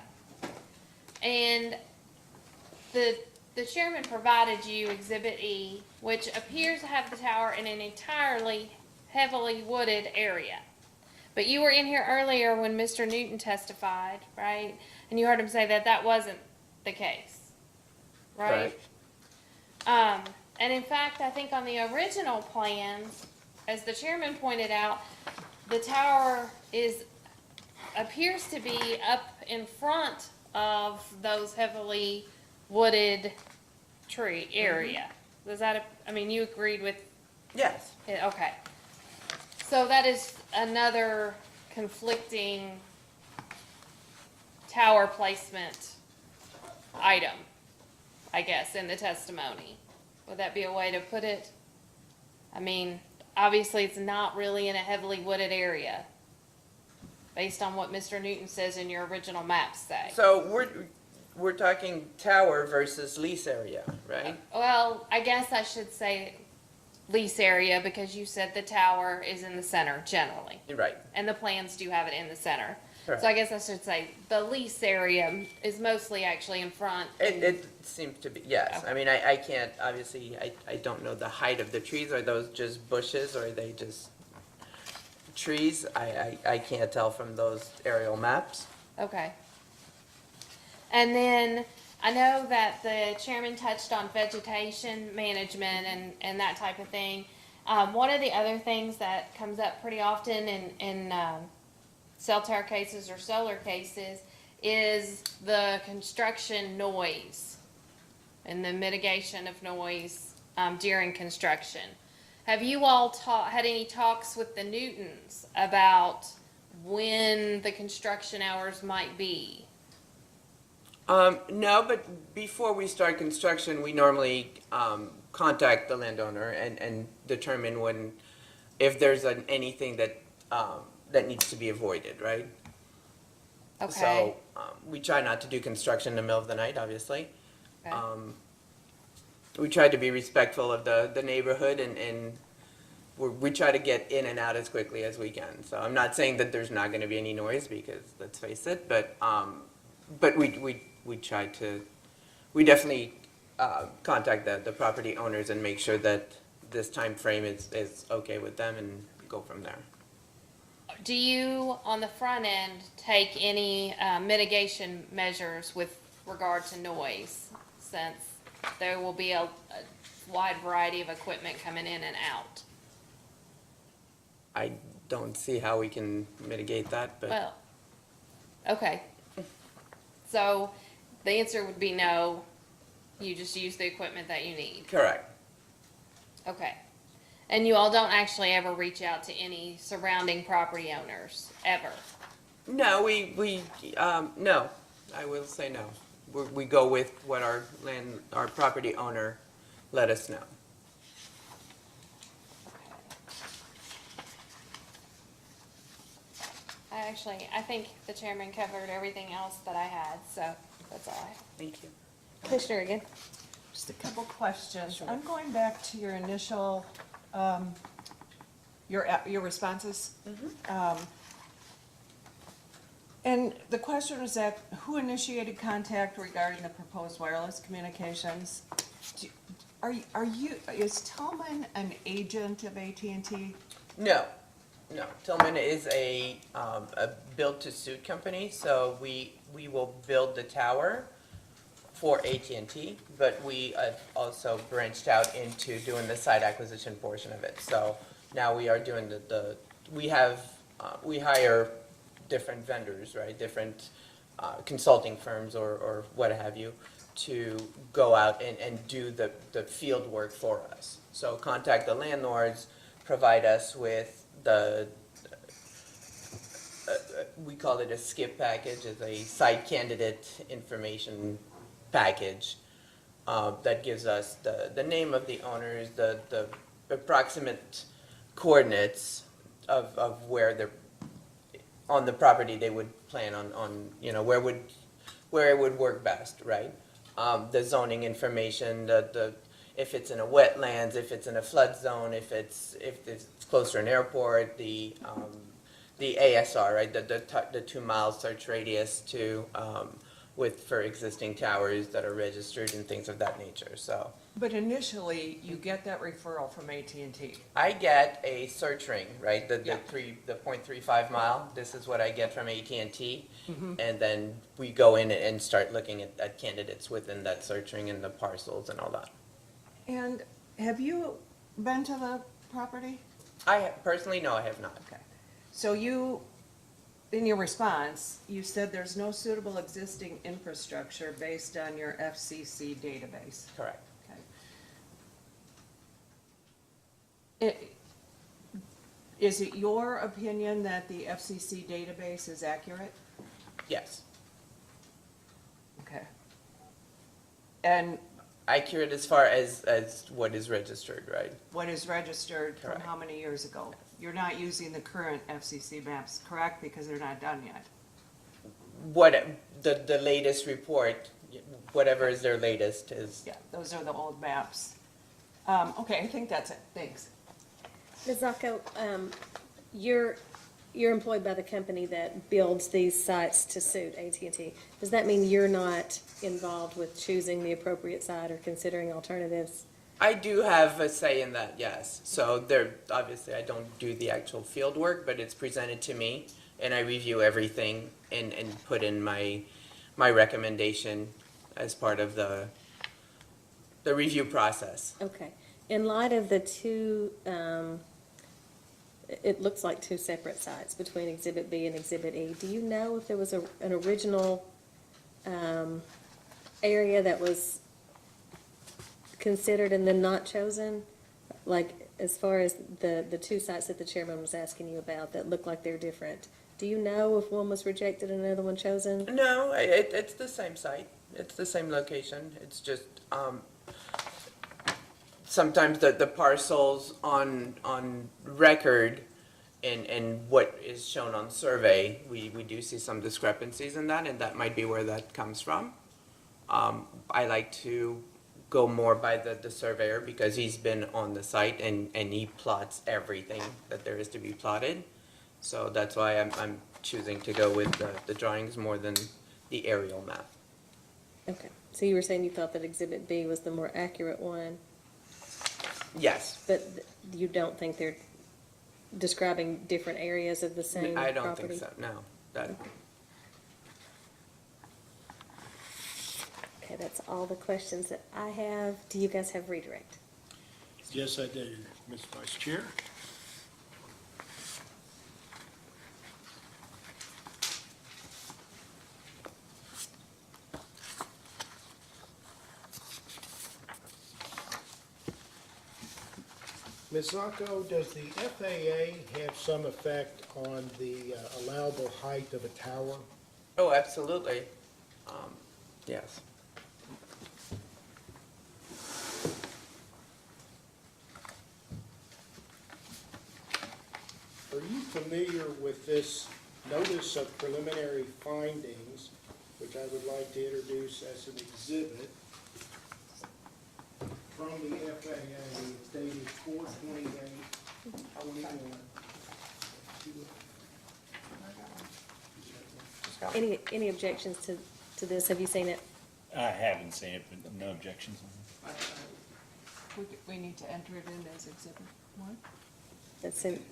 And the chairman provided you Exhibit E, which appears to have the tower in an entirely heavily wooded area. But you were in here earlier when Mr. Newton testified, right? And you heard him say that that wasn't the case, right? And in fact, I think on the original plans, as the chairman pointed out, the tower appears to be up in front of those heavily wooded tree area. Was that you agreed with? Yes. Yeah, okay. So that is another conflicting tower placement item, I guess, in the testimony. Would that be a way to put it? I mean, obviously it's not really in a heavily wooded area, based on what Mr. Newton says in your original maps say. So we're talking tower versus lease area, right? Well, I guess I should say lease area, because you said the tower is in the center generally. You're right. And the plans do have it in the center. Correct. So I guess I should say the lease area is mostly actually in front. It seems to be, yes. Okay. I mean, I can't, obviously, I don't know the height of the trees. Are those just bushes or are they just trees? I can't tell from those aerial maps. Okay. And then I know that the chairman touched on vegetation management and that type of thing. One of the other things that comes up pretty often in cell tower cases or solar cases is the construction noise and the mitigation of noise during construction. Have you all had any talks with the Newtons about when the construction hours might be? No, but before we start construction, we normally contact the landowner and determine if there's anything that needs to be avoided, right? Okay. So we try not to do construction in the middle of the night, obviously. Okay. We try to be respectful of the neighborhood and we try to get in and out as quickly as we can. So I'm not saying that there's not going to be any noise, because let's face it, but we try to, we definitely contact the property owners and make sure that this time frame is okay with them and go from there. Do you, on the front end, take any mitigation measures with regard to noise, since there will be a wide variety of equipment coming in and out? I don't see how we can mitigate that, but Well, okay. So the answer would be no, you just use the equipment that you need. correct. Okay. And you all don't actually ever reach out to any surrounding property owners, ever? No, no, I will say no. We go with what our property owner let us know. I think the chairman covered everything else that I had, so that's all I have. Thank you. Commissioner again? Just a couple questions. I'm going back to your initial, your responses. And the question was that, who initiated contact regarding the proposed wireless communications? Is Tillman an agent of AT&T? No. Tillman is a build-to-suit company, so we will build the tower for AT&T, but we have also branched out into doing the site acquisition portion of it. So now we are doing we hire different vendors, right? Different consulting firms or what have you, to go out and do the field work for us. So contact the landlords, provide us with we call it a SCIP package, is a site candidate information package, that gives us the name of the owners, the approximate coordinates of where they're, on the property they would plan on, you know, where it would work best, right? The zoning information, if it's in a wetlands, if it's in a flood zone, if it's close to an airport, the ASR, right, the 2 mile search radius to, for existing towers that are registered and things of that nature, so. But initially, you get that referral from AT&T. I get a search ring, right, the Yeah. 0.35 mile, this is what I get from AT&T. Mm-hmm. And then we go in and start looking at candidates within that search ring and the parcels and all that. And have you been to the property? Personally, no, I have not. Okay. So you, in your response, you said there's no suitable existing infrastructure based on your FCC database. Correct. Okay. Is it your opinion that the FCC database is accurate? Yes. Okay. And Accurate as far as what is registered, right? what is registered from Correct. how many years ago? You're not using the current FCC maps, correct? Because they're not done yet. What, the latest report, whatever is their latest is. Yeah, those are the old maps. Okay, I think that's it. Thanks. Ms. Zacco, you're employed by the company that builds these sites to suit AT&T. Does that mean you're not involved with choosing the appropriate site or considering alternatives? I do have a say in that, yes. So obviously I don't do the actual field work, but it's presented to me and I review everything and put in my recommendation as part of the review process. Okay. In light of the two, it looks like two separate sites between Exhibit B and Exhibit E. Do you know if there was an original area that was considered and then not chosen? Like, as far as the two sites that the chairman was asking you about that look like they're different, do you know if one was rejected and another one chosen? No, it's the same site. It's the same location. It's just, sometimes the parcels on record and what is shown on survey, we do see some discrepancies in that, and that might be where that comes from. I like to go more by the surveyor because he's been on the site and he plots everything that there is to be plotted. So that's why I'm choosing to go with the drawings more than the aerial map. Okay. So you were saying you thought that Exhibit B was the more accurate one, Yes. but you don't think they're describing different areas of the same property? I don't think so, no. Okay, that's all the questions that I have. Do you guys have redirect? Yes, I do, Ms. Vice Chair. Ms. Zacco, does the FAA have some effect on the allowable height of a tower? Oh, absolutely. Yes. Are you familiar with this notice of preliminary findings, which I would like to introduce as an exhibit from the FAA? It's dated 4/28/21. Any objections to this? Have you seen it? I haven't seen it, but no objections. We need to enter it in as Exhibit 1? That's in,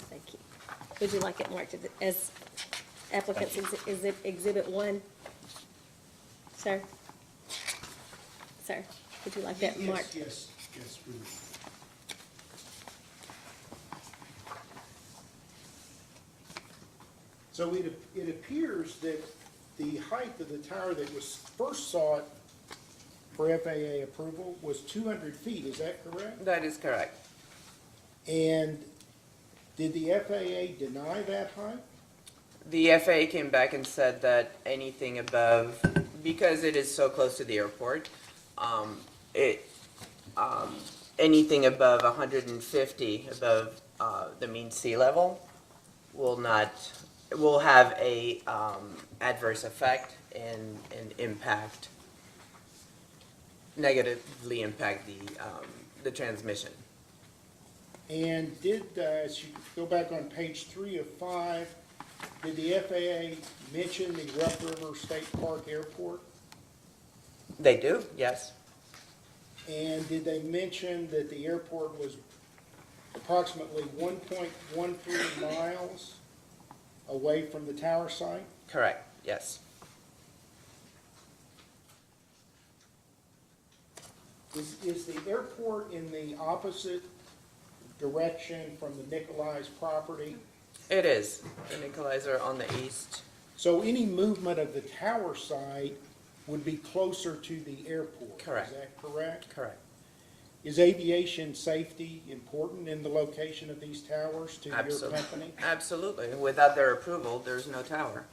thank you. Would you like it marked as applicants, is it Exhibit 1? Sir? Sir, would you like that marked? Yes, we will. So it appears that the height of the tower that was first sought for FAA approval was 200 feet, is that correct? That is correct. And did the FAA deny that height? The FAA came back and said that anything above because it is so close to the airport, it, anything above 150, above the mean sea level, will have a adverse effect and impact, negatively impact the transmission. And as you go back on page 3 of 5, did the FAA mention the Rough River State Park Airport? They do, yes. And did they mention that the airport was approximately 1.13 miles away from the tower site? Correct, yes. Is the airport in the opposite direction from the Nicolai's property? It is. The Nicolai's are on the east. So any movement of the tower site would be closer to the airport? Correct. Is that correct? Correct. Is aviation safety important in the location of these towers to your Absolutely. company? Absolutely. Without their approval, there's no tower.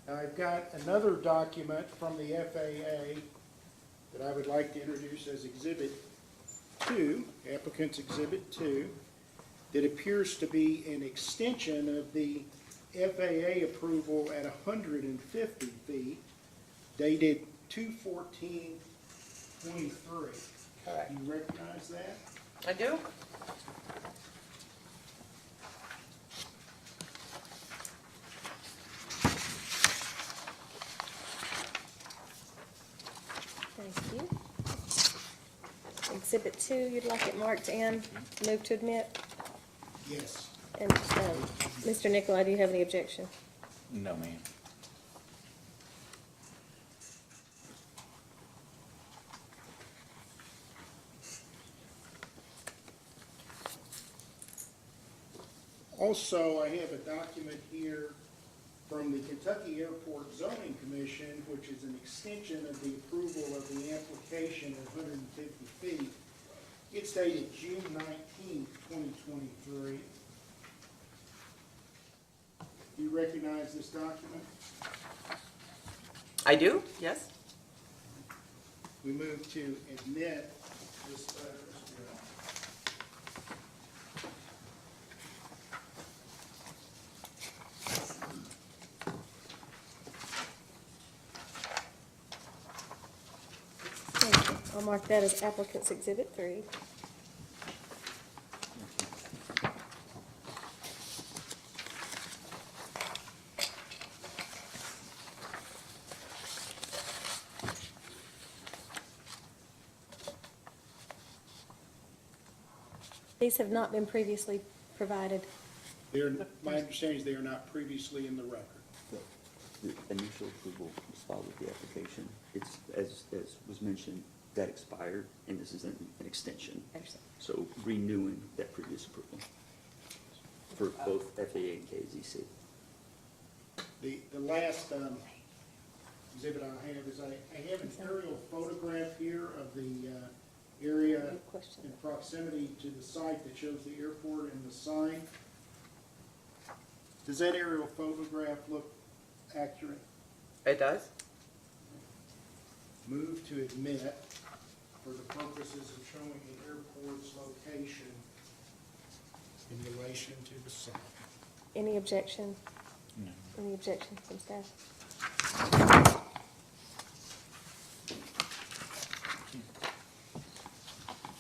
Now, I've got another document from the FAA that I would like to introduce as Exhibit 2, applicant's Exhibit 2, that appears to be an extension of the FAA approval at 150 feet, dated 2/14/23. Correct. Do you recognize that? I do. Thank you. Exhibit 2, you'd like it marked and move to admit? Yes. And, Mr. Nicolai, do you have any objection? No, ma'am. Also, I have a document here from the Kentucky Airport Zoning Commission, which is an extension of the approval of the application of 150 feet. It's dated June 19th, 2023. Do you recognize this document? I do, yes. We move to admit this letter as well. Thank you. I'll mark that as applicant's Exhibit 3. These have not been previously provided. My understanding is they are not previously in the record. The initial approval was filed with the application. It's, as was mentioned, that expired, and this is an extension. Excellent. So renewing that previous approval for both FAA and KZC. The last exhibit I have is I have an aerial photograph here of the area Good question. in proximity to the site that shows the airport and the sign. Does that aerial photograph look accurate? It does. Move to admit for the purposes of showing the airport's location in relation to the site. Any objection? No. Any objection from staff?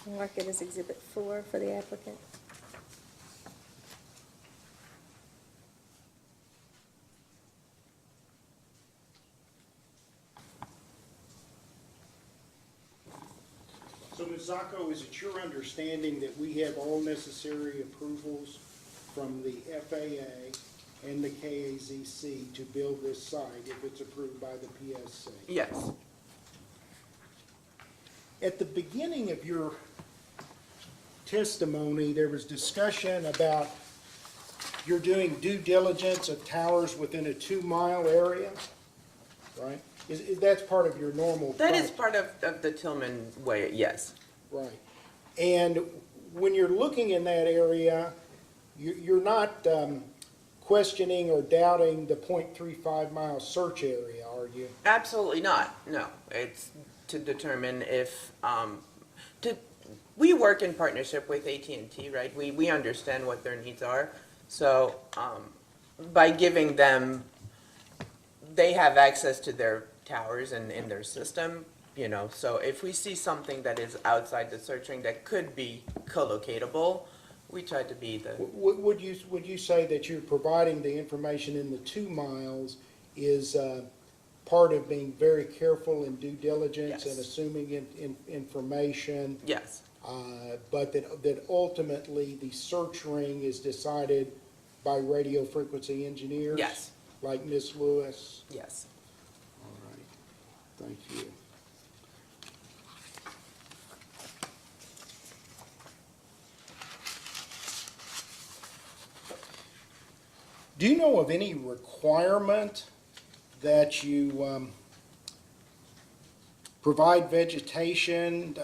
I'll mark it as Exhibit 4 for the applicant. So Ms. Zacco, is it your understanding that we have all necessary approvals from the FAA and the KAZC to build this site if it's approved by the PSC? Yes. At the beginning of your testimony, there was discussion about you're doing due diligence of towers within a 2-mile area, right? Is that's part of your normal? That is part of the Tillman way, yes. Right. And when you're looking in that area, you're not questioning or doubting the .35 mile search area, are you? Absolutely not, no. It's to determine if, we work in partnership with AT&T, right? We understand what their needs are. So, by giving them, they have access to their towers and in their system, you know. So if we see something that is outside the search ring that could be co-locatable, we try to be the, Would you say that you're providing the information in the 2 miles is part of being very careful in due diligence and Yes. assuming information, yes, but that ultimately the search ring is decided by radio frequency engineers? yes, Like Ms. Lewis? yes. All right, thank you. Do you know of any requirement that you provide vegetation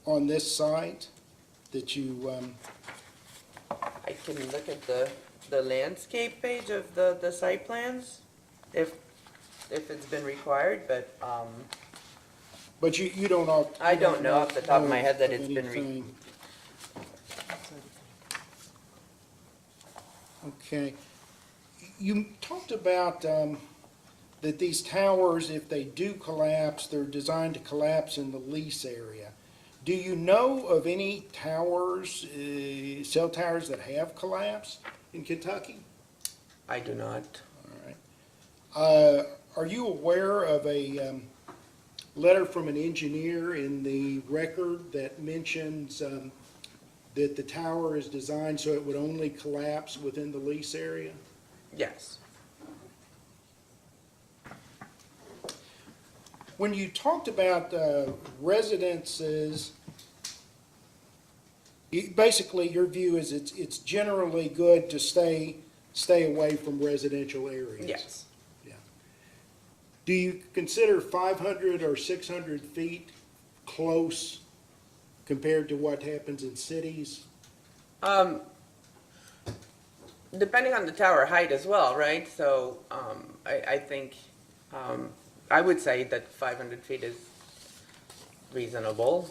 on this site? That you, I can look at the landscape page of the site plans, if it's been required, but, but you don't know? I don't know off the top of my head that of it's been anything. Okay. You talked about that these towers, if they do collapse, they're designed to collapse in the lease area. Do you know of any towers, cell towers that have collapsed in Kentucky? I do not. All right. Are you aware of a letter from an engineer in the record that mentions that the tower is designed so it would only collapse within the lease area? Yes, When you talked about residences, basically your view is it's generally good to stay away from residential areas? yes. Yeah. Do you consider 500 or 600 feet close compared to what happens in cities? Depending on the tower height as well, right? So, I think, I would say that 500 feet is reasonable.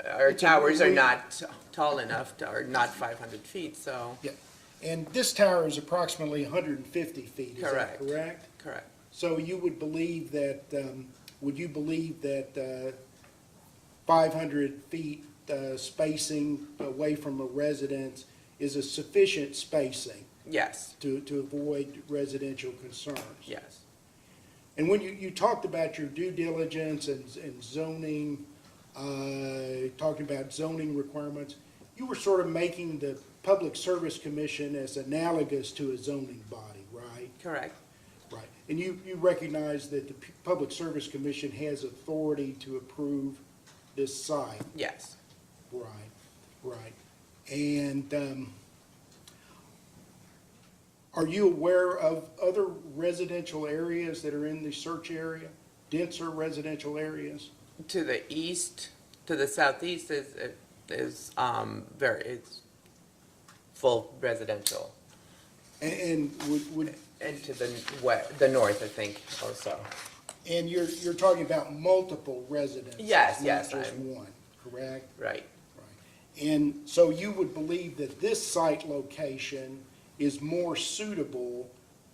Our It's a- towers are not tall enough to, or not 500 feet, so, Yeah. And this tower is approximately 150 feet, is that Correct. correct? correct. So you would believe that, would you believe that 500 feet spacing away from a residence is a sufficient spacing Yes, to avoid residential concerns? yes, And when you talked about your due diligence and zoning, talking about zoning requirements, you were sort of making the Public Service Commission as analogous to a zoning body, right? correct. Right. And you recognize that the Public Service Commission has authority to approve this site? Yes. Right, right. And are you aware of other residential areas that are in the search area, denser residential areas? To the east, to the southeast is it's full residential. And would, And to the north, I think, also. and you're talking about multiple residences? Yes, yes, Not just I'm- one, correct? Right. Right. And so you would believe that this site location is more suitable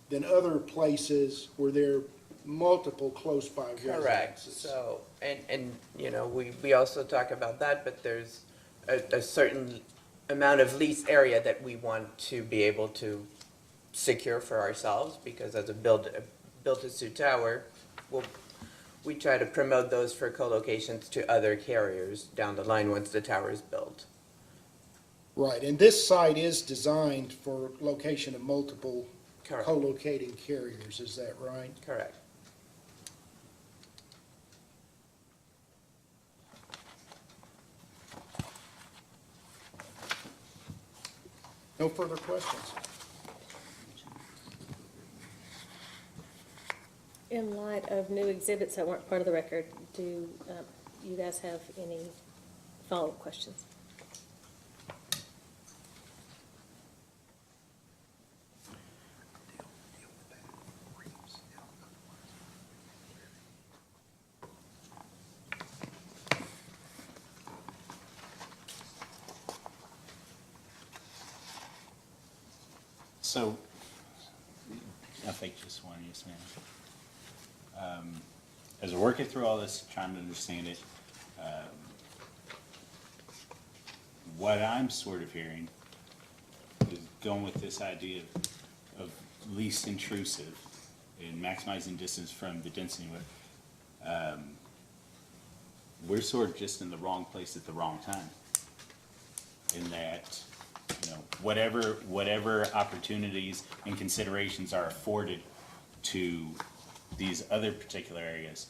than other places where there are multiple close-by residences? Correct. So, and, you know, we also talk about that, but there's a certain amount of lease area that we want to be able to secure for ourselves, because as a built-to-suit tower, we try to promote those for co-locations to other carriers down the line once the tower is built. Right, and this site is designed for location of multiple Correct. co-locating carriers, is that right? Correct. No further questions? In light of new exhibits that weren't part of the record, do you guys have any follow-up questions. So, I think just one, yes, ma'am. As we're working through all this, trying to understand it, what I'm sort of hearing is going with this idea of least intrusive and maximizing distance from the density. We're sort of just in the wrong place at the wrong time. In that, you know, whatever opportunities and considerations are afforded to these other particular areas,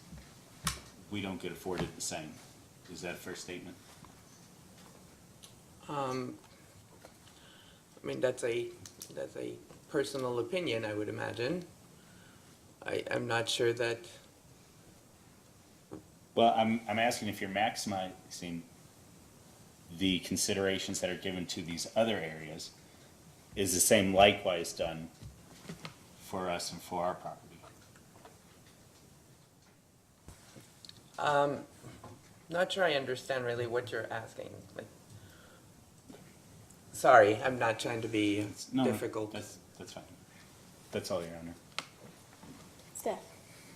we don't get afforded the same. Is that a fair statement? I mean, that's a personal opinion, I would imagine. I'm not sure that, Well, I'm asking if you're maximizing the considerations that are given to these other areas, is the same likewise done for us and for our property? not sure I understand really what you're asking. Like, sorry, I'm not trying to be No, difficult. That's fine. That's all, Your Honor. Steph?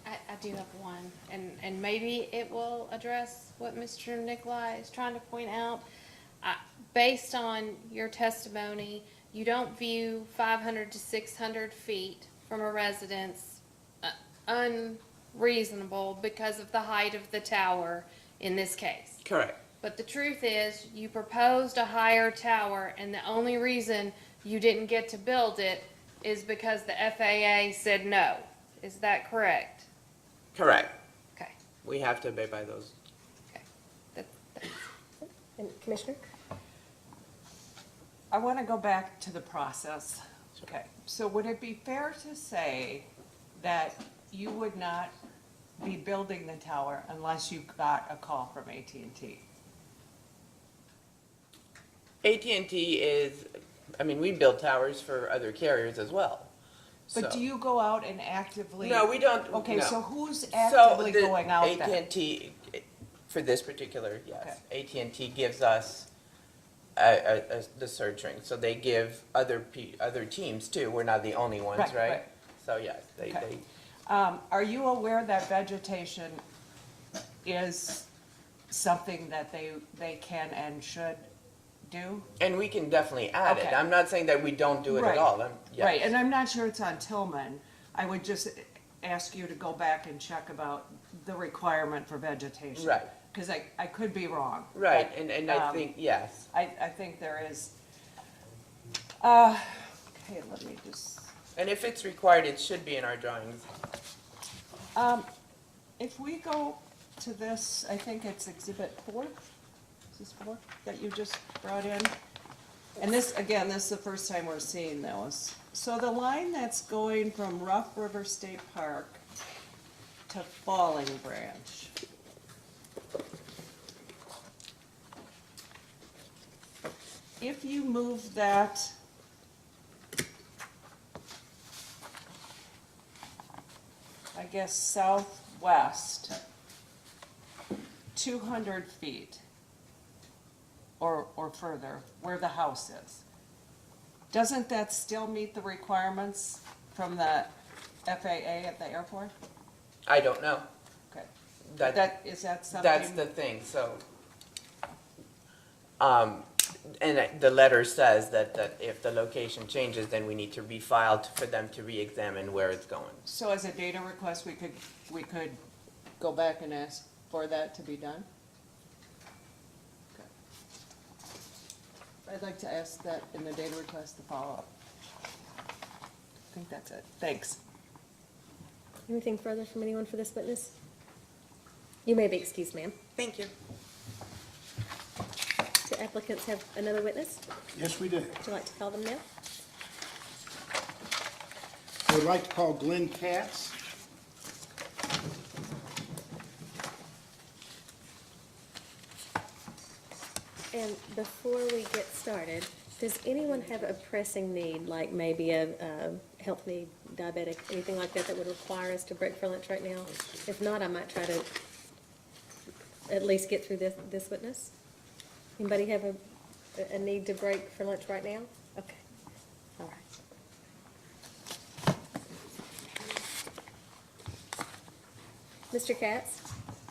I do have one, and maybe it will address what Mr. Nikolai is trying to point out. Based on your testimony, you don't view 500 to 600 feet from a residence unreasonable because of the height of the tower in this case. Correct. But the truth is, you proposed a higher tower, and the only reason you didn't get to build it is because the FAA said no. Is that correct? Correct. Okay. We have to obey by those. Okay. And Commissioner? I want to go back to the process. Okay, so would it be fair to say that you would not be building the tower unless you got a call from AT&T? AT&T is, I mean, we build towers for other carriers as well. But So- do you go out and actively? No, we don't, Okay, no. so who's So actively the going out then? AT&T, for this particular, yes, Okay. AT&T gives us the search ring, so they give other teams too, we're not the only ones, Right, right? right. So yes, Okay. Are you aware that vegetation is something that they can and should do? and we can definitely add it, Okay. I'm not saying that we don't do it Right. at all, yes. Right, and I'm not sure it's on Tillman. I would just ask you to go back and check about the requirement for vegetation. Right. Because I could be wrong. Right, but, and I um, think, yes, I think there is, okay, let me just, and if it's required, it should be in our drawings. if we go to this, I think it's Exhibit 4, is this 4, that you just brought in? And this, again, this is the first time we're seeing those. So the line that's going from Rough River State Park to Falling Branch. If you move that I guess southwest 200 feet or further, where the house is, doesn't that still meet the requirements from the FAA at the airport? I don't know, Okay. that, Is that something? that's the thing, so. And the letter says that if the location changes, then we need to refile for them to re-examine where it's going. So as a data request, we could go back and ask for that to be done? Okay. I'd like to ask that in the data request to follow up. I think that's it. Thanks. Anything further from anyone for this witness? You may be excused, ma'am. Thank you. Do applicants have another witness? Yes, we do. Would you like to call them now? I would like to call Glenn Katz. And before we get started, does anyone have a pressing need, like maybe a health need, diabetic, anything like that that would require us to break for lunch right now? If not, I might try to at least get through this witness. Anybody have a need to break for lunch right now? Okay, all right. Mr. Katz,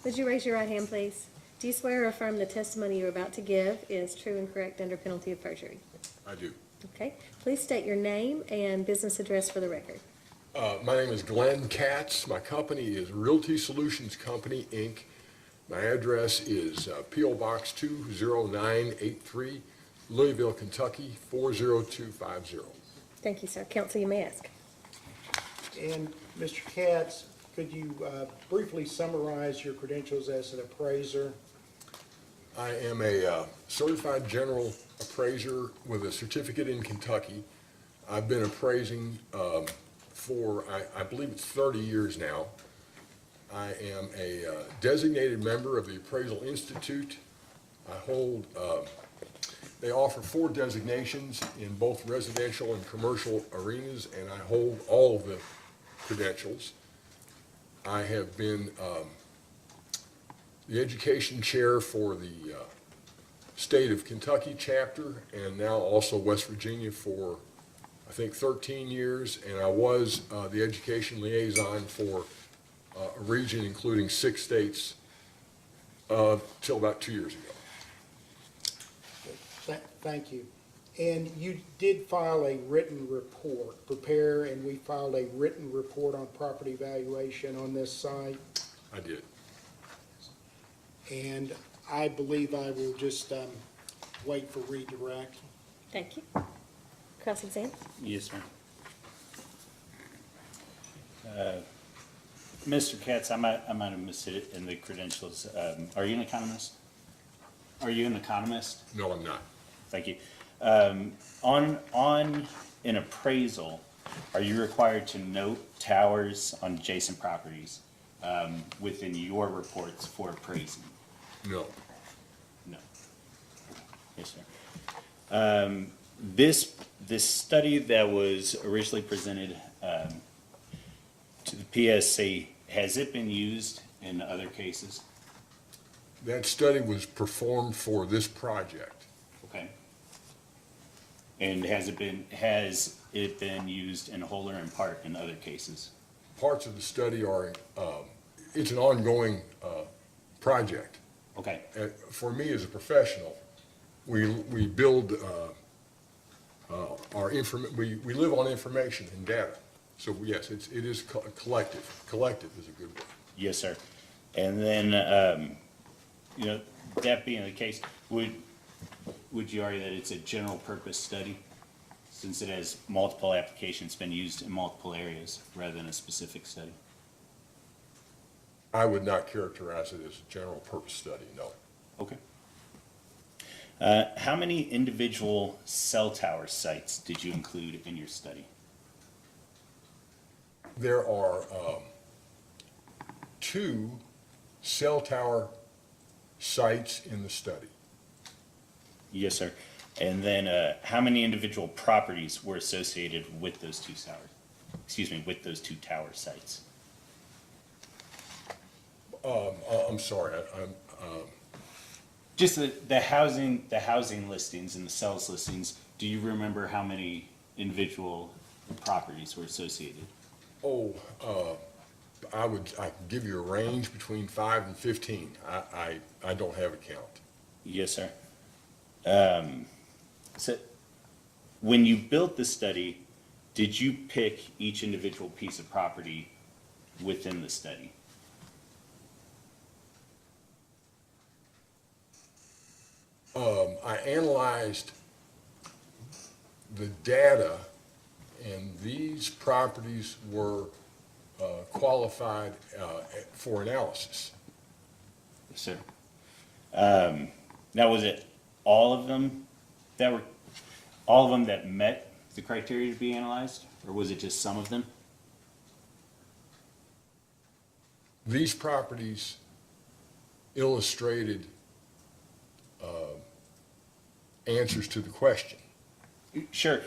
would you raise your right hand, please? Do you swear or affirm the testimony you're about to give is true and correct under penalty of perjury? I do. Okay, please state your name and business address for the record. My name is Glenn Katz. My company is Realty Solutions Company, Inc. My address is P.O. Box 20983, Louisville, Kentucky, 40250. Thank you, sir. Counsel, you may ask. And Mr. Katz, could you briefly summarize your credentials as an appraiser? I am a certified general appraiser with a certificate in Kentucky. I've been appraising for, I believe it's 30 years now. I am a designated member of the Appraisal Institute. I hold, they offer 4 designations in both residential and commercial arenas, and I hold all of the credentials. I have been the education chair for the state of Kentucky chapter, and now also West Virginia for, I think, 13 years, and I was the education liaison for a region including 6 states till about 2 years ago. Thank you. And you did file a written report, and we filed a written report on property valuation on this site. I did. And I believe I will just wait for redirect. Thank you. Cross-exam? Yes, ma'am. Mr. Katz, I might have missed it in the credentials. Are you an economist? Are you an economist? No, I'm not. Thank you. On an appraisal, are you required to note towers on adjacent properties within your reports for appraising? No. No. Yes, sir. This study that was originally presented to the PSC, has it been used in other cases? That study was performed for this project. Okay. And has it been used in whole or in part in other cases? Parts of the study are, it's an ongoing project. Okay. For me as a professional, we build we live on information and data. So yes, it is collective. Collective is a good word. Yes, sir. And then, that being the case, would you argue that it's a general purpose study since it has multiple applications been used in multiple areas rather than a specific study? I would not characterize it as a general purpose study, no. Okay. How many individual cell tower sites did you include in your study? There are 2 cell tower sites in the study. Yes, sir. And then how many individual properties were associated with those 2 towers? Excuse me, with those 2 tower sites? I'm sorry, Just the housing listings and the sales listings, do you remember how many individual properties were associated? I can give you a range between 5 and 15. I don't have a count. Yes, sir. So when you built the study, did you pick each individual piece of property within the study? I analyzed the data, and these properties were qualified for analysis. Yes, sir. Now, was it all of them that met the criteria to be analyzed, or was it just some of them? These properties illustrated answers to the question. Sure,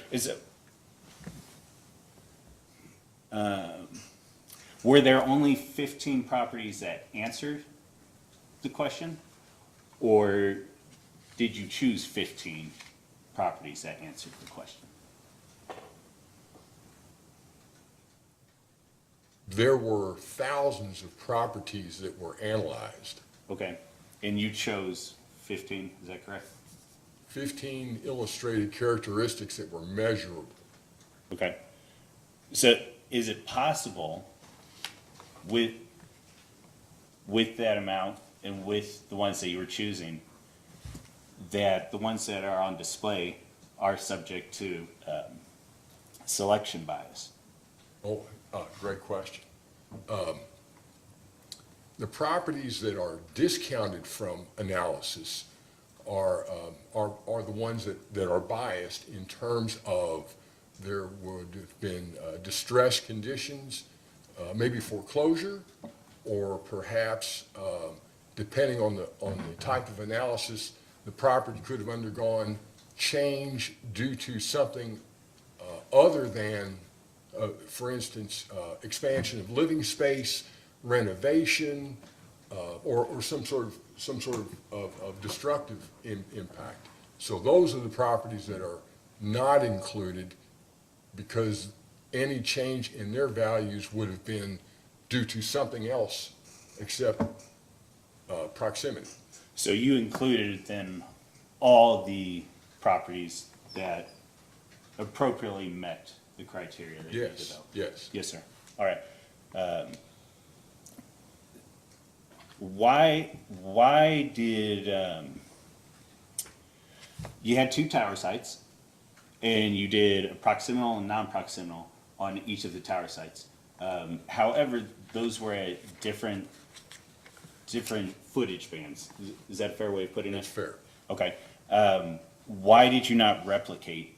were there only 15 properties that answered the question? Or did you choose 15 properties that answered the question? There were thousands of properties that were analyzed, Okay, and you chose 15, is that correct? 15 illustrated characteristics that were measurable. Okay. So is it possible with that amount and with the ones that you were choosing, that the ones that are on display are subject to selection bias? Oh, great question. The properties that are discounted from analysis are the ones that are biased in terms of there would have been distress conditions, maybe foreclosure, or perhaps, depending on the type of analysis, the property could have undergone change due to something other than, for instance, expansion of living space, renovation, or some sort of destructive impact. So those are the properties that are not included because any change in their values would have been due to something else except proximity. So you included then all the properties that appropriately met the criteria that you Yes, developed? yes. Yes, sir. All right. Why did, you had 2 tower sites and you did a proximal and non-proximal on each of the tower sites. However, those were at different footage bands. Is that a fair way of putting it? That's fair. Okay. Why did you not replicate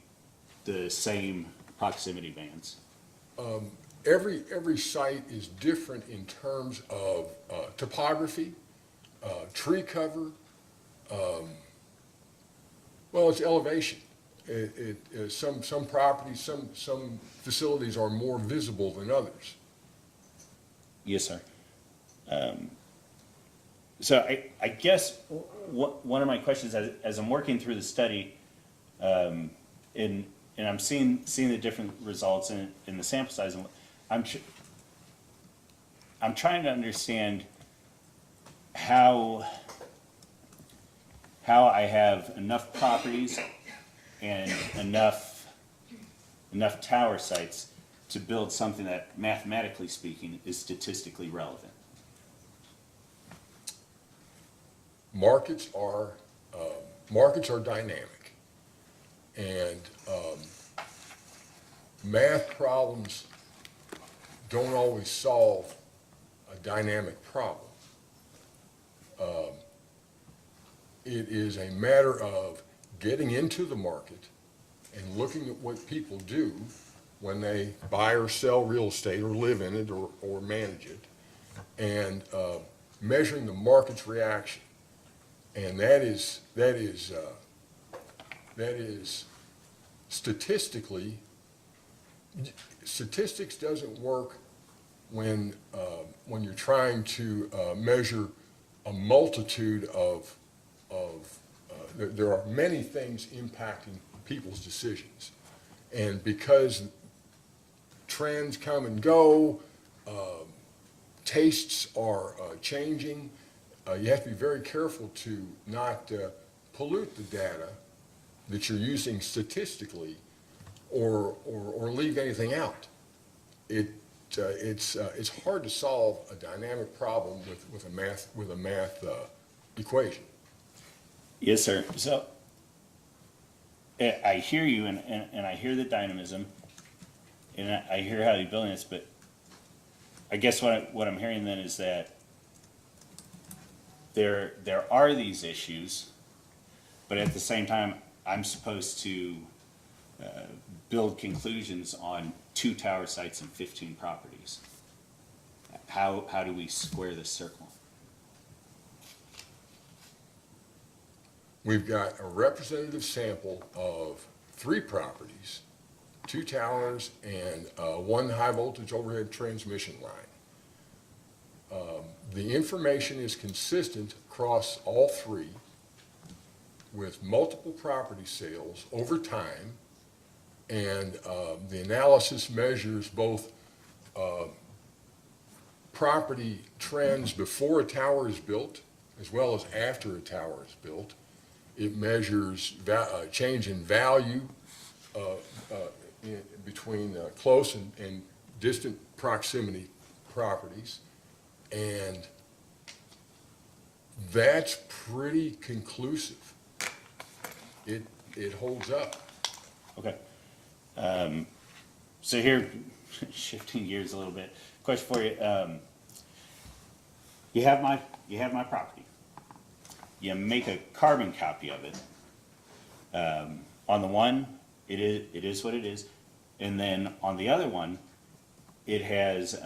the same proximity bands? Every site is different in terms of topography, tree cover, well, it's elevation. Some properties, some facilities are more visible than others. Yes, sir. So I guess one of my questions as I'm working through the study, and I'm seeing the different results in the sample size, and I'm trying to understand how I have enough properties and enough tower sites to build something that, mathematically speaking, is statistically relevant. Markets are dynamic, and math problems don't always solve a dynamic problem. It is a matter of getting into the market and looking at what people do when they buy or sell real estate or live in it or manage it, and measuring the market's reaction. And that is statistically, statistics doesn't work when you're trying to measure a multitude of there are many things impacting people's decisions. And because trends come and go, tastes are changing, you have to be very careful to not pollute the data that you're using statistically or leave anything out. It's hard to solve a dynamic problem with a math equation. Yes, sir. So I hear you, and I hear the dynamism, and I hear how you're building this, but I guess what I'm hearing then is that there are these issues, but at the same time, I'm supposed to build conclusions on 2 tower sites and 15 properties. How do we square this circle? we've got a representative sample of 3 properties, 2 towers, and 1 high-voltage overhead transmission line. The information is consistent across all 3 with multiple property sales over time, and the analysis measures both property trends before a tower is built as well as after a tower is built. It measures change in value between close and distant proximity properties, and that's pretty conclusive. It holds up. Okay. So here, shifting gears a little bit, question for you. You have my property. You make a carbon copy of it. On the one, it is what it is, and then on the other one, it has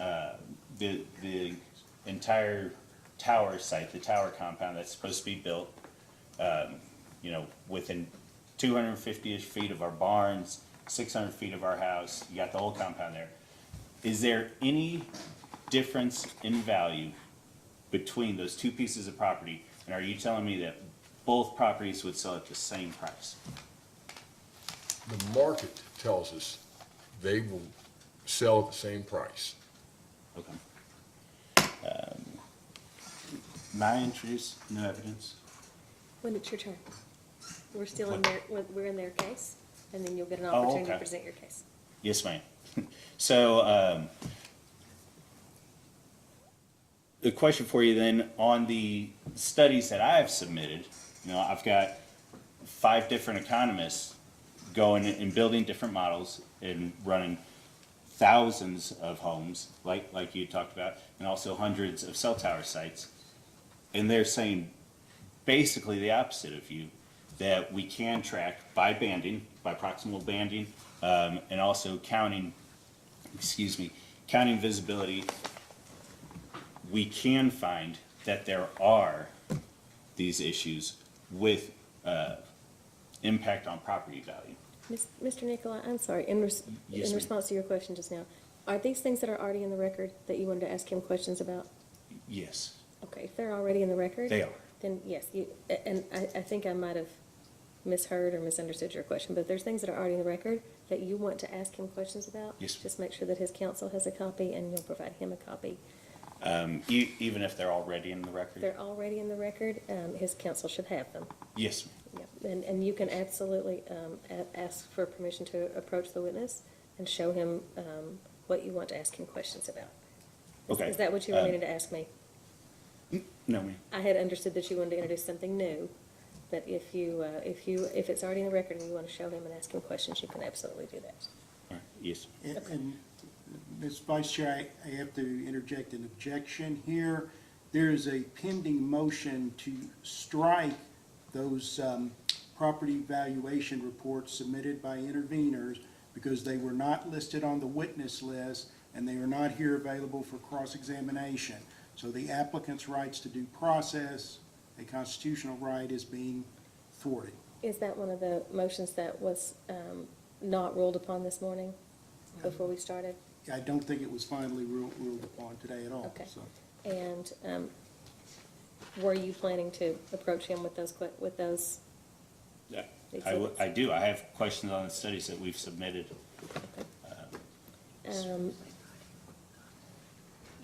the entire tower site, the tower compound that's supposed to be built, within 250-ish feet of our barns, 600 feet of our house. You got the whole compound there. Is there any difference in value between those 2 pieces of property? And are you telling me that both properties would sell at the same price? The market tells us they will sell at the same price. Okay. May I introduce new evidence? When it's your turn. We're still in What? we're in their case, and then you'll get an Oh, opportunity to okay. present your case. Yes, ma'am. So, the question for you then, on the studies that I have submitted, I've got 5 different economists going and building different models and running thousands of homes, like you talked about, and also hundreds of cell tower sites. And they're saying basically the opposite of you, that we can track by banding, by proximal banding, and also counting visibility. We can find that there are these issues with impact on property value. Mr. Nicolai, I'm sorry, in Yes, ma'am. response to your question just now, are these things that are already in the record that you wanted to ask him questions about? Yes, Okay, if they're already in the record? they are. Then yes, and I think I might have misheard or misunderstood your question, but if there's things that are already in the record that you want to ask him questions about, Yes. just make sure that his counsel has a copy and you'll provide him a copy. Even if they're already in the record? If they're already in the record, his counsel should have them. Yes, ma'am. Yeah, and you can absolutely ask for permission to approach the witness and show him what you want to ask him questions about. Okay. Is that what you were meaning to ask me? No, ma'am. I had understood that you wanted to introduce something new, but if it's already in the record and you want to show him and ask him questions, you can absolutely do that. All right. Yes. And Ms. Vice Chair, I have to interject an objection here. There is a pending motion to strike those property valuation reports submitted by interveners because they were not listed on the witness list and they are not here available for cross-examination. So the applicant's rights to due process, a constitutional right, is being thwarted. Is that one of the motions that was not ruled upon this morning before we started? I don't think it was finally ruled upon today at all. Okay. So. And were you planning to approach him with those? Yeah, Exhibits. I do. I have questions on the studies that we've submitted.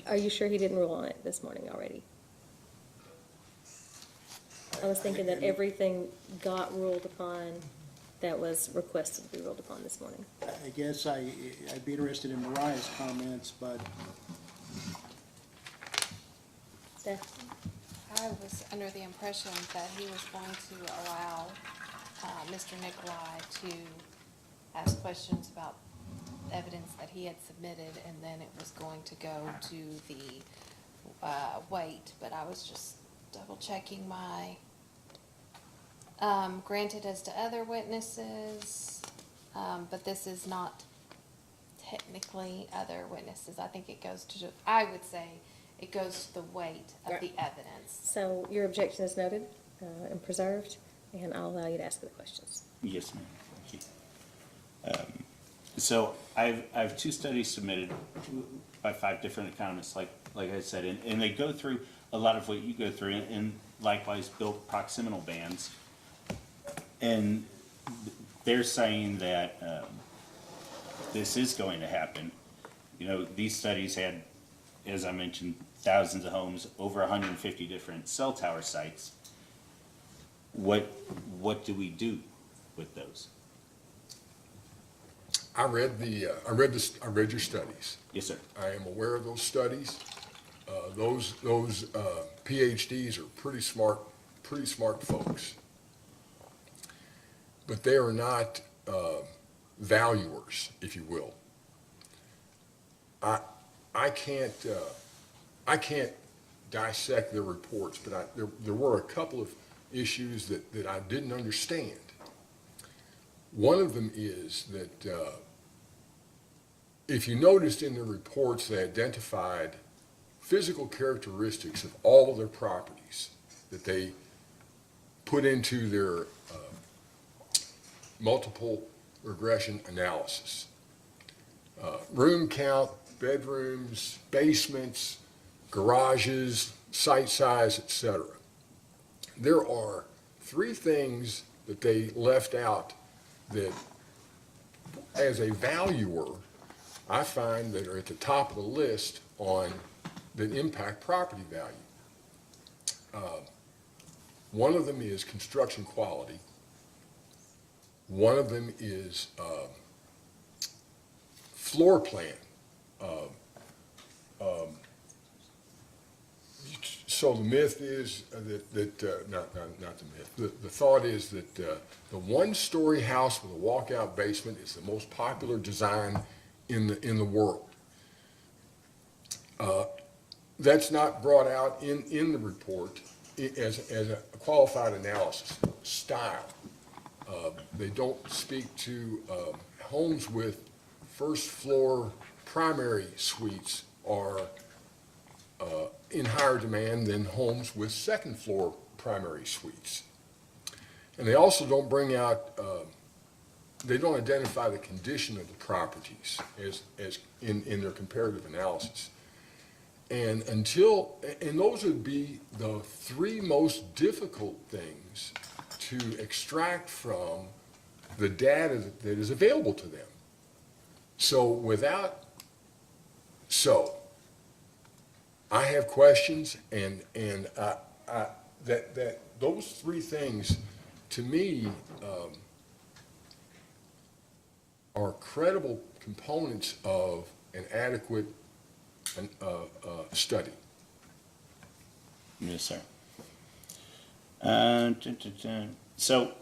Are you sure he didn't rule on it this morning already? I was thinking that everything got ruled upon that was requested to be ruled upon this morning. I guess I'd be interested in Mariah's comments, but Steph? I was under the impression that he was going to allow Mr. Nicolai to ask questions about evidence that he had submitted, and then it was going to go to the weight, but I was just double checking my granted as to other witnesses, but this is not technically other witnesses. I think it goes to, I would say, it goes to the weight of the evidence. So your objection is noted and preserved. and I'll allow you to ask the questions. Yes, ma'am. Thank you. So I have two studies submitted by 5 different economists, like I said, and they go through a lot of what you go through, and likewise built proximal bands. And they're saying that this is going to happen. You know, these studies had, as I mentioned, thousands of homes, over 150 different cell tower sites. What do we do with those? I read your studies. Yes, sir. I am aware of those studies. Those PhDs are pretty smart folks. But they are not valuers, if you will. I can't dissect their reports, but there were a couple of issues that I didn't understand. One of them is that if you noticed in the reports, they identified physical characteristics of all of their properties that they put into their multiple regression analysis. Room count, bedrooms, basements, garages, site size, etc. There are 3 things that they left out that, as a valuer, I find that are at the top of the list on that impact property value. One of them is construction quality. One of them is floor plan. So the myth is not the myth. The thought is that the 1-story house with a walkout basement is the most popular design in the world. That's not brought out in the report as a qualified analysis. Style. They don't speak to homes with first floor primary suites are in higher demand than homes with second floor primary suites. And they also don't bring out, they don't identify the condition of the properties as in their comparative analysis. And those would be the 3 most difficult things to extract from the data that is available to them. So I have questions, and that those 3 things, to me, are credible components of an adequate study. Yes, sir. So,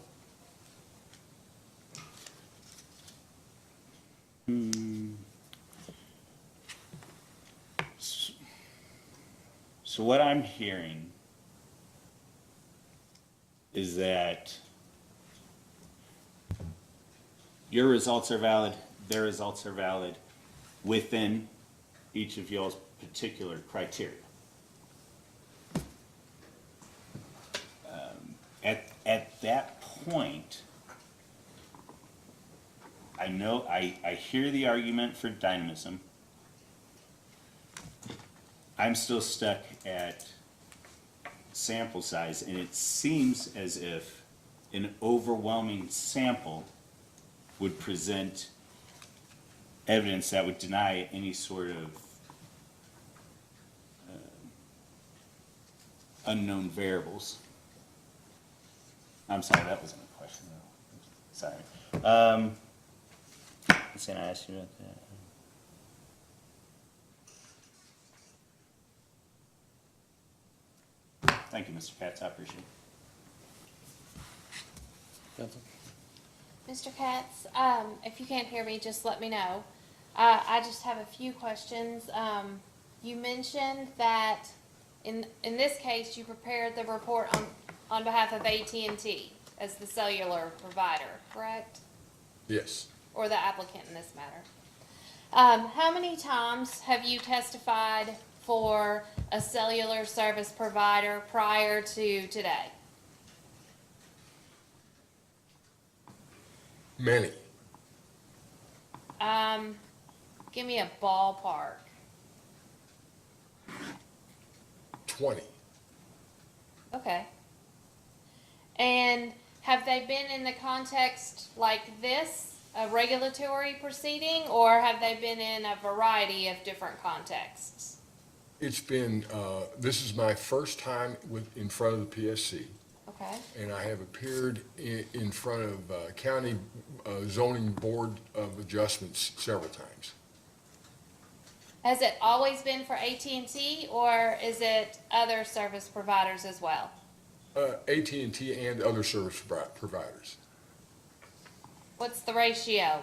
so what I'm hearing is that your results are valid, their results are valid within each of y'all's particular criteria. At that point, I know, I hear the argument for dynamism. I'm still stuck at sample size, and it seems as if an overwhelming sample would present evidence that would deny any sort of unknown variables. I'm sorry, that wasn't a question though. Sorry. Let's see, I asked you about that. Thank you, Mr. Katz, I appreciate it. Mr. Katz, if you can't hear me, just let me know. I just have a few questions. You mentioned that in this case, you prepared the report on behalf of AT&T as the cellular provider, correct? Yes. Or the applicant in this matter. How many times have you testified for a cellular service provider prior to today? Many. Give me a ballpark. 20. Okay. And have they been in the context like this, a regulatory proceeding, or have they been in a variety of different contexts? It's been, this is my first time in front of the PSC, Okay. and I have appeared in front of County Zoning Board of Adjustments several times. Has it always been for AT&T, or is it other service providers as well? AT&T and other service providers. What's the ratio?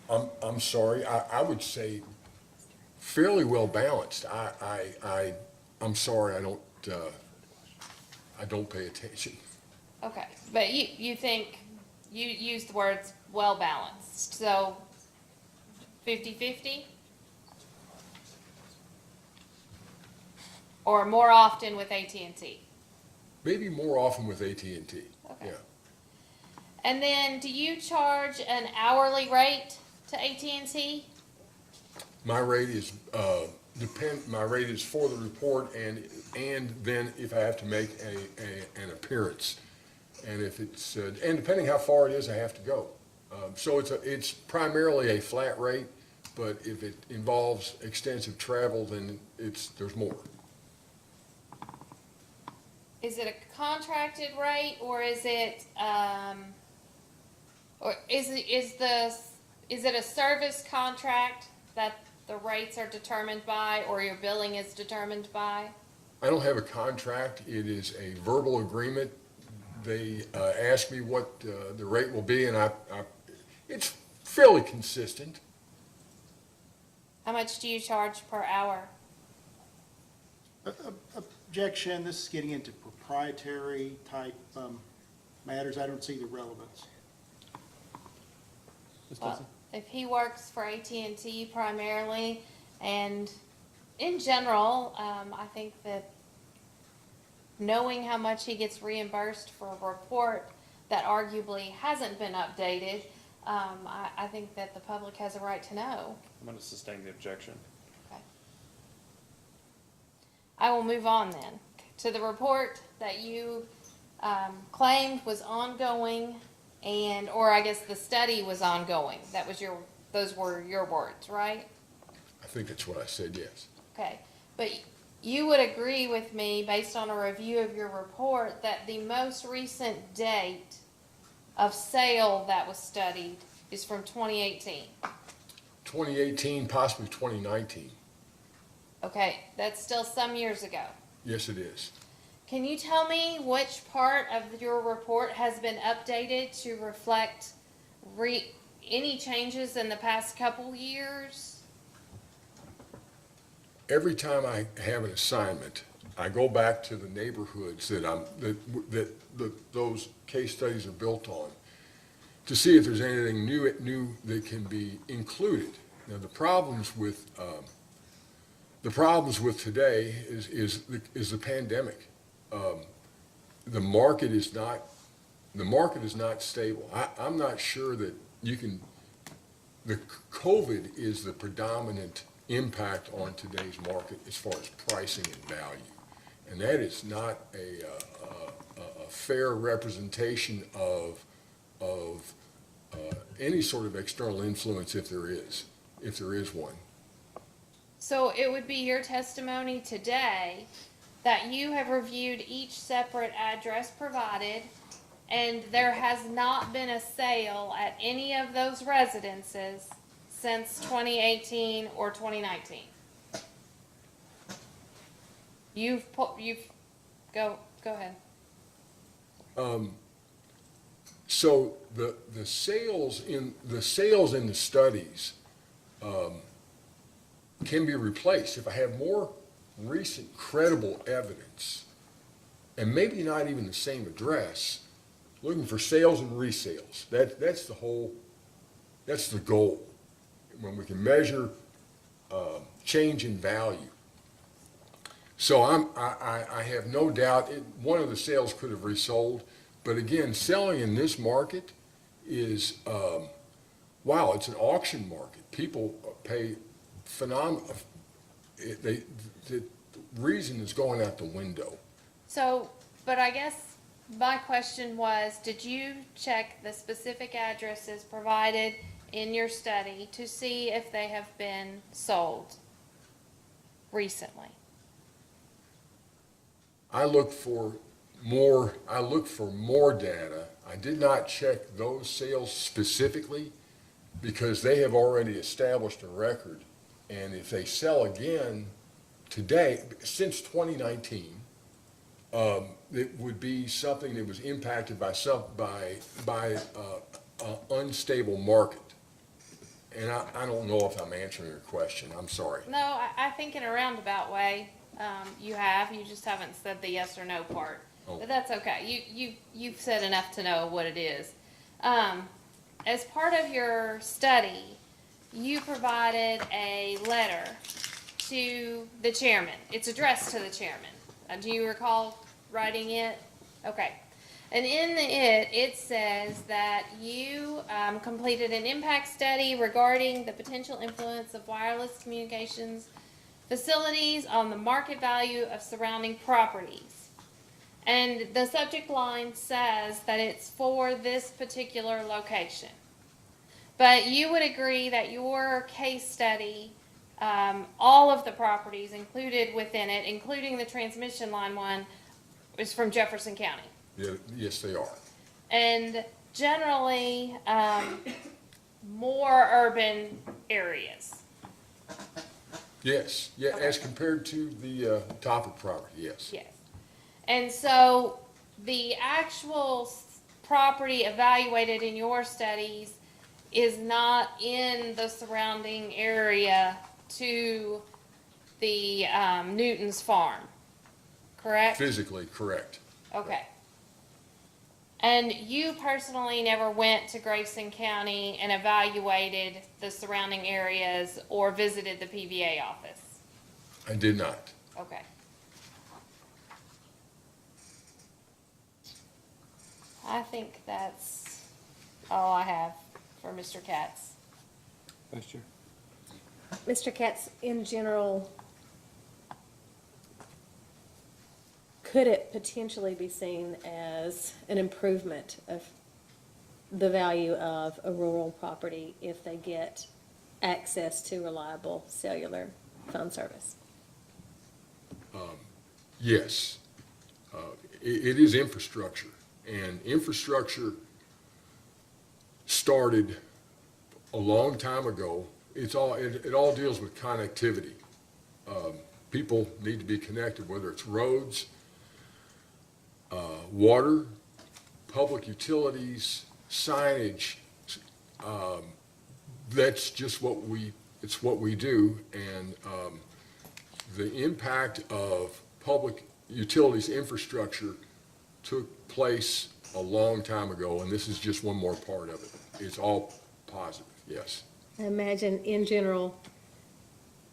I'm sorry, I would say fairly well balanced. I'm sorry, I don't pay attention. Okay, but you think, you used the words well balanced, so 50-50? Or more often with AT&T? Maybe more often with AT&T, Okay. yeah. And then, do you charge an hourly rate to AT&T? My rate is, my rate is for the report and then if I have to make an appearance. And if it's, and depending how far it is, I have to go. So it's primarily a flat rate, but if it involves extensive travel, then there's more. Is it a contracted rate, or is it, is it a service contract that the rates are determined by, or your billing is determined by? I don't have a contract. It is a verbal agreement. They ask me what the rate will be, and it's fairly consistent. How much do you charge per hour? Objection, this is getting into proprietary type matters. I don't see the relevance. Well, if he works for AT&T primarily, and in general, I think that knowing how much he gets reimbursed for a report that arguably hasn't been updated, I think that the public has a right to know. I'm gonna sustain the objection. Okay. I will move on then to the report that you claimed was ongoing, or I guess the study was ongoing. Those were your words, right? I think that's what I said, yes. Okay, but you would agree with me, based on a review of your report, that the most recent date of sale that was studied is from 2018. 2018, possibly 2019. Okay, that's still some years ago. Yes, it is. Can you tell me which part of your report has been updated to reflect any changes in the past couple years? Every time I have an assignment, I go back to the neighborhoods that those case studies are built on to see if there's anything new that can be included. Now, the problems with today is the pandemic. The market is not stable. I'm not sure that the COVID is the predominant impact on today's market as far as pricing and value. And that is not a fair representation of any sort of external influence if there is one. So it would be your testimony today that you have reviewed each separate address provided, and there has not been a sale at any of those residences since 2018 or 2019. Go ahead. So the sales in the studies can be replaced if I have more recent credible evidence, and maybe not even the same address, looking for sales and resales. That's the goal. When we can measure change in value. So I have no doubt, one of the sales could have resold, but again, selling in this market is, wow, it's an auction market. People pay phenomenal, the reason is going out the window. So, but I guess my question was, did you check the specific addresses provided in your study to see if they have been sold recently? I look for more data. I did not check those sales specifically because they have already established a record. And if they sell again today, since 2019, it would be something that was impacted by unstable market. And I don't know if I'm answering your question. I'm sorry. No, I think in a roundabout way, you just haven't said the yes or no part. Oh. But that's okay. You've said enough to know what it is. As part of your study, you provided a letter to the chairman. It's addressed to the chairman. Do you recall writing it? Okay. And in it says that you completed an impact study regarding the potential influence of wireless communications facilities on the market value of surrounding properties. And the subject line says that it's for this particular location. But you would agree that your case study, all of the properties included within it, including the transmission line one, is from Jefferson County. Yeah, yes, they are. And generally, more urban areas. Yes, yeah, as compared to the Topic property, yes. Yes. And so the actual property evaluated in your studies is not in the surrounding area to the Newton's farm, correct? Physically, correct. Okay. And you personally never went to Grayson County and evaluated the surrounding areas or visited the PVA office? I did not. Okay. I think that's all I have for Mr. Katz. Vice Chair. Mr. Katz, in general, could it potentially be seen as an improvement of the value of a rural property if they get access to reliable cellular phone service? Yes. It is infrastructure, and infrastructure started a long time ago. It all deals with connectivity. People need to be connected, whether it's roads, water, public utilities, signage. That's just what we do, and the impact of public utilities infrastructure took place a long time ago, and this is just one more part of it. It's all positive, yes. I imagine, in general,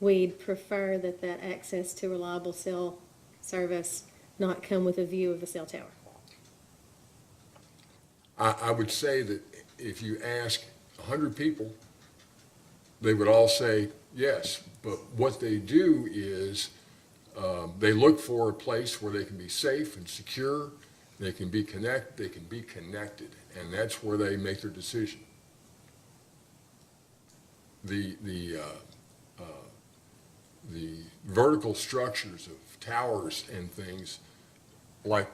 we'd prefer that access to reliable cell service not come with a view of a cell tower. I would say that if you ask 100 people, they would all say yes, but what they do is they look for a place where they can be safe and secure, they can be connected, and that's where they make their decision. The vertical structures of towers and things, like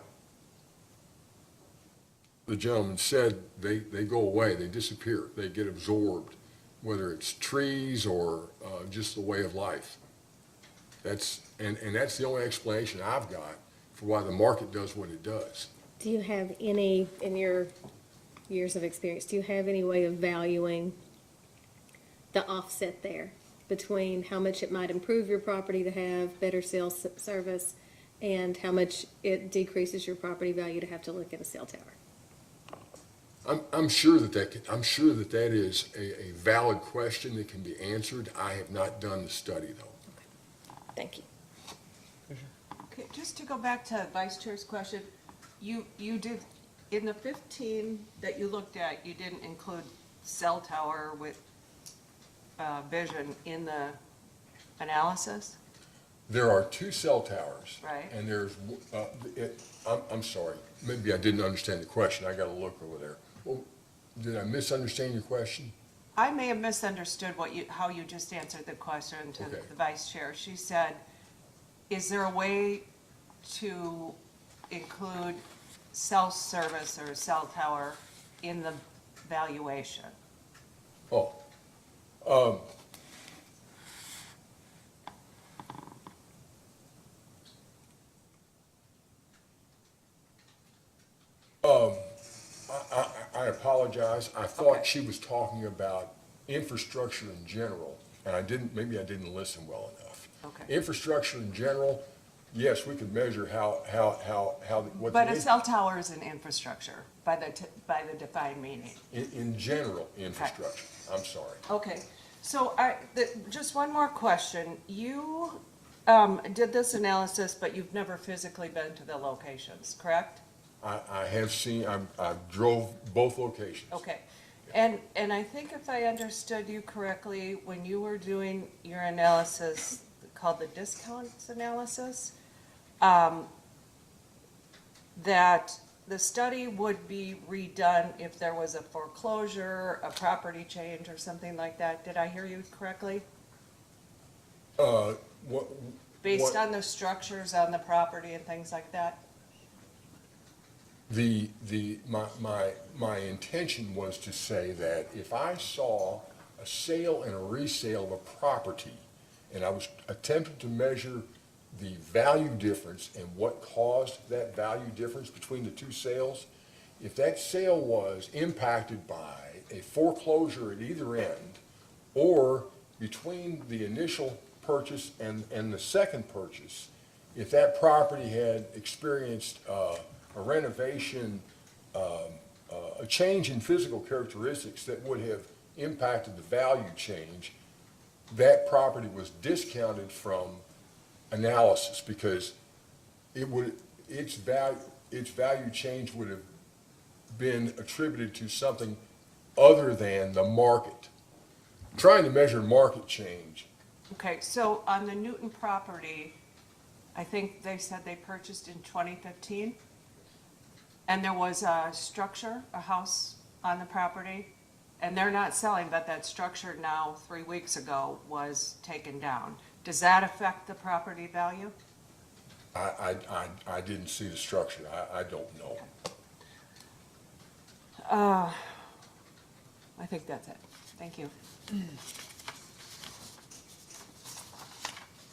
the gentleman said, they go away, they disappear, they get absorbed, whether it's trees or just the way of life. That's the only explanation I've got for why the market does what it does. Do you have any, in your years of experience, do you have any way of valuing the offset there between how much it might improve your property to have better cell service and how much it decreases your property value to have to look at a cell tower? I'm sure that is a valid question that can be answered. I have not done the study, though. Thank you. go back to Vice Chair's question. You did, in the 15 that you looked at, you didn't include cell tower with vision in the analysis? There are 2 cell towers. Right. And there's, I'm sorry, maybe I didn't understand the question. I gotta look over there. Well, did I misunderstand your question? I may have misunderstood how you just answered the question to Okay. the Vice Chair. She said, is there a way to include cell service or cell tower in the valuation? Oh, I apologize. I thought Okay. she was talking about infrastructure in general, and maybe I didn't listen well enough. Okay. Infrastructure in general, yes, we could measure what But the a cell tower is an infrastructure by the defined meaning. in general infrastructure. I'm sorry. Okay, so just one more question. You did this analysis, but you've never physically been to the locations, correct? I have seen, I drove both locations. Okay, and I think if I understood you correctly, when you were doing your analysis called the discounts analysis, that the study would be redone if there was a foreclosure, a property change, or something like that. Did I hear you correctly? Based on the structures on the property and things like that? My intention was to say that if I saw a sale and a resale of a property, and I was attempting to measure the value difference and what caused that value difference between the 2 sales, if that sale was impacted by a foreclosure at either end, or between the initial purchase and the second purchase, if that property had experienced a renovation, a change in physical characteristics that would have impacted the value change, that property was discounted from analysis because its value change would have been attributed to something other than the market. Trying to measure market change. Okay, so on the Newton property, I think they said they purchased in 2015, and there was a structure, a house on the property, and they're not selling, but that structure now, 3 weeks ago, was taken down. Does that affect the property value? I didn't see the structure. I don't know. I think that's it. Thank you.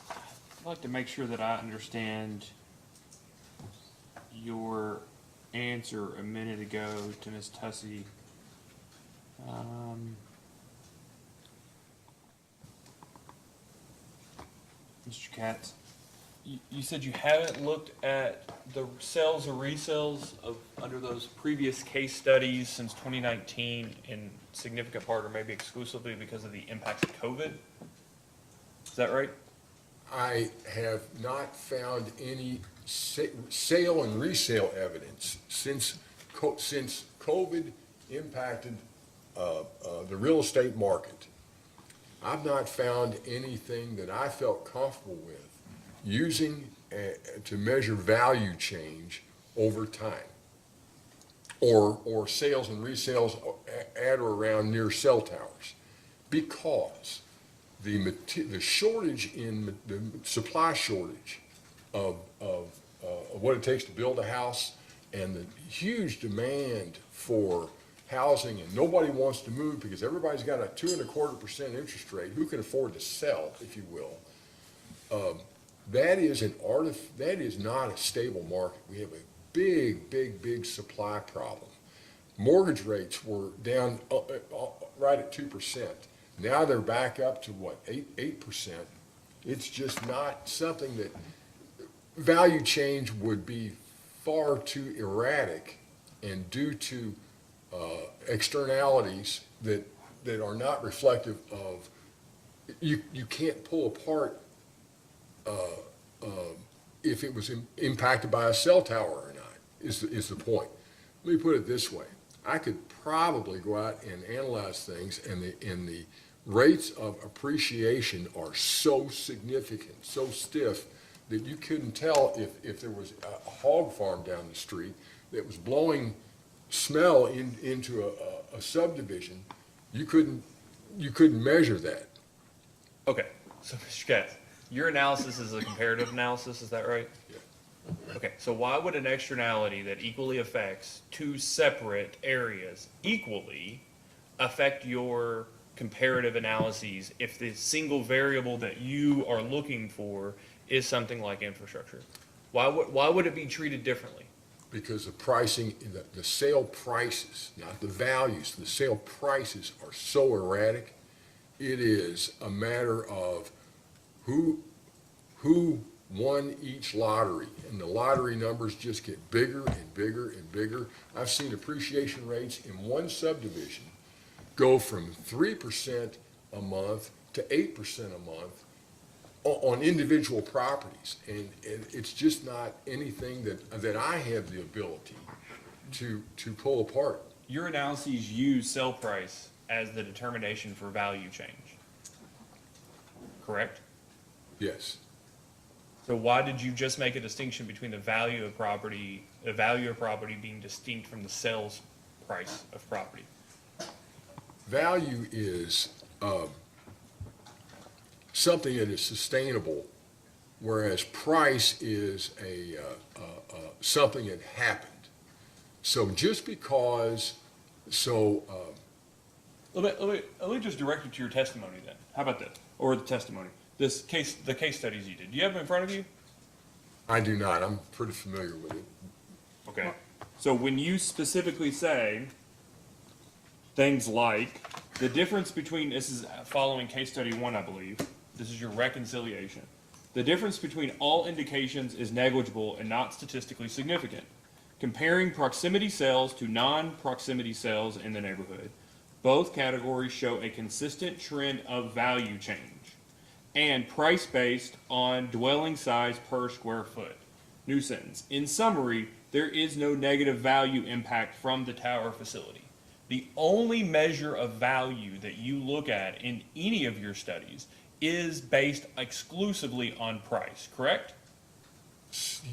I'd like to make sure that I understand your answer a minute ago to Ms. Tussey. Mr. Katz, you said you haven't looked at the sales or resales of, under those previous case studies since 2019 in significant part or maybe exclusively because of the impacts of COVID? Is that right? I have not found any sale and resale evidence since COVID impacted the real estate market. I've not found anything that I felt comfortable with using to measure value change over time, or sales and resales at or around near cell towers, because the shortage in the supply shortage of what it takes to build a house and the huge demand for housing, and nobody wants to move because everybody's got a 2.25% interest rate. Who can afford to sell, if you will? That is not a stable market. We have a big supply problem. Mortgage rates were down right at 2%. Now they're back up to what, 8%. It's just not something that value change would be far too erratic and due to externalities that are not reflective of, you can't pull apart if it was impacted by a cell tower or not, is the point. Let me put it this way. I could probably go out and analyze things, and the rates of appreciation are so significant, so stiff, that you couldn't tell if there was a hog farm down the street that was blowing smell into a subdivision. You couldn't measure that. Okay, so Mr. Katz, your analysis is a comparative analysis, is that right? Yeah. Okay, so why would an externality that equally affects two separate areas equally affect your comparative analyses if the single variable that you are looking for is something like infrastructure? Why would it be treated differently? Because the pricing, the sale prices, not the values, the sale prices are so erratic. It is a matter of who won each lottery, and the lottery numbers just get bigger and bigger and bigger. I've seen appreciation rates in one subdivision go from 3% a month to 8% a month on individual properties, and it's just not anything that I have the ability to pull apart. Your analyses use sell price as the determination for value change, correct? Yes. So why did you just make a distinction between the value of property being distinct from the sales price of property? Value is something that is sustainable, whereas price is something that happened. So just because, Let me just direct it to your testimony then. How about this? Or the testimony. The case studies you did. Do you have them in front of you? I do not. I'm pretty familiar with it. Okay. So when you specifically say things like the difference between, this is following case study 1, I believe. This is your reconciliation. The difference between all indications is negligible and not statistically significant. Comparing proximity sales to non-proximity sales in the neighborhood, both categories show a consistent trend of value change and price based on dwelling size per square foot. New sentence. In summary, there is no negative value impact from the tower facility. The only measure of value that you look at in any of your studies is based exclusively on price, correct?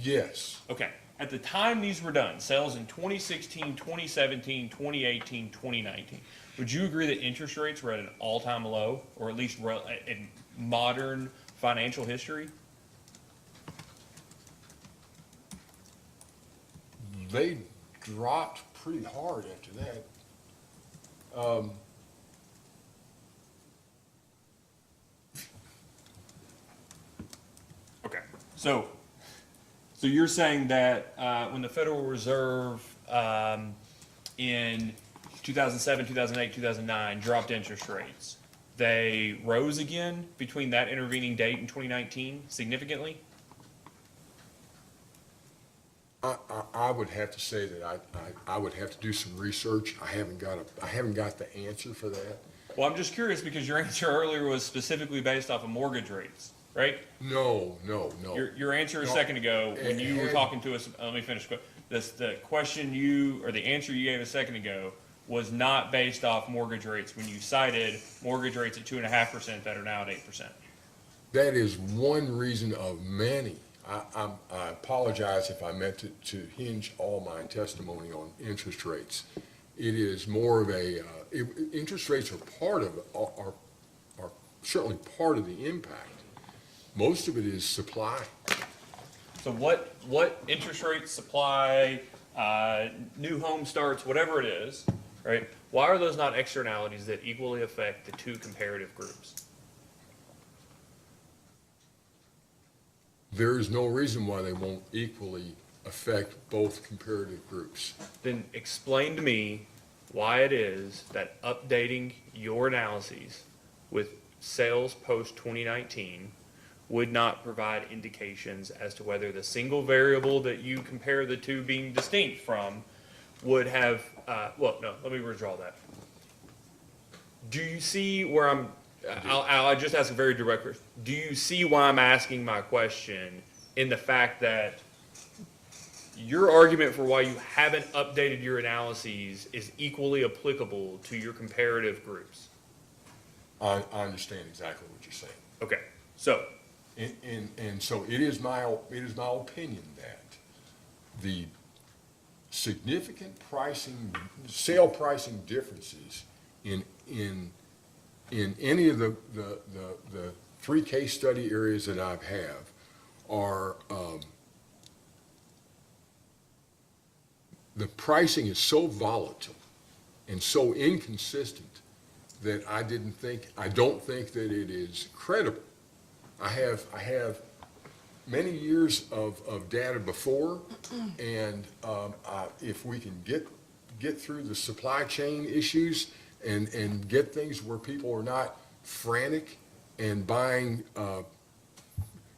Yes. Okay. At the time these were done, sales in 2016, 2017, 2018, 2019, would you agree that interest rates were at an all-time low, or at least in modern financial history? They dropped pretty hard after that. Okay. So you're saying that when the Federal Reserve in 2007, 2008, 2009 dropped interest rates, they rose again between that intervening date and 2019 significantly? I would have to say that I would have to do some research. I haven't got the answer for that. Well, I'm just curious because your answer earlier was specifically based off of mortgage rates, right? No. Your answer a second ago, when you were talking to us, let me finish. The question or the answer you gave a second ago was not based off mortgage rates when you cited mortgage rates at 2.5% that are now at 8%. That is one reason of many. I apologize if I meant to hinge all my testimony on interest rates. It is more of interest rates are certainly part of the impact. Most of it is supply. So what interest rates, supply, new home starts, whatever it is, right? Why are those not externalities that equally affect the two comparative groups? There is no reason why they won't equally affect both comparative groups. Then explain to me why it is that updating your analyses with sales post 2019 would not provide indications as to whether the single variable that you compare the two being distinct from would have, well, no, let me withdraw that. Do you see where I'll just ask a very direct question. Do you see why I'm asking my question in the fact that your argument for why you haven't updated your analyses is equally applicable to your comparative groups. I understand exactly what you're saying. Okay, so, And so it is my opinion that the significant sale pricing differences in any of the three case study areas that I have are, the pricing is so volatile and so inconsistent that I don't think that it is credible. I have many years of data before, and if we can get through the supply chain issues and get things where people are not frantic and buying,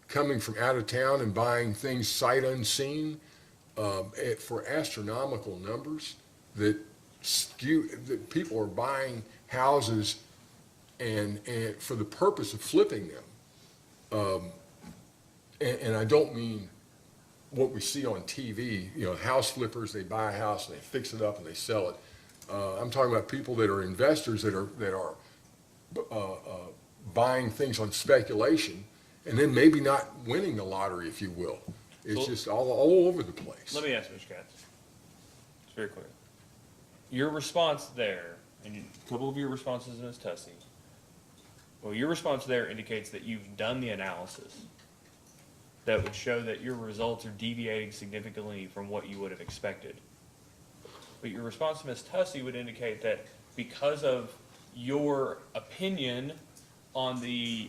coming from out of town and buying things sight unseen for astronomical numbers, that people are buying houses and for the purpose of flipping them. And I don't mean what we see on TV, house flippers, they buy a house and they fix it up and they sell it. I'm talking about people that are investors that are buying things on speculation and then maybe not winning the lottery, if you will. It's just all over the place. let me ask Mr. Katz. It's very clear. Your response there, and a couple of your responses in Ms. Tussey, well, your response there indicates that you've done the analysis that would show that your results are deviating significantly from what you would have expected. But your response to Ms. Tussey would indicate that because of your opinion on the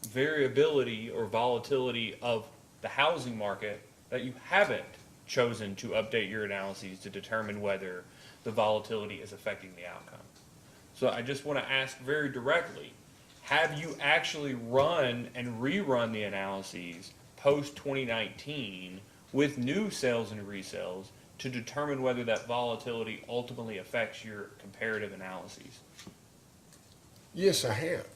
variability or volatility of the housing market, that you haven't chosen to update your analyses to determine whether the volatility is affecting the outcome. So I just want to ask very directly, have you actually run and rerun the analyses post-2019 with new sales and resales to determine whether that volatility ultimately affects your comparative analyses? Yes, I have.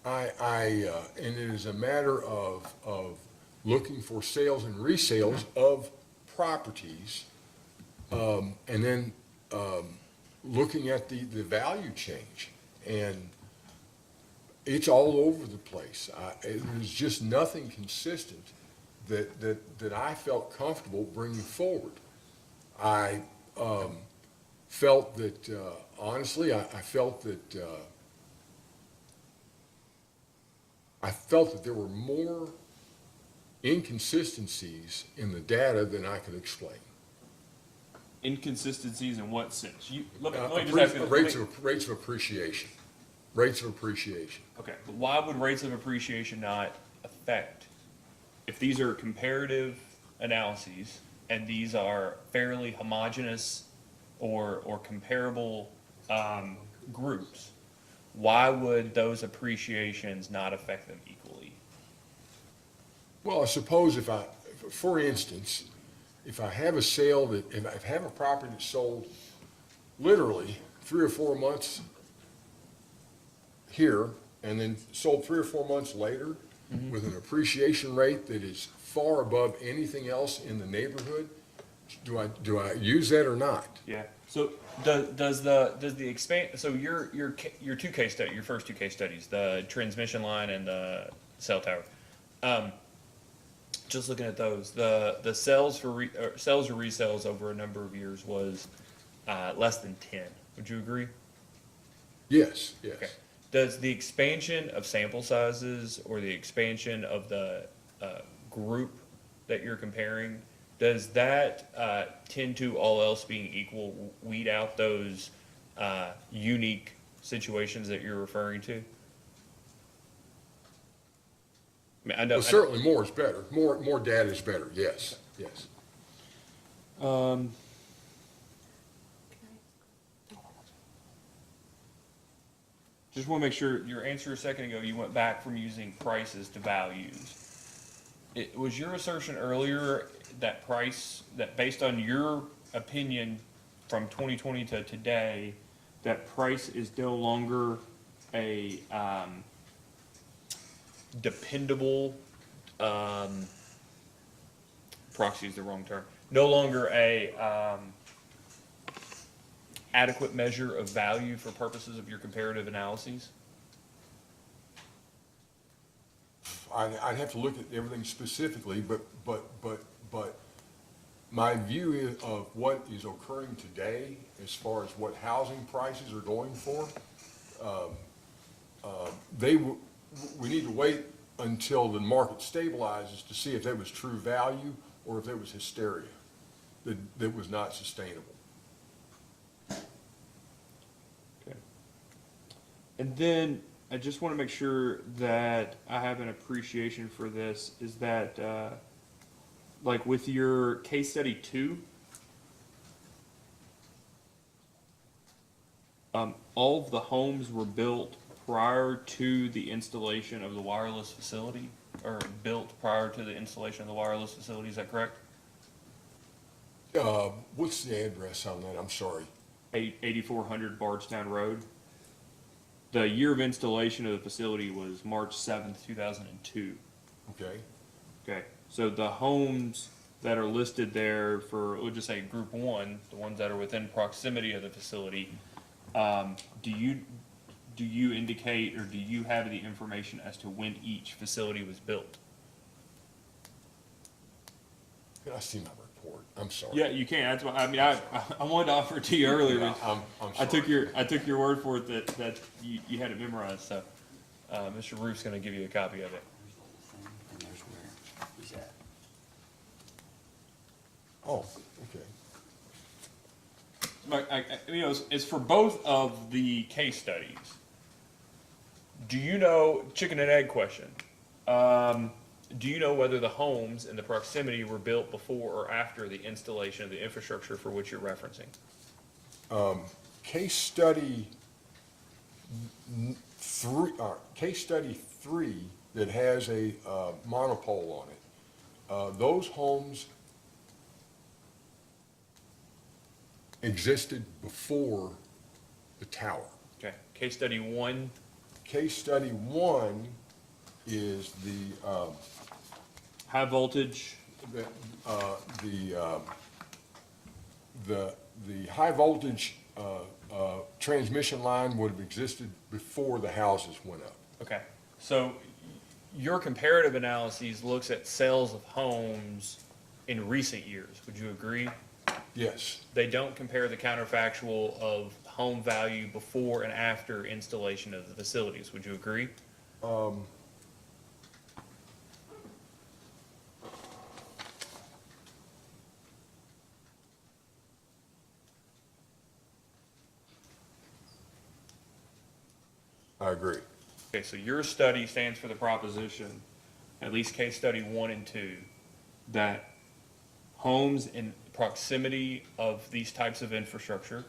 And it is a matter of looking for sales and resales of properties, and then looking at the value change. And it's all over the place. There's just nothing consistent that I felt comfortable bringing forward. I felt that, honestly, I felt that there were more inconsistencies in the data than I could explain. Inconsistencies in what sense? Let me just ask you this. Rates of appreciation. Rates of appreciation. Okay, but why would rates of appreciation not affect? If these are comparative analyses and these are fairly homogeneous or comparable groups, why would those appreciations not affect them equally? Well, I suppose for instance, if I have a sale if I have a property that's sold literally 3 or 4 months here and then sold 3 or 4 months later with an appreciation rate that is far above anything else in the neighborhood, do I use that or not? Yeah. So does the expand? So your two case study, your first two case studies, the transmission line and the cell tower. Just looking at those, the sales for sales or resales over a number of years was less than 10. Would you agree? Yes. Yes. Okay. Does the expansion of sample sizes or the expansion of the group that you're comparing, does that tend to, all else being equal, weed out those unique situations that you're referring to? I mean, I know, Well, certainly more is better. More data is better. Yes. Yes. Just want to make sure your answer a second ago, you went back from using prices to values. Was your assertion earlier that that based on your opinion from 2020 to today, that price is no longer dependable, proxy is the wrong term, no longer a, adequate measure of value for purposes of your comparative analyses? I'd have to look at everything specifically, but my view of what is occurring today, as far as what housing prices are going for, we need to wait until the market stabilizes to see if that was true value or if that was hysteria, that was not sustainable. Okay. And then I just want to make sure that I have an appreciation for this, is that, like with your case study 2, all of the homes were built prior to the installation of the wireless facility, or built prior to the installation of the wireless facility, is that correct? What's the address on that? I'm sorry. 8400 Bardstown Road. The year of installation of the facility was March 7th, 2002. Okay. Okay, so the homes that are listed there for, we'll just say group 1, the ones that are within proximity of the facility, do you indicate, or do you have the information as to when each facility was built? Can I see my report? I'm sorry. Yeah, you can. That's why, I mean, I wanted to offer it to you earlier, Yeah, but I'm I took sorry. your word for it that you had it memorized. So, Mr. Roof's going to give you a copy of it. And there's where he's at. Oh, okay. You know, it's for both of the case studies. Do you know, chicken and egg question? Do you know whether the homes in the proximity were built before or after the installation of the infrastructure for which you're referencing? Case study 3 that has a monopole on it. Those homes existed before the tower. Okay. Case study 1. Case study 1 is the High voltage. the high voltage transmission line would have existed before the houses went up. Okay. So your comparative analyses looks at sales of homes in recent years. Would you agree? Yes, They don't compare the counterfactual of home value before and after installation of the facilities. Would you agree? I agree. Okay, so your study stands for the proposition, at least case study 1 and 2, that homes in proximity of these types of infrastructure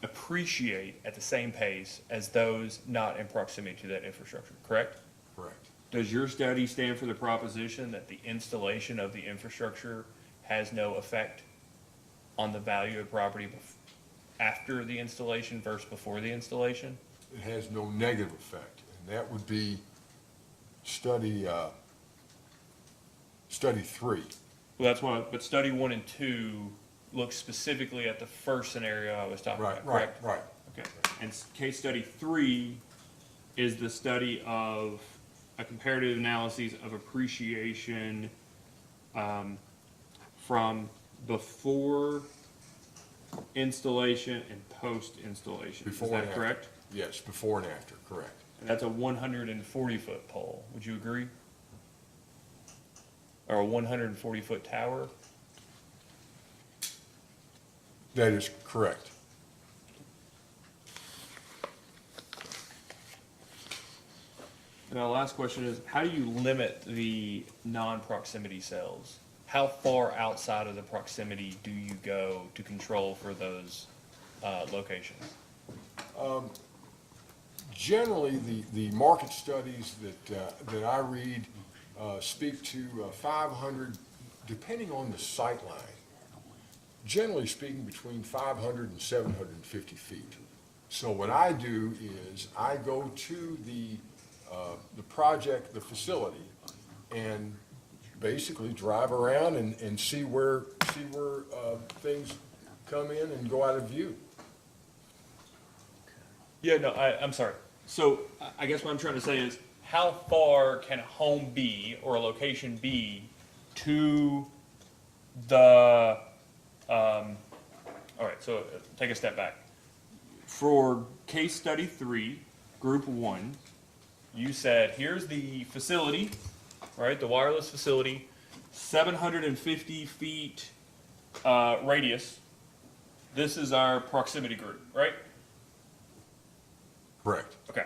appreciate at the same pace as those not in proximity to that infrastructure, correct? Correct. Does your study stand for the proposition that the installation of the infrastructure has no effect on the value of property after the installation versus before the installation? It has no negative effect, and that would be study 3. Well, that's why, but study 1 and 2 look specifically at the first scenario I was talking about, correct? Right. Okay, and case study 3 is the study of a comparative analysis of appreciation from before installation and post-installation. Is Before and that after. correct? Yes, before and after, correct. And that's a 140-foot pole. Would you agree? Or a 140-foot tower? That is correct. And our last question is, how do you limit the non-proximity cells? How far outside of the proximity do you go to control for those locations? Generally, the market studies that I read speak to 500, depending on the sight line, generally speaking between 500 and 750 feet. So what I do is I go to the the project, the facility, and basically drive around and see where things come in and go out of view. Yeah, no, I'm sorry. So I guess what I'm trying to say is, how far can a home be or a location be to the, all right, so take a step back. For case study 3, group 1, you said, here's the facility, right, the wireless facility, 750 feet radius. This is our proximity group, right? Correct. Okay.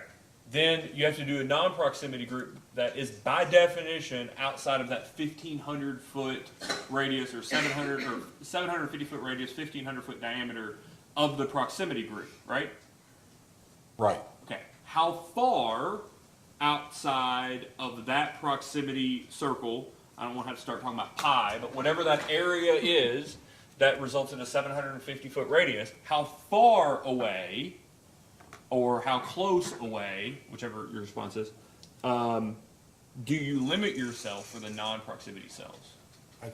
Then you have to do a non-proximity group that is by definition outside of that 1,500 foot radius or 750 foot radius, 1,500 foot diameter of the proximity group, right? Right. Okay. How far outside of that proximity circle, I don't want to have to start talking about pi, but whatever that area is that results in a 750 foot radius, how far away or how close away, whichever your response is, do you limit yourself for the non-proximity cells? Not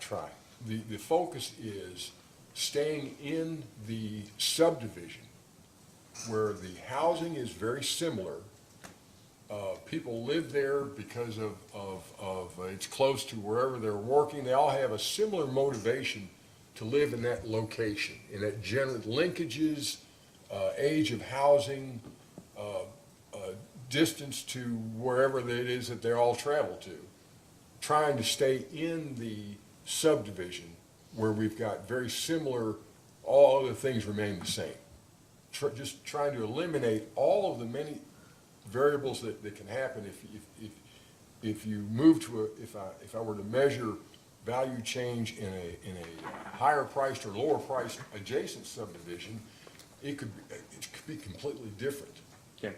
try. The focus is staying in the subdivision where the housing is very similar. People live there because of it's close to wherever they're working. They all have a similar motivation to live in that location, in that general linkages, age of housing, distance to wherever it is that they all travel to. Trying to stay in the subdivision where we've got very similar, all other things remain the same. Just trying to eliminate all of the many variables that can happen if you move to if I were to measure value change in a higher priced or lower priced adjacent subdivision, it could be completely different. Okay.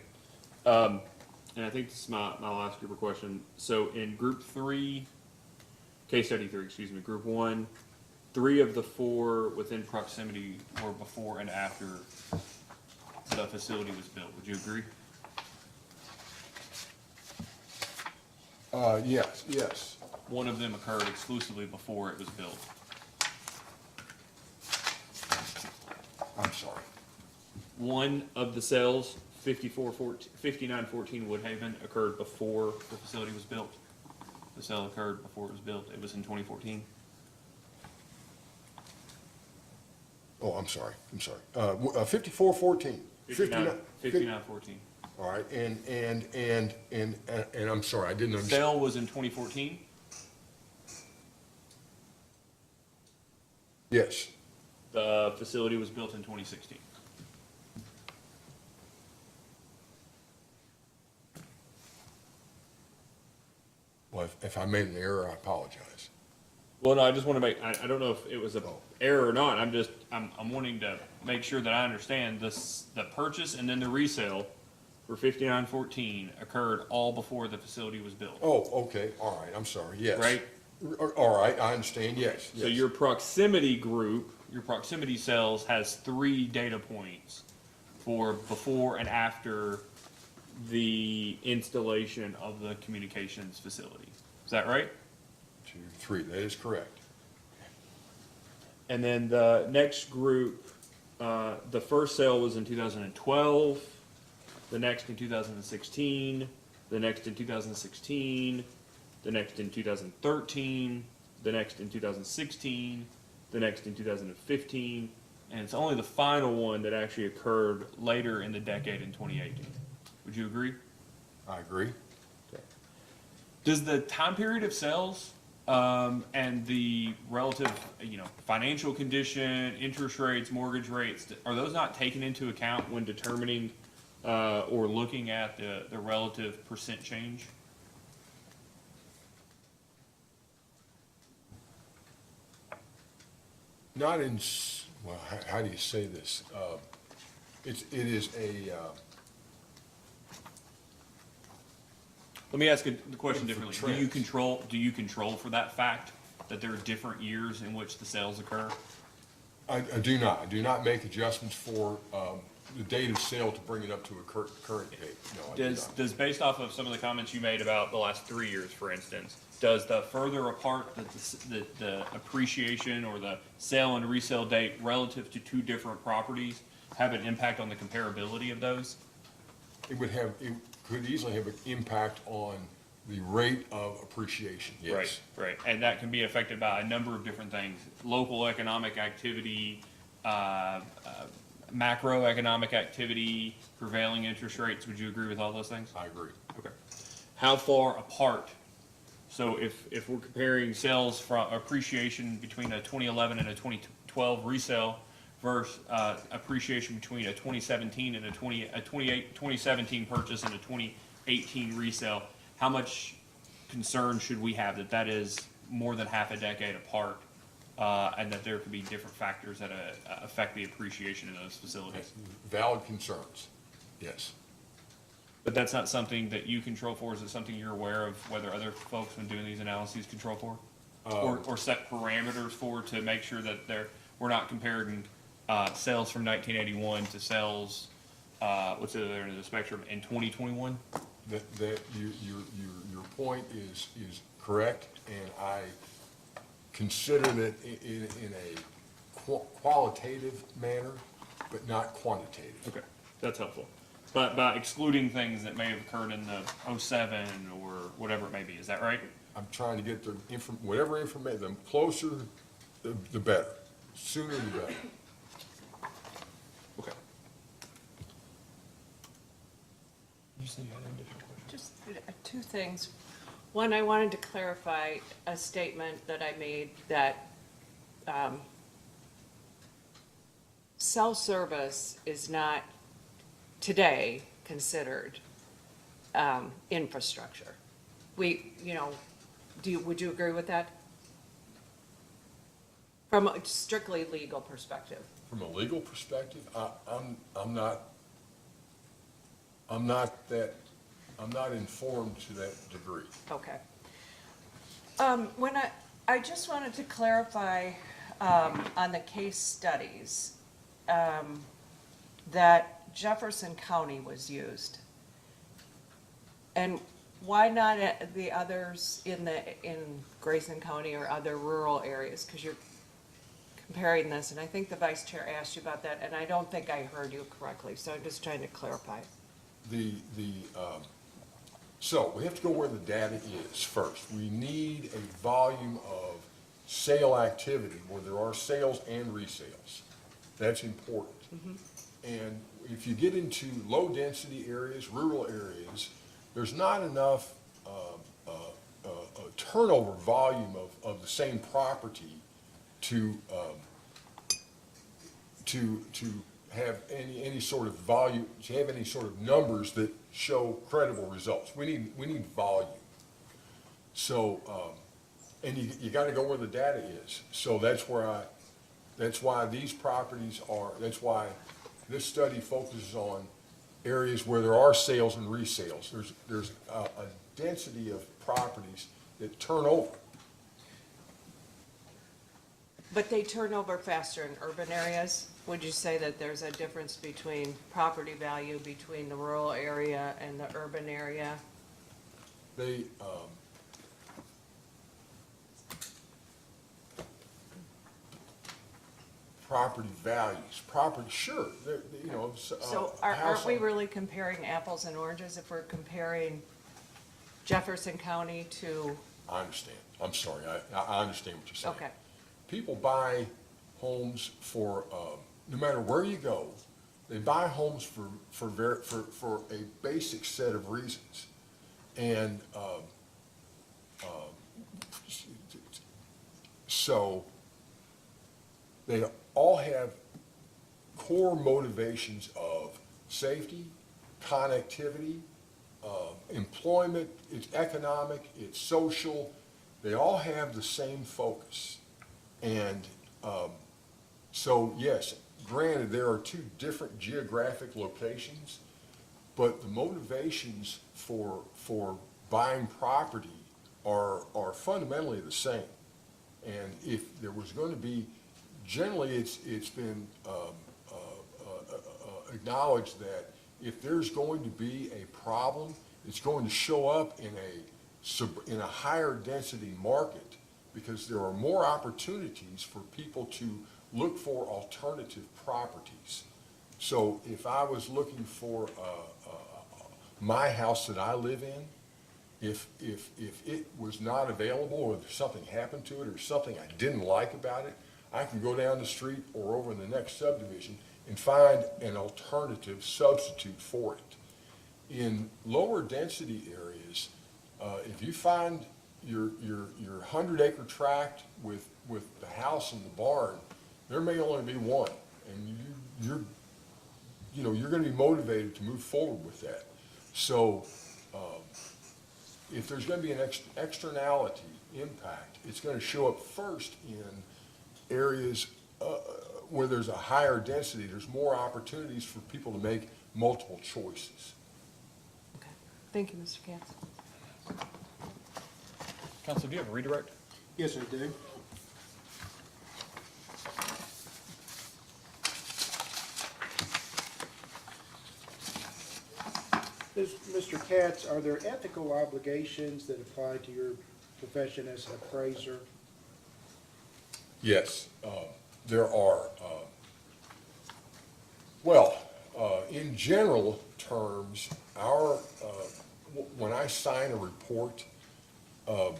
And I think this is my last group of question. So in group 3, case study 3, excuse me, group 1, 3 of the 4 within proximity were before and after the facility was built. Would you agree? Yes. One of them occurred exclusively before it was built. I'm sorry. One of the sales, 5914 Woodhaven, occurred before the facility was built. The sale occurred before it was built. It was in 2014. Oh, I'm sorry. 5414. 5914. All right, and I'm sorry, I didn't understand. Sale was in 2014. Yes. The facility was built in 2016. Well, if I made an error, I apologize. Well, no, I just want to make, I don't know if it was a error or not. I'm wanting to make sure that I understand this, the purchase and then the resale for 5914 occurred all before the facility was built. Oh, okay, all right, I'm sorry, yes. Right? All right, I understand, yes. So your proximity group, your proximity cells has 3 data points for before and after the installation of the communications facility. Is that right? 2, 3, that is correct. And then the next group, the first sale was in 2012, the next in 2016, the next in 2016, the next in 2013, the next in 2016, the next in 2015, and it's only the final one that actually occurred later in the decade in 2018. Would you agree? I agree. Does the time period of sales and the relative, financial condition, interest rates, mortgage rates, are those not taken into account when determining or looking at the relative percent change? Not in, well, how do you say this? It is a, Let me ask the question For differently. trends. Do you control for that fact that there are different years in which the sales occur? I do not. I do not make adjustments for the date of sale to bring it up to a current date. No, I do not. Does based off of some of the comments you made about the last 3 years, for instance, does the further apart that the appreciation or the sale and resale date relative to two different properties have an impact on the comparability of those? It could easily have an impact on the rate of appreciation, yes. Right, and that can be affected by a number of different things: local economic activity, macroeconomic activity, prevailing interest rates. Would you agree with all those things? I agree. Okay. How far apart? So if we're comparing sales from appreciation between a 2011 and a 2012 resale versus appreciation between a 2017 and a 2017 purchase and a 2018 resale, how much concern should we have that that is more than half a decade apart, and that there could be different factors that affect the appreciation in those facilities? Valid concerns, yes. But that's not something that you control for. Is it something you're aware of, whether other folks when doing these analyses control for? Or set parameters for, to make sure that we're not comparing sales from 1981 to sales, what's the other end of the spectrum, in 2021? Your point is correct, and I consider that in a qualitative manner, but not quantitative. Okay, that's helpful. But by excluding things that may have occurred in the 07 or whatever it may be, is that right? I'm trying to get whatever information, the closer, the better. Sooner the better. Okay. You said you had an additional question? Just two things. One, I wanted to clarify a statement that I made that cell service is not today considered infrastructure. Would you agree with that? From a strictly legal perspective. From a legal perspective, I'm not informed to that degree. Okay. I just wanted to clarify, on the case studies, that Jefferson County was used. And why not the others in Grayson County or other rural areas? Because you're comparing this, and I think the vice chair asked you about that, and I don't think I heard you correctly, so I'm just trying to clarify. So we have to go where the data is first. We need a volume of sale activity where there are sales and resales. That's important. And if you get into low-density areas, rural areas, there's not enough turnover volume of the same property to have any sort of volume, to have any sort of numbers that show credible results. We need volume. So, and you got to go where the data is. So that's why these properties are. That's why this study focuses on areas where there are sales and resales. There's a density of properties that turn over. But they turn over faster in urban areas? Would you say that there's a difference between property value between the rural area and the urban area? They, property values, sure, So aren't we really comparing apples and oranges if we're comparing Jefferson County to? I understand. I'm sorry. I understand what you're saying. Okay. People buy homes for, no matter where you go, they buy homes for a basic set of reasons. And, so they all have core motivations of safety, connectivity, employment, it's economic, it's social. They all have the same focus. And so, yes, granted, there are two different geographic locations, but the motivations for buying property are fundamentally the same. And if there was going to be, generally it's been acknowledge that if there's going to be a problem, it's going to show up in a higher density market, because there are more opportunities for people to look for alternative properties. So if I was looking for my house that I live in, if it was not available, or if something happened to it, or something I didn't like about it, I can go down the street or over in the next subdivision and find an alternative substitute for it. In lower density areas, if you find your 100-acre tract with the house and the barn, there may only be one, and you're going to be motivated to move forward with that. So if there's going to be an externality impact, it's going to show up first in areas where there's a higher density. There's more opportunities for people to make multiple choices. Okay. Thank you, Mr. Katz. Council, do you have a redirect? Yes, I do. Mr. Katz, are there ethical obligations that apply to your profession as an appraiser? Yes, there are. Well, in general terms, when I sign a report, I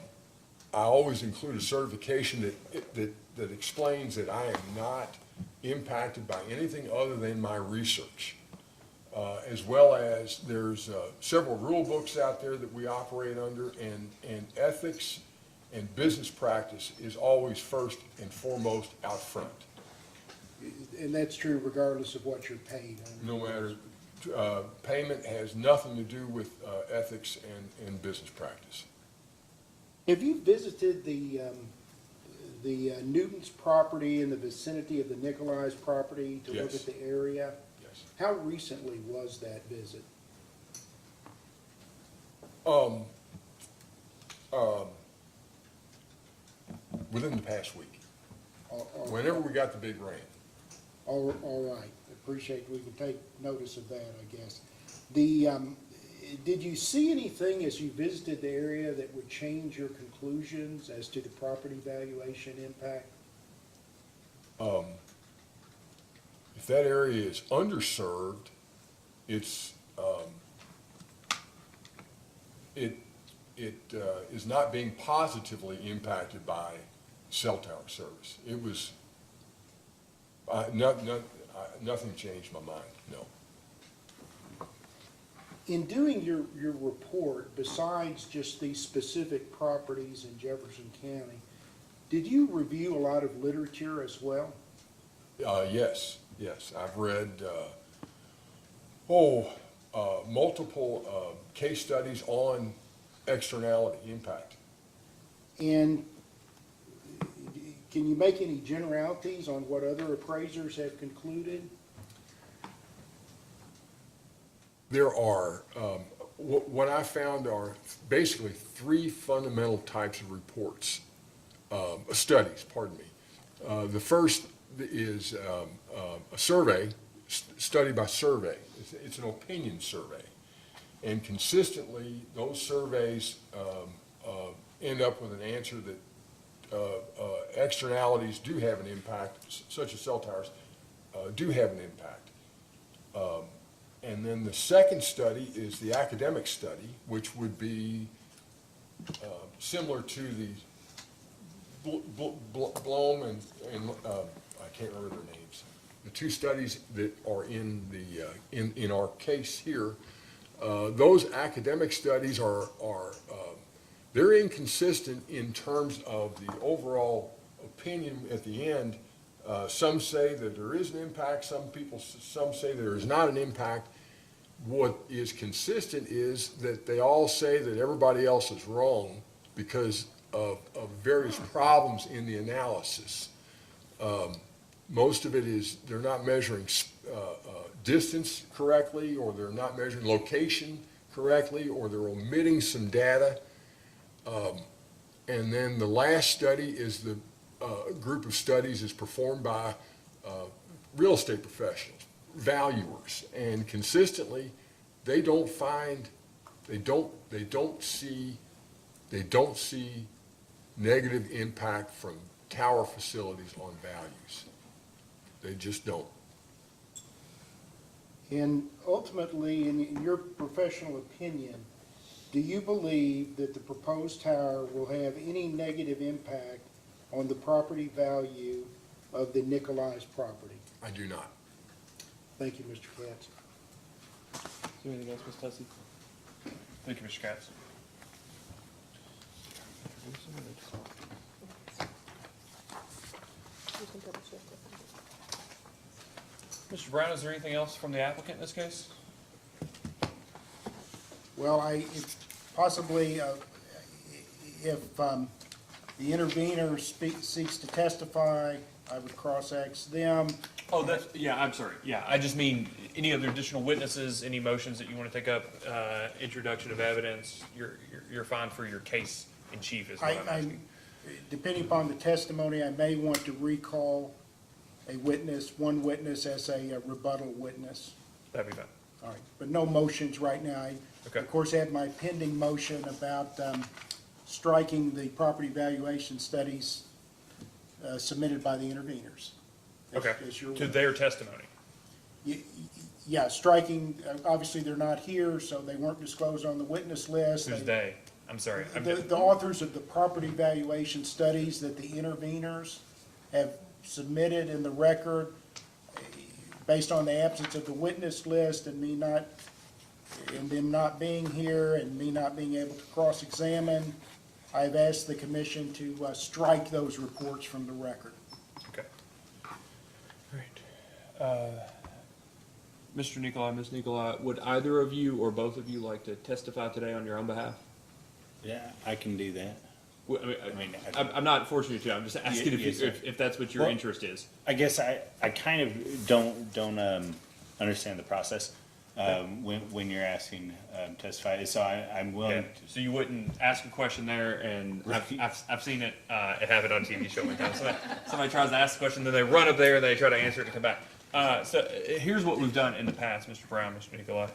always include a certification that explains that I am not impacted by anything other than my research. As well as there's several rule books out there that we operate under, and ethics and business practice is always first and foremost out front. And that's true regardless of what you're paid. No matter, payment has nothing to do with ethics and business practice. Have you visited the Newton's property in the vicinity of the Nicolai's property to look Yes. at the area? Yes. How recently was that visit? Within the past week, All whenever we got the big rain. right, appreciate, we can take notice of that, I guess. Did you see anything as you visited the area that would change your conclusions as to the property valuation impact? If that area is underserved, it's, it is not being positively impacted by cell tower service. It was, nothing changed my mind, no. In doing your report, besides just these specific properties in Jefferson County, did you review a lot of literature as well? Yes, I've read, multiple case studies on externality impact. And can you make any generalities on what other appraisers have concluded? There are, what I found are basically three fundamental types of reports, studies, pardon me. The first is a survey, study by survey. It's an opinion survey. And consistently, those surveys end up with an answer that externalities do have an impact, such as cell towers, do have an impact. And then the second study is the academic study, which would be similar to the Blom and I can't remember their names. The two studies that are in the in our case here, those academic studies are they're inconsistent in terms of the overall opinion at the end. Some say that there is an impact, some say there is not an impact. What is consistent is that they all say that everybody else is wrong because of various problems in the analysis. Most of it is they're not measuring distance correctly, or they're not measuring location correctly, or they're omitting some data. And then the last study is the group of studies is performed by real estate professionals, valuers, and consistently, they don't see negative impact from tower facilities on values. They just don't. And ultimately, in your professional opinion, do you believe that the proposed tower will have any negative impact on the property value of the Nicolai's property? I do not. Thank you, Mr. Katz. Is there anything else, Ms. Tussey? Thank you, Mr. Katz. Mr. Brown, is there anything else from the applicant in this case? Well, possibly, if the intervener seeks to testify, I would cross-ex them. Oh, yeah, I'm sorry. Yeah, I just mean any other additional witnesses, any motions that you want to take up, introduction of evidence, you're fine for your case in chief is what I'm asking. Depending upon the testimony, I may want to recall one witness as a rebuttal witness. That'd be fine. All right, but no motions right now. I, Okay. of course, have my pending motion about striking the property valuation studies submitted by the interveners. Okay, As you're- to their testimony. Yeah, striking, obviously, they're not here, so they weren't disclosed on the witness list. Who's they? I'm sorry. The authors of the property valuation studies that the interveners have submitted in the record, based on the absence of the witness list and them not being here and me not being able to cross-examine, I've asked the commission to strike those reports from the record. Okay. All right. Mr. Nicolai, Ms. Nicolai, would either of you or both of you like to testify today on your own behalf? Yeah, I can do that. Well, I'm not forcing you to, I'm just asking Yes, sir. if that's what your Well, interest is. I guess I kind of don't understand the process when you're asking testify. So I'm willing Okay, so you wouldn't ask a question there, and I've seen it, it happened on TV show one time. Somebody tries to ask a question, then they run up there, they try to answer it and come back. So here's what we've done in the past, Mr. Brown, Mr. Nicolai,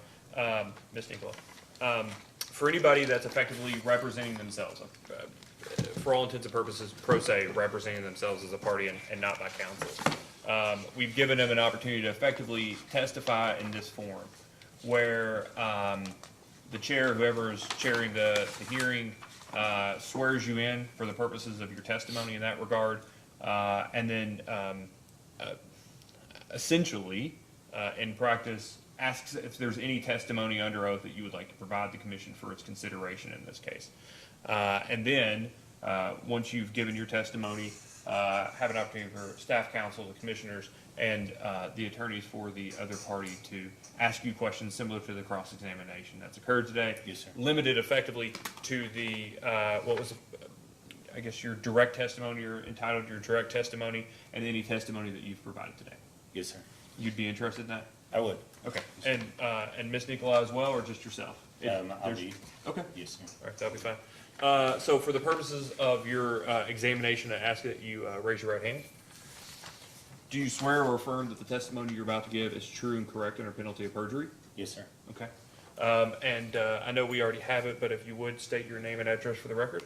Ms. Nicolai. For anybody that's effectively representing themselves, for all intents and purposes, pro se, representing themselves as a party and not by counsel, we've given them an opportunity to effectively testify in this forum, where the chair, whoever is chairing the hearing, swears you in for the purposes of your testimony in that regard, and then essentially, in practice, asks if there's any testimony under oath that you would like to provide the commission for its consideration in this case. And then, once you've given your testimony, have an opportunity for staff counsel, the commissioners, and the attorneys for the other party to ask you questions similar to the cross-examination that's occurred today. Yes, sir. Limited effectively to the, I guess your direct testimony, you're entitled to your direct testimony, and any testimony that you've provided today. Yes, sir. You'd be interested in that? I would. Okay, and Ms. Nicolai as well, or just yourself? I'll be. Okay. Yes, sir. All right, that'll be fine. So for the purposes of your examination, I ask that you raise your right hand. Do you swear or affirm that the testimony you're about to give is true and correct under penalty of perjury? Yes, sir. Okay. And I know we already have it, but if you would state your name and address for the record?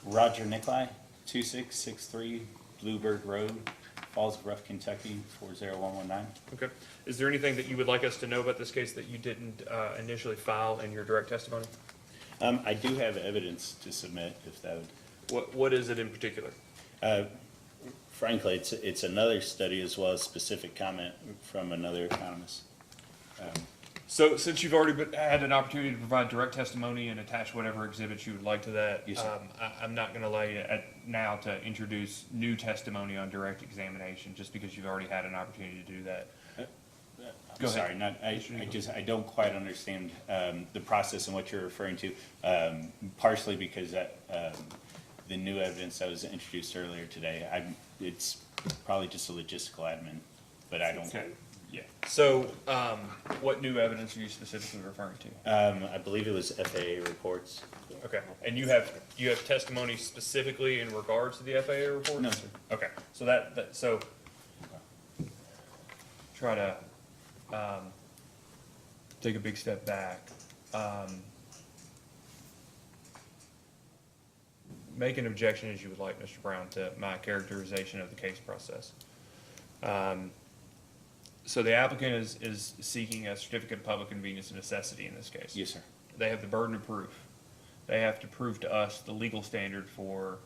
Roger Nicolai, 2663 Bluebird Road, Falls Rough, Kentucky, 40119. Okay. Is there anything that you would like us to know about this case that you didn't initially file in your direct testimony? I do have evidence to submit if that would. What is it in particular? Frankly, it's another study as well as specific comment from another economist. So since you've already had an opportunity to provide direct testimony and attach whatever exhibits you would like to that, Yes, sir. I'm not going to allow you now to introduce new testimony on direct examination just because you've already had an opportunity to do that. Go I'm ahead. sorry, I don't quite understand the process and what you're referring to, partially because the new evidence that was introduced earlier today, it's probably just a logistical admin, but I don't. Okay. Yeah. So what new evidence are you specifically referring to? I believe it was FAA reports. Okay. And you have testimony specifically in regards to the FAA report? No, sir. Okay. So so try to take a big step back. Make an objection as you would like, Mr. Brown, to my characterization of the case process. So the applicant is seeking a certificate of public convenience and necessity in this case. Yes, sir. They have the burden of proof. They have to prove to us the legal standard for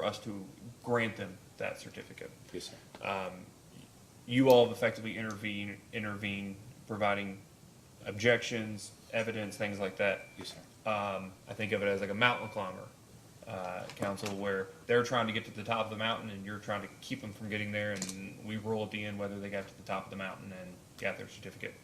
us to grant them that certificate. Yes, sir. You all have effectively intervened, providing objections, evidence, things like that. Yes, sir. I think of it as like a mountain climber council, where they're trying to get to the top of the mountain and you're trying to keep them from getting there, and we rule at the end whether they got to the top of the mountain and got their certificate.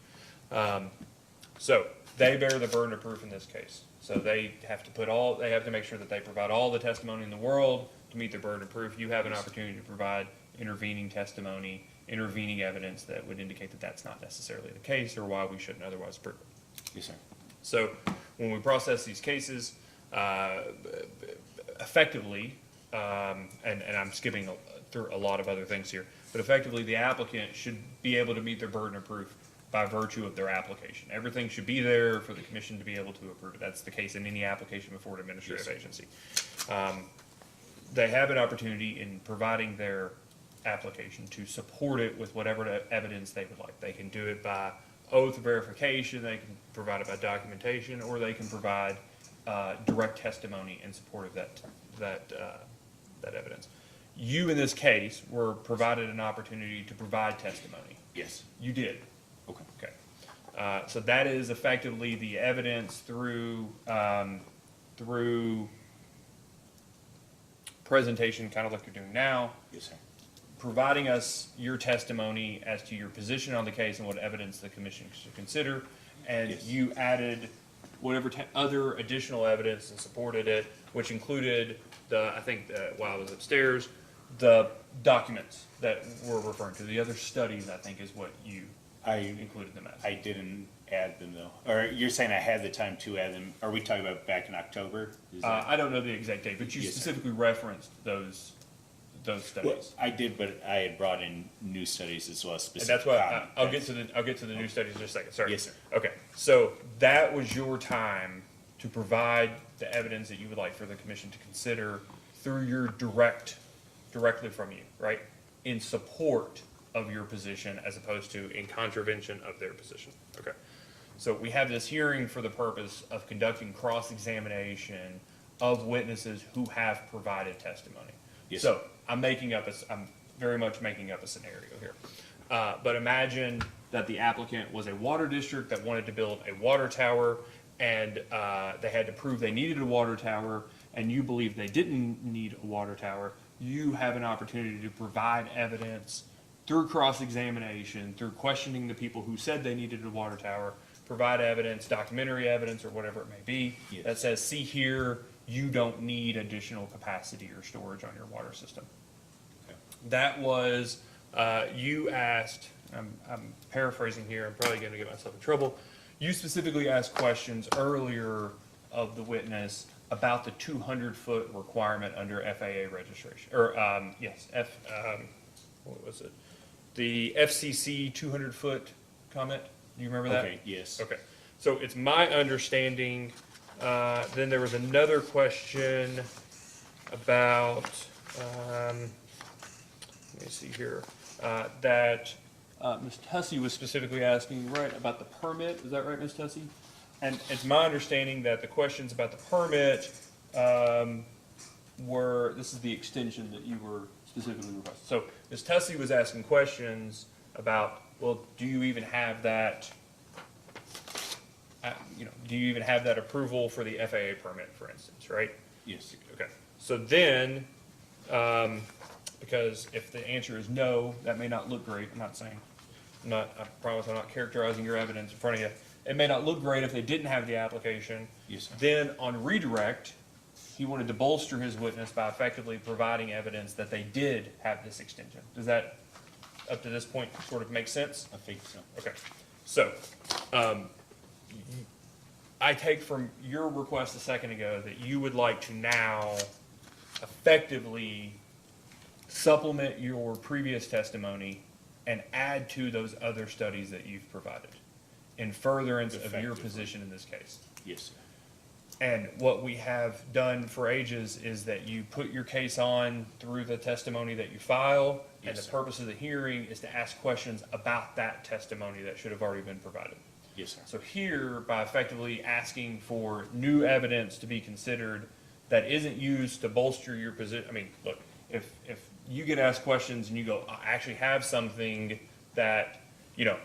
So they bear the burden of proof in this case. So they have to make sure that they provide all the testimony in the world to meet their burden of proof. You have an opportunity to provide intervening testimony, intervening evidence that would indicate that that's not necessarily the case, or why we shouldn't otherwise prove it. Yes, sir. So when we process these cases, effectively, and I'm skipping through a lot of other things here, but effectively the applicant should be able to meet their burden of proof by virtue of their application. Everything should be there for the commission to be able to approve it. That's the case in any application before an administrative agency. They have an opportunity in providing their application to support it with whatever evidence they would like. They can do it by oath verification, they can provide it by documentation, or they can provide direct testimony in support of that evidence. You, in this case, were provided an opportunity to provide testimony. Yes. You did. Okay. Okay. So that is effectively the evidence through presentation, kind of like you're doing now. Yes, sir. Providing us your testimony as to your position on the case and what evidence the commission should consider. And Yes. you added whatever other additional evidence and supported it, which included while I was upstairs, the documents that we're referring to, the other studies, I think is what you included them as. I didn't add them though. Or you're saying I had the time to add them. Are we talking about back in October? Is that- I don't know the exact date, but you Yes, sir. specifically referenced those Well, studies. I did, but I had brought in new studies as well, And specific. that's why comment. I'll get to the new studies in just a second. Sorry. Yes, sir. Okay, so that was your time to provide the evidence that you would like for the commission to consider through your directly from you, right? In support of your position as opposed to in contravention of their position. Okay. So we have this hearing for the purpose of conducting cross-examination of witnesses who have provided testimony. Yes, So I'm very much making up a scenario here. But imagine that the applicant was a water district that wanted to build a water tower, and they had to prove they needed a water tower, and you believe they didn't need a water tower. You have an opportunity to provide evidence through cross-examination, through questioning the people who said they needed a water tower, provide evidence, documentary evidence, or whatever it may be, Yes. that says, see here, you don't need additional capacity or storage on your water system. Okay. That was, you asked, I'm paraphrasing here, I'm probably gonna get myself in trouble. You specifically asked questions earlier of the witness about the 200-foot requirement under FAA registration, or, what was it? The FCC 200-foot comment, do you remember that? Okay, yes. Okay, so it's my understanding, then there was another question about, let me see here, that Ms. Tussey was specifically asking, right, about the permit, is that right, Ms. Tussey? And it's my understanding that the questions about the permit this is the extension that you were specifically requesting. So Ms. Tussey was asking questions about, well, do you even have that, do you even have that approval for the FAA permit, for instance, right? Yes. Okay, so then, because if the answer is no, that may not look great, I promise I'm not characterizing your evidence in front of you. It may not look great if they didn't have the application. Yes, sir. Then on redirect, he wanted to bolster his witness by effectively providing evidence that they did have this extension. Does that, up to this point, sort of make sense? I think so. Okay, so, I take from your request a second ago that you would like to now effectively supplement your previous testimony and add to those other studies that you've provided in furtherance of your Effectively. position in this case. Yes, sir. And what we have done for ages is that you put your case on through the testimony that you file, and Yes, the sir. purpose of the hearing is to ask questions about that testimony that should have already been provided. Yes, sir. So here, by effectively asking for new evidence to be considered that isn't used to bolster your position, I mean, look, if you get asked questions and you go, I actually have something that, you know,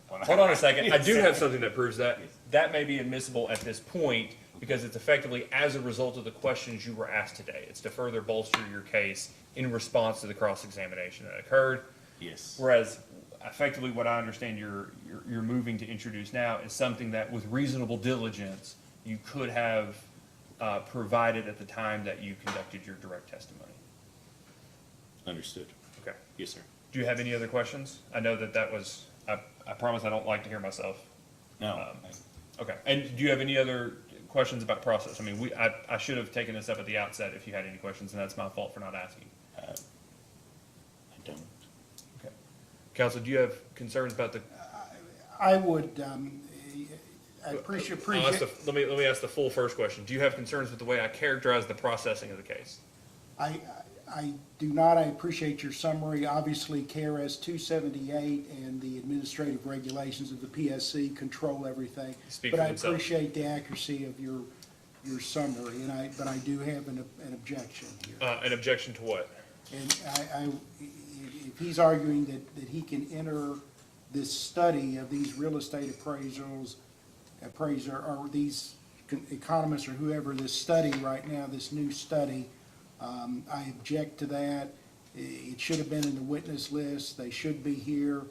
hold on a second, I do have something that proves that, that may be admissible at this point, because it's effectively as a result of the questions you were asked today. It's to further bolster your case in response to the cross-examination that occurred. Yes. Whereas effectively what I understand you're moving to introduce now is something that with reasonable diligence, you could have provided at the time that you conducted your direct testimony. Understood. Okay. Yes, sir. Do you have any other questions? I know that was, I promise I don't like to hear myself. No. Okay, and do you have any other questions about process? I mean, I should have taken this up at the outset if you had any questions, and that's my fault for not asking. I don't. Okay. Counsel, do you have concerns about the? I would, I appreciate, Let me ask the full first question. Do you have concerns with the way I characterize the processing of the case? I do not. I appreciate your summary. Obviously, KRS 278 and the administrative regulations of the PSC control everything. Speak But for I themselves. appreciate the accuracy of your summary, but I do have an objection here. An objection to what? And if he's arguing that he can enter this study of these real estate appraiser, or these economists or whoever, this study right now, this new study, I object to that. It should have been in the witness list. They should be here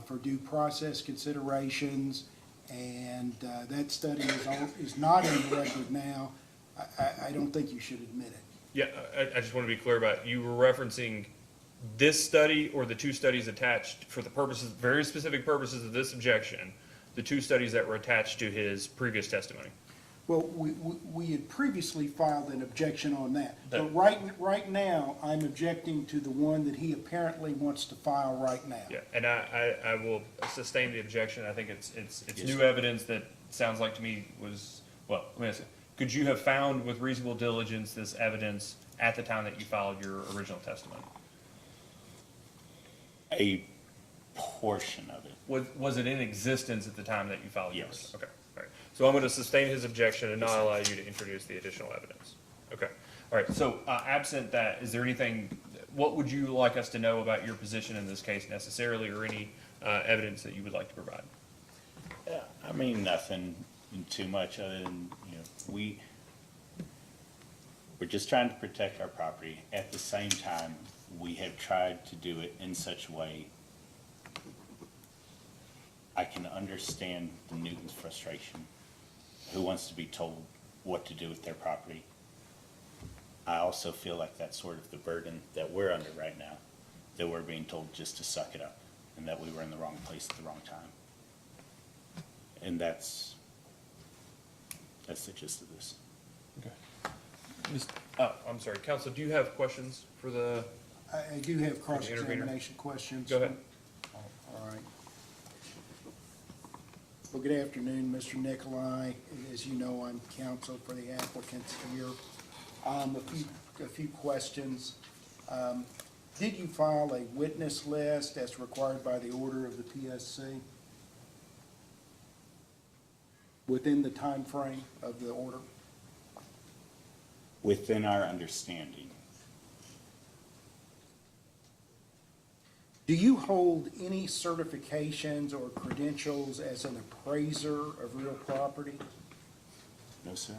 for due process considerations. And that study is not in the record now. I don't think you should admit it. Yeah, I just want to be clear about it. You were referencing this study or the two studies attached for the purposes, very specific purposes of this objection, the two studies that were attached to his previous testimony. Well, we had previously filed an objection on that. But right now, I'm objecting to the one that he apparently wants to file right now. Yeah, and I will sustain the objection. I think it's Yes, new sir. evidence that sounds like to me was, well, let me ask you, could you have found with reasonable diligence this evidence at the time that you filed your original testimony? A portion of it. Was it in existence at the time that you filed yours? Yes. Okay, all right. So I'm going to sustain his objection and not allow you to introduce the additional evidence. Okay, all right. So absent that, is there anything, what would you like us to know about your position in this case necessarily, or any evidence that you would like to provide? Yeah, I mean, nothing too much other than, we're just trying to protect our property. At the same time, we have tried to do it in such a way I can understand the Newton's frustration, who wants to be told what to do with their property. I also feel like that's sort of the burden that we're under right now, that we're being told just to suck it up, and that we were in the wrong place at the wrong time. And that's the gist of this. Okay. I'm sorry, Counsel, do you have questions for the? I do have cross-examination questions. Go ahead. All right. Well, good afternoon, Mr. Nicolai. As you know, I'm counsel for the applicants here. A few questions. Did you file a witness list as required by the order of the PSC within the time frame of the order? Within our understanding, Do you hold any certifications or credentials as an appraiser of real property? no, sir.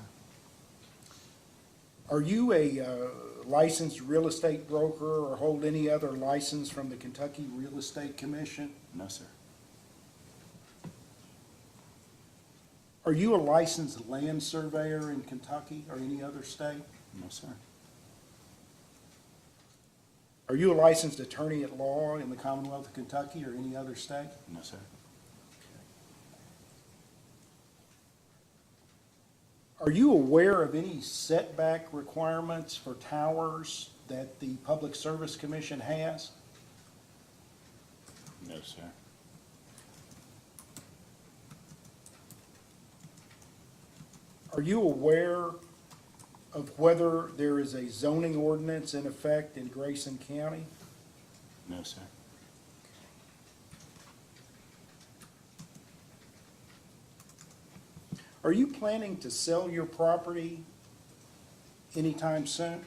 Are you a licensed real estate broker or hold any other license from the Kentucky Real Estate Commission? No, sir. Are you a licensed land surveyor in Kentucky or any other state? No, sir. Are you a licensed attorney at law in the Commonwealth of Kentucky or any other state? No, sir. Are you aware of any setback requirements for towers that the Public Service Commission has? No, sir. Are you aware of whether there is a zoning ordinance in effect in Grayson County? No, sir. Are you planning to sell your property anytime soon?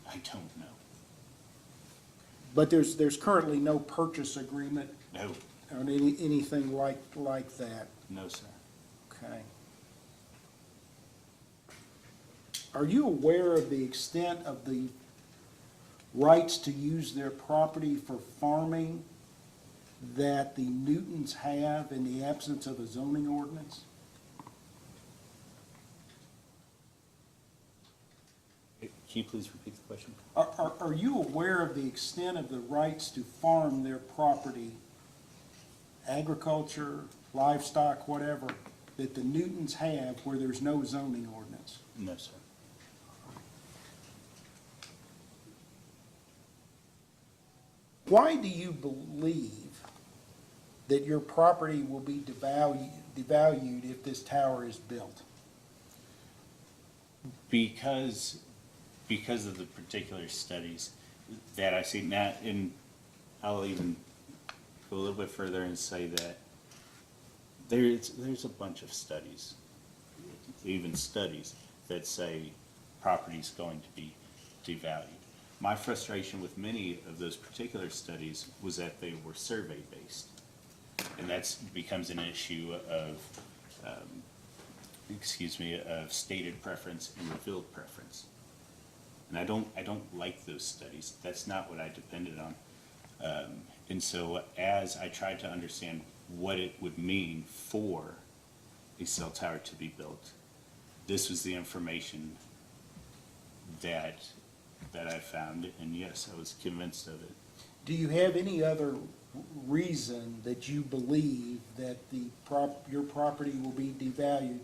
I don't know. But there's currently no purchase agreement No, on anything like that, no, sir. okay? Are you aware of the extent of the rights to use their property for farming that the Newtons have in the absence of a zoning ordinance? Can you please repeat the question? Are you aware of the extent of the rights to farm their property, agriculture, livestock, whatever, that the Newtons have where there's no zoning ordinance? No, sir. Why do you believe that your property will be devalued if this tower is built? Because of the particular studies that I've seen now, and I'll even go a little bit further and say that there's a bunch of studies, even studies, that say property's going to be devalued. My frustration with many of those particular studies was that they were survey-based. And that becomes an issue of, of stated preference and revealed preference. And I don't like those studies. That's not what I depended on. And so as I tried to understand what it would mean for a cell tower to be built, this was the information that I found, and yes, I was convinced of it. Do you have any other reason that you believe that your property will be devalued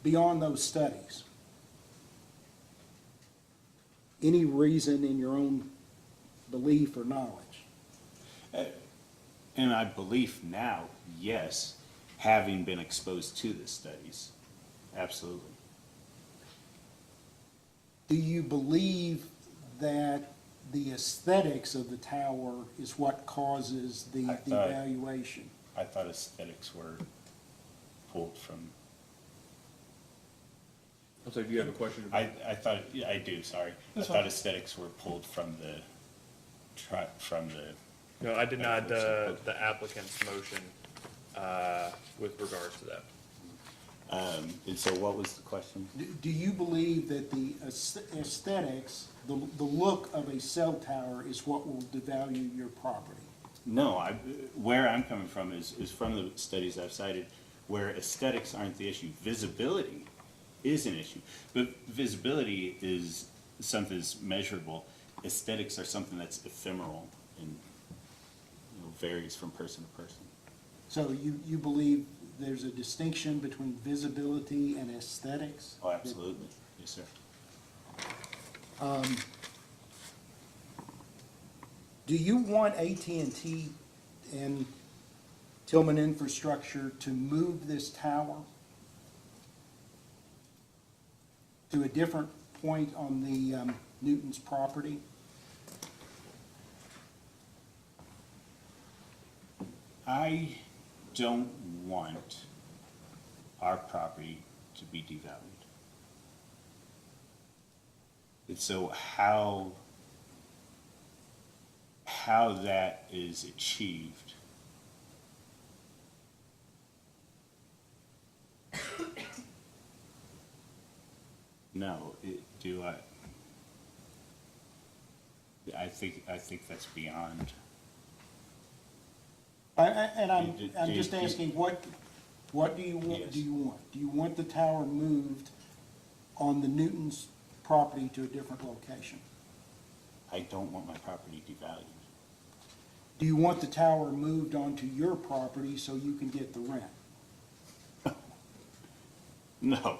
beyond those studies? Any reason in your own belief or knowledge? And my belief now, yes, having been exposed to the studies, absolutely. Do you believe that the aesthetics of the tower is what causes the devaluation? I thought aesthetics were pulled from. I'm sorry, do you have a question? I thought, yeah, I do, sorry. I thought aesthetics were pulled from the. No, I denied the applicant's motion, with regards to that. And so what was the question? Do you believe that the aesthetics, the look of a cell tower is what will devalue your property? No, where I'm coming from is from the studies I've cited, where aesthetics aren't the issue. Visibility is an issue, but visibility is something that's measurable. Aesthetics are something that's ephemeral and varies from person to person. So you believe there's a distinction between visibility and aesthetics? Oh, absolutely, yes, sir. Do you want AT&T and Tillman Infrastructure to move this tower to a different point on the Newton's property? I don't want our property to be devalued. And so how that is achieved I think that's beyond. I'm just asking, what do you want? Yes. Do you want the tower moved on the Newton's property to a different location? I don't want my property devalued. Do you want the tower moved onto your property so you can get the rent? No.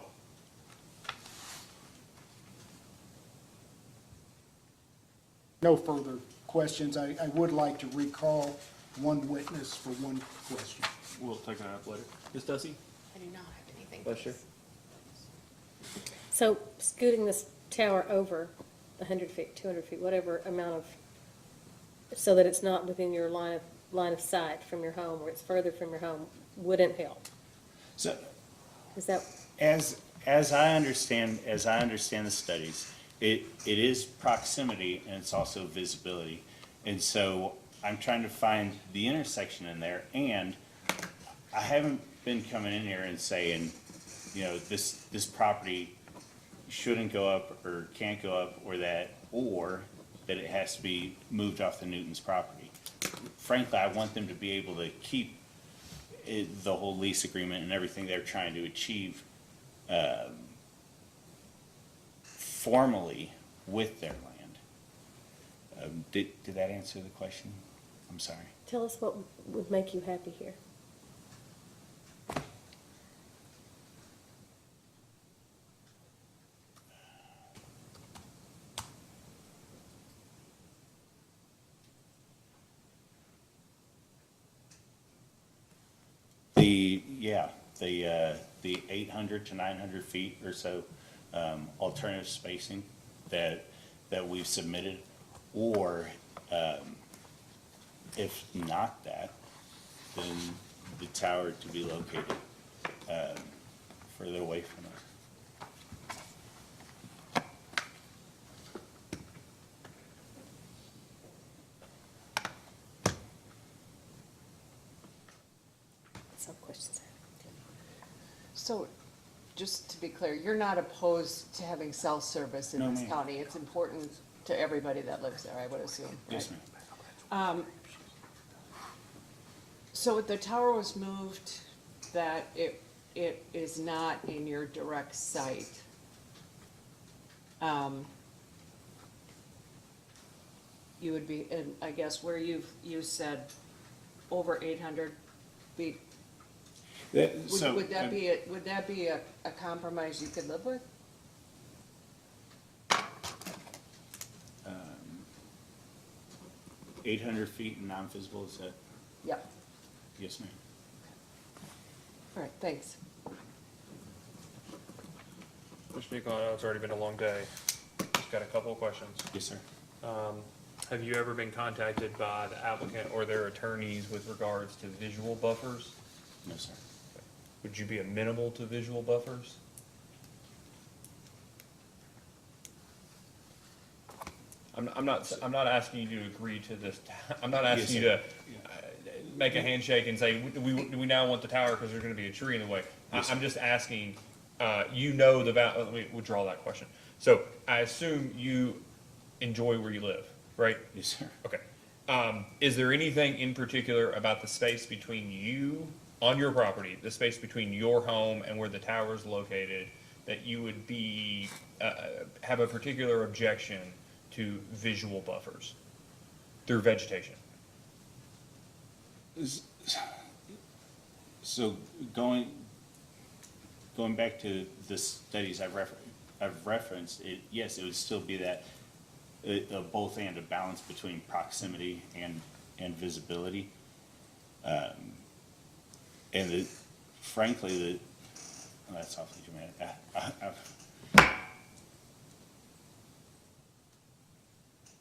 No further questions. I would like to recall one witness for one question. We'll take that up later. Ms. Dusty? I do not have anything. Buster? So scooting this tower over 100 feet, 200 feet, whatever amount of, so that it's not within your line of sight from your home, or it's further from your home, wouldn't help. So, Is that, as I understand the studies, it is proximity and it's also visibility. And so I'm trying to find the intersection in there, and I haven't been coming in here and saying, you know, this property shouldn't go up or can't go up, or that it has to be moved off the Newton's property. Frankly, I want them to be able to keep the whole lease agreement and everything they're trying to achieve formally with their land. Did that answer the question? I'm sorry. tell us what would make you happy here. The 800 to 900 feet or so alternative spacing that we've submitted, or if not that, then the tower to be located further away from us. Some questions. So, just to be clear, you're not opposed to having cell service in No, this ma'am. county? It's important to everybody that lives there, I would assume, Yes, right? ma'am. So the tower was moved, that it is not in your direct sight. You would be, and I guess where you said over 800 feet. Would that be a compromise you could live with? 800 feet and non-visible, is that? Yep. Yes, ma'am. All right, thanks. Mr. Nichol, I know it's already been a long day. Just got a couple of questions. Yes, sir. Have you ever been contacted by the applicant or their attorneys with regards to visual buffers? No, sir. Would you be amenable to visual buffers? I'm not asking you to agree to this. I'm not asking you to make a handshake and say, do we now want the tower because there's going to be a tree in the way? Yes, I'm just asking, you know let me withdraw that question. So I assume you enjoy where you live, right? Yes, sir. Okay. Is there anything in particular about the space between you, on your property, the space between your home and where the tower is located, that you would be, have a particular objection to visual buffers through vegetation? So going back to the studies I've referenced, yes, it would still be that both and a balance between proximity and visibility. And frankly, that's awfully dramatic.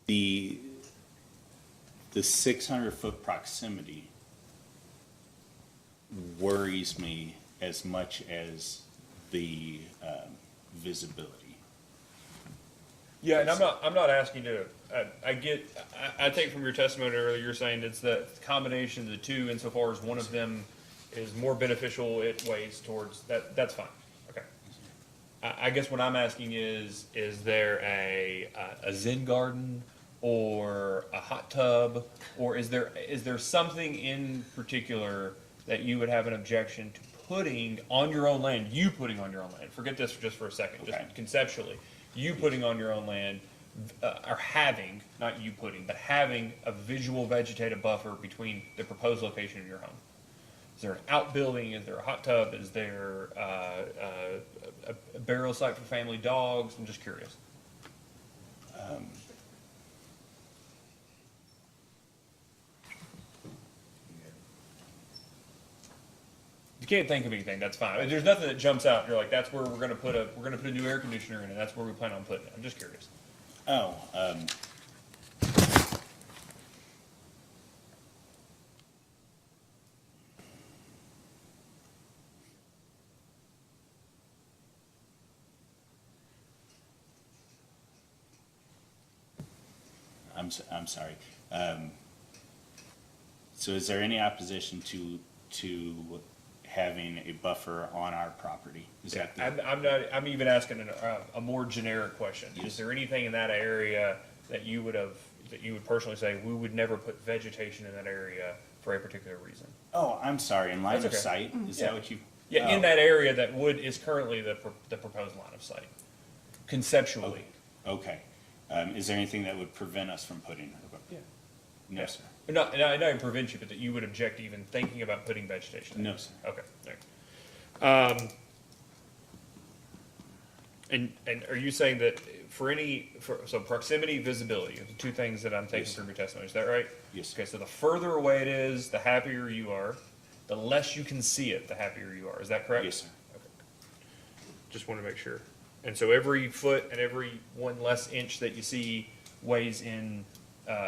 The 600-foot proximity worries me as much as the visibility. Yeah, and I'm not asking you to, I take from your testimony earlier, you're saying it's the combination of the two insofar as one of them is more beneficial, it weighs towards, that's fine, okay. I guess what I'm asking is there a Zen garden or a hot tub, or is there something in particular that you would have an objection to putting on your own land, you putting on your own land? Forget this just for a second, just Okay. conceptually. You putting on your own land, or having, not you putting, but having a visual vegetative buffer between the proposed location of your home. Is there an outbuilding? Is there a hot tub? Is there a burial site for family dogs? I'm just curious. can't think of anything, that's fine. There's nothing that jumps out, you're like, that's where we're gonna put a new air conditioner in, and that's where we plan on putting it. I'm just curious. Oh, I'm sorry. So is there any opposition to having a buffer on our property? Is Yeah, that I'm even asking a more generic question. Yes. Is there anything in that area that you would personally say, we would never put vegetation in that area for a particular reason? Oh, I'm sorry, in line of That's okay. sight? Is Yeah. that what you? Yeah, in oh, that area that is currently the proposed line of sight, conceptually. Okay. Is there anything that would prevent us from putting it? Yeah. No, Yeah. sir. Not, and I know it prevents you, but that you would object to even thinking about putting vegetation there? No, sir. Okay, thanks. And are you saying that so proximity, visibility are the two things that I'm taking Yes, from your testimony, is that right? Yes, sir. Okay, so the further away it is, the happier you are. The less you can see it, the happier you are. Is that correct? Yes, sir. Just want to make sure. And so every foot and every one less inch that you see weighs in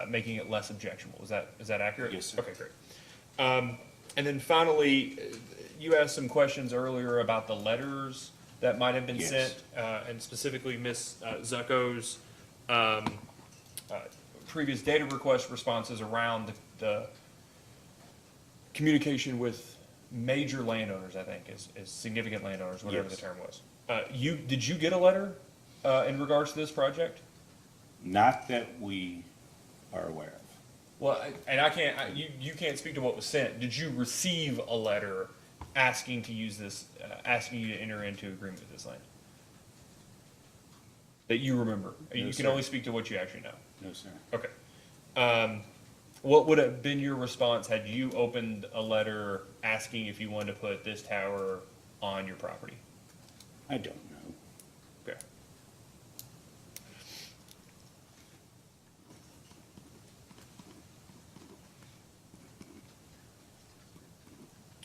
making it less objectionable. Is that accurate? Yes, sir. Okay, great. And then finally, you asked some questions earlier about the letters that might have been Yes. sent, and specifically Ms. Zucco's previous data request responses around the communication with major landowners, I think, is significant landowners, whatever the Yes. term was. Did you get a letter in regards to this project? Not that we are aware of. Well, you can't speak to what was sent. Did you receive a letter asking to use this, asking you to enter into agreement with this land? That you remember? No, You can sir. only speak to what you actually know. No, sir. Okay. What would have been your response had you opened a letter asking if you wanted to put this tower on your property? I don't know. Okay.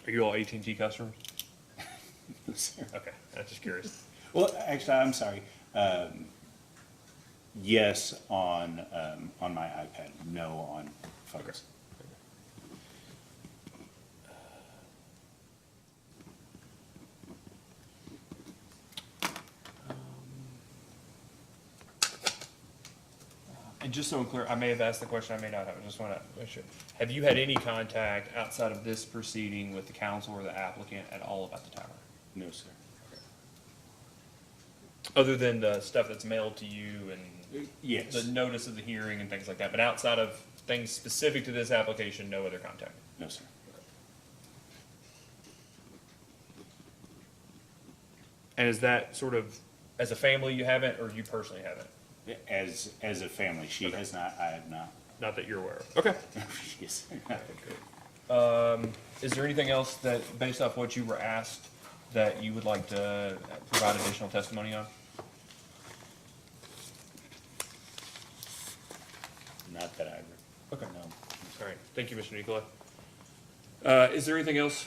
Are you all AT&T customers? No, sir. Okay, I'm just curious. Well, actually, I'm sorry. Yes on my iPad, no on phones. And just so I'm clear, I may have asked the question, I may not have, I just want to make sure. Have you had any contact outside of this proceeding with the council or the applicant at all about the tower? No, sir. Other than the stuff that's mailed to you and Yes. the notice of the hearing and things like that, but outside of things specific to this application, no other contact? No, sir. And is that sort of, as a family you haven't, or you personally haven't? As a family, she Okay. has not, I have not. Not that you're aware of? Okay. Yes. Is there anything else that, based off what you were asked, that you would like to provide additional testimony on? Not that I, Okay. no. All right, thank you, Mr. Nicola. Is there anything else,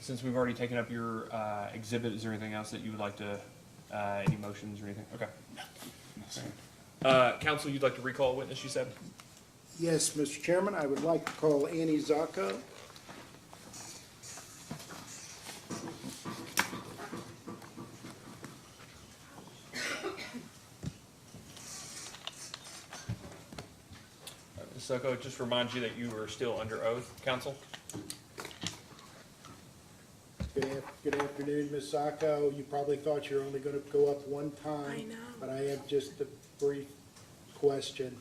since we've already taken up your exhibit, is there anything else that you would like to, any motions or anything? Okay. No, sir. Counsel, you'd like to recall a witness, you said? Yes, Mr. Chairman, I would like to call Annie Zacco. Ms. Socko, just remind you that you are still under oath, counsel? Good afternoon, Ms. Zacco. You probably thought you were only going to go up one time. I know. But I have just a brief question.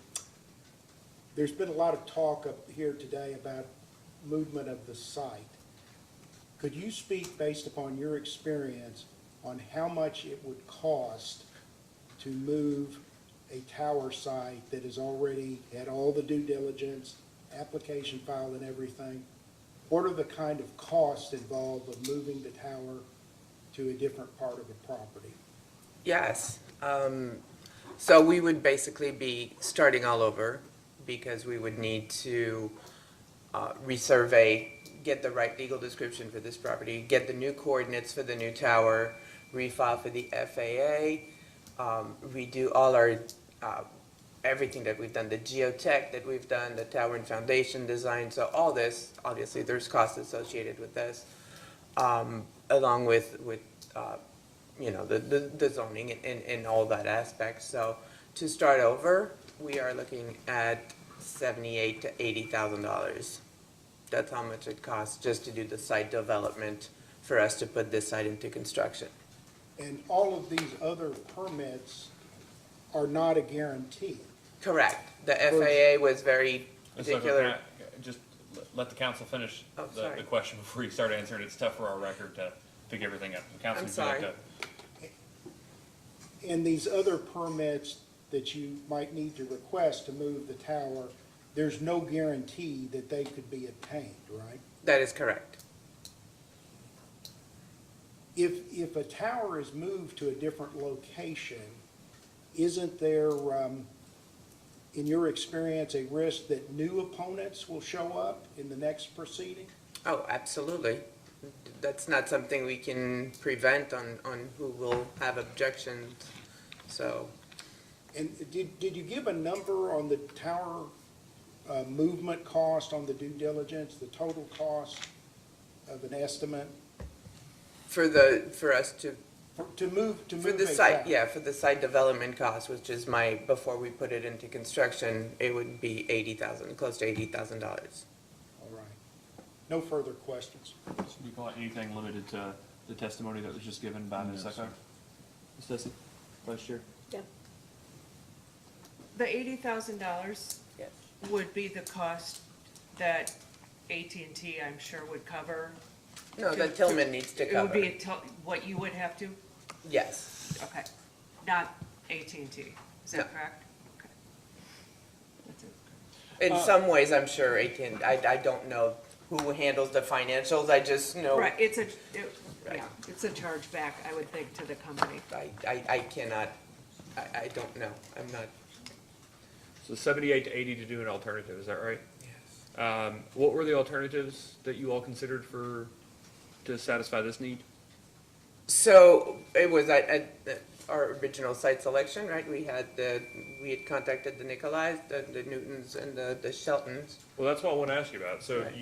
There's been a lot of talk up here today about movement of the site. Could you speak, based upon your experience, on how much it would cost to move a tower site that has already had all the due diligence, application filed and everything? What are the kind of costs involved of moving the tower to a different part of the property? Yes. So we would basically be starting all over because we would need to resurvey, get the right legal description for this property, get the new coordinates for the new tower, refile for the FAA, redo all our, everything that we've done, the geotech that we've done, the tower and foundation design, so all this, obviously, there's costs associated with this, along with, you know, the zoning and all that aspect. So to start over, we are looking at $78,000 to $80,000. That's how much it costs just to do the site development for us to put this site into construction. And all of these other permits are not a guarantee. Correct. The FAA was very Let's look at particular. that. Just let the council finish Oh, the sorry. question before you start answering. It's tough for our record to pick everything up. The council, I'm would you like sorry. to- And these other permits that you might need to request to move the tower, there's no guarantee that they could be obtained, right? That is correct. If a tower is moved to a different location, isn't there, in your experience, a risk that new opponents will show up in the next proceeding? Oh, absolutely. That's not something we can prevent on who will have objections, so. And did you give a number on the tower movement cost on the due diligence, the total cost of an estimate? For us to, To move for the a site, tower? yeah, for the site development cost, which is before we put it into construction, it would be $80,000, close to $80,000. All right. No further questions. So do you call it anything limited to the testimony that was just given by Ms. Eckhart? Ms. Desi, Vice Chair? Yeah. The $80,000 Yes. would be the cost that AT&T, I'm sure, would cover? No, that Tillman needs to It would cover. be what you would have to? Yes. Okay, not AT&T, is No. that correct? Okay. That's it. In some ways, I'm sure AT&T, I don't know who handles the financials, I just know. Right, it's a Right. chargeback, I would think, to the company. I cannot, I don't know, I'm not. So 78 to 80 to do an alternative, is that right? Yes. What were the alternatives that you all considered to satisfy this need? So it was at our original site selection, right? We had contacted the Nicolais, the Newtons, and the Sheltons. Well, that's what I want to ask you about. So Right.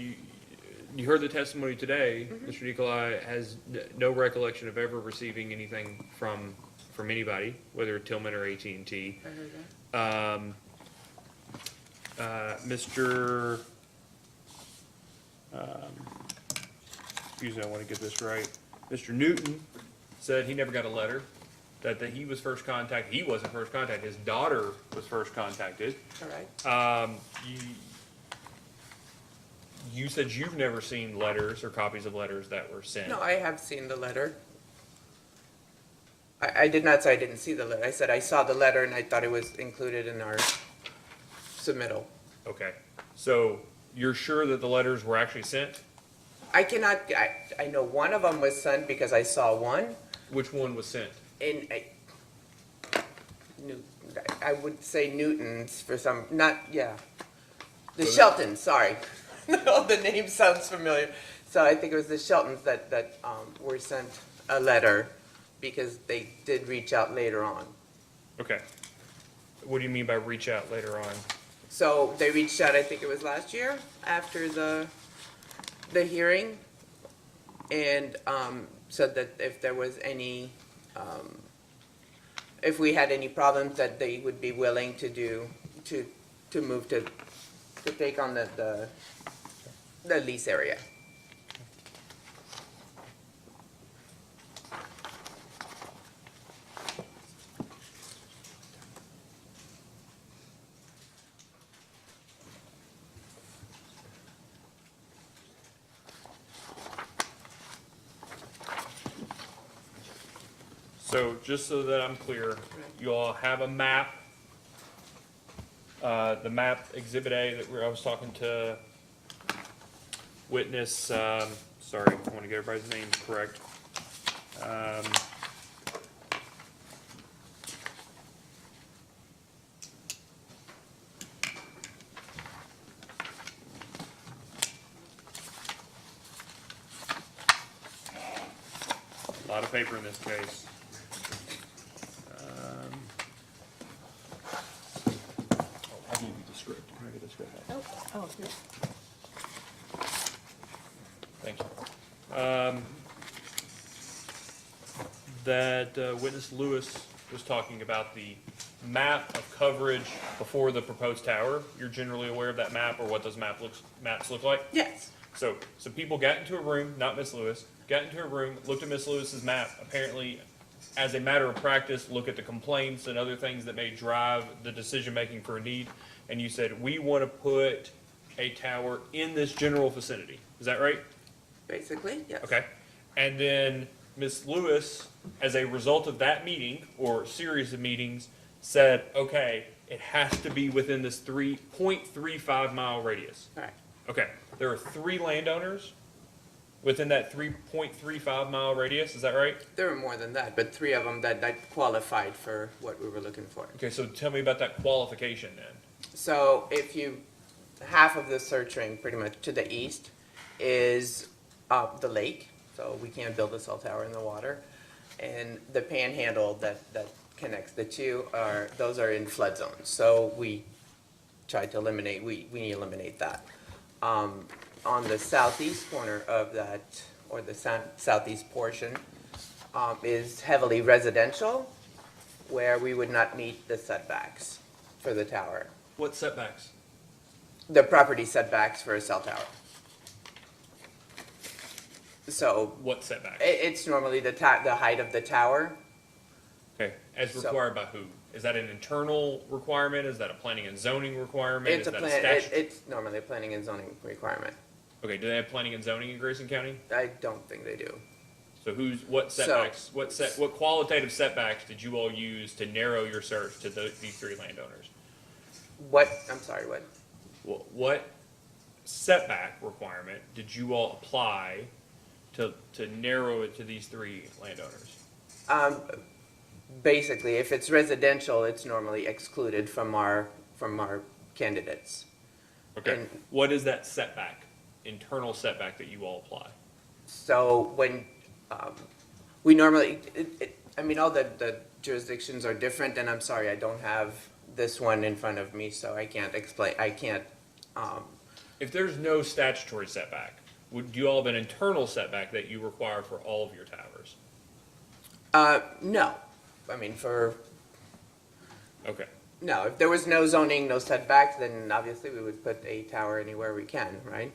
you heard the testimony today. Mr. Nicolai has no recollection of ever receiving anything from anybody, whether Tillman or AT&T. I heard that. Mr. Excuse me, I want to get this right. Mr. Newton said he never got a letter, that he was first contacted. He wasn't first contacted. His daughter was first contacted. All right. You said you've never seen letters or copies of letters that were sent. No, I have seen the letter. I did not say I didn't see the letter. I said I saw the letter and I thought it was included in our submittal. Okay, so you're sure that the letters were actually sent? I cannot, I know one of them was sent because I saw one Which one was sent? in I would say Newton's for some, not, yeah. The So that- Sheltons, sorry. Oh, the name sounds familiar. So I think it was the Sheltons that were sent a letter because they did reach out later on. Okay. What do you mean by reach out later on? So they reached out, I think it was last year, after the hearing, and said that if there was any, if we had any problems, that they would be willing to do, to move to take on the lease area. So just so that I'm clear, you all have a map. The map Exhibit A that I was talking to witness, sorry, I want to get everybody's names correct. of paper in this case. I'll give you the script. Can I get the script? Oh, here. Thank you. That witness Lewis was talking about the map of coverage before the proposed tower. You're generally aware of that map, or what those maps look like? Yes. So people got into a room, not Miss Lewis, got into a room, looked at Miss Lewis's map, apparently, as a matter of practice, look at the complaints and other things that may drive the decision-making for a need, and you said, we want to put a tower in this general vicinity. Is that right? Basically, yes. Okay. And then Ms. Lewis, as a result of that meeting or series of meetings, said, okay, it has to be within this 3.35 mile radius. Correct. Okay. There are 3 landowners within that 3.35 mile radius. Is that right? There were more than that, but 3 of them that qualified for what we were looking for. Okay. So tell me about that qualification then. So if you, half of the search ring, pretty much to the east, is the lake, so we can't build a cell tower in the water. And the panhandle that connects the two those are in flood zones. So we tried to eliminate, we eliminate that. On the southeast corner of that, or the southeast portion, is heavily residential, where we would not meet the setbacks for the tower. What setbacks? The property setbacks for a cell tower. So What setbacks? it's normally the height of the tower. Okay. As So- required by who? Is that an internal requirement? Is that a planning and zoning requirement? It's Is a that plan, statute? it's normally a planning and zoning requirement. Okay. Do they have planning and zoning in Grayson County? I don't think they do. So what setbacks, what qualitative setbacks did you all use to narrow your search to these 3 landowners? What, I'm sorry, what? What setback requirement did you all apply to narrow it to these 3 landowners? Basically, if it's residential, it's normally excluded from our candidates. Okay, And- what is that setback, internal setback that you all apply? So when, we normally, I mean, all the jurisdictions are different, and I'm sorry, I don't have this one in front of me, so I can't explain, If there's no statutory setback, would you all have an internal setback that you require for all of your towers? no. I mean, Okay, no, if there was no zoning, no setbacks, then obviously we would put a tower anywhere we can, right?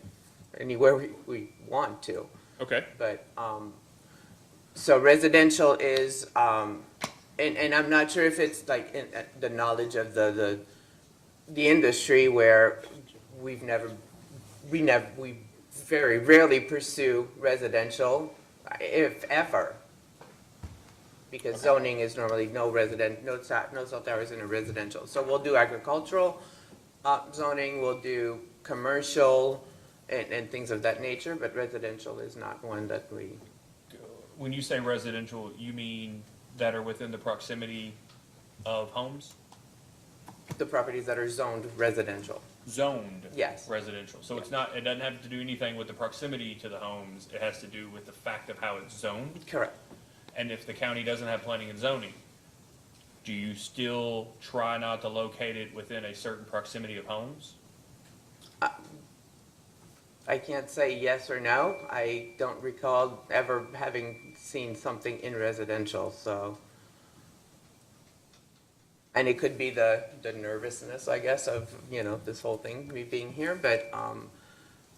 Anywhere we want to. okay, But, so residential is, and I'm not sure if it's like in the knowledge of the industry where we very rarely pursue residential, if ever. Because zoning is normally no cell towers in a residential. So we'll do agricultural zoning, we'll do commercial and things of that nature, but residential is not one that we. when you say residential, you mean that are within the proximity of homes? The properties that are zoned residential. Zoned? Yes. Residential, so it's not, it doesn't have to do anything with the proximity to the homes, it has to do with the fact of how it's zoned? Correct. And if the county doesn't have planning and zoning, do you still try not to locate it within a certain proximity of homes? I can't say yes or no. I don't recall ever having seen something in residential, so. And it could be the nervousness, I guess, of, this whole thing, me being here, but,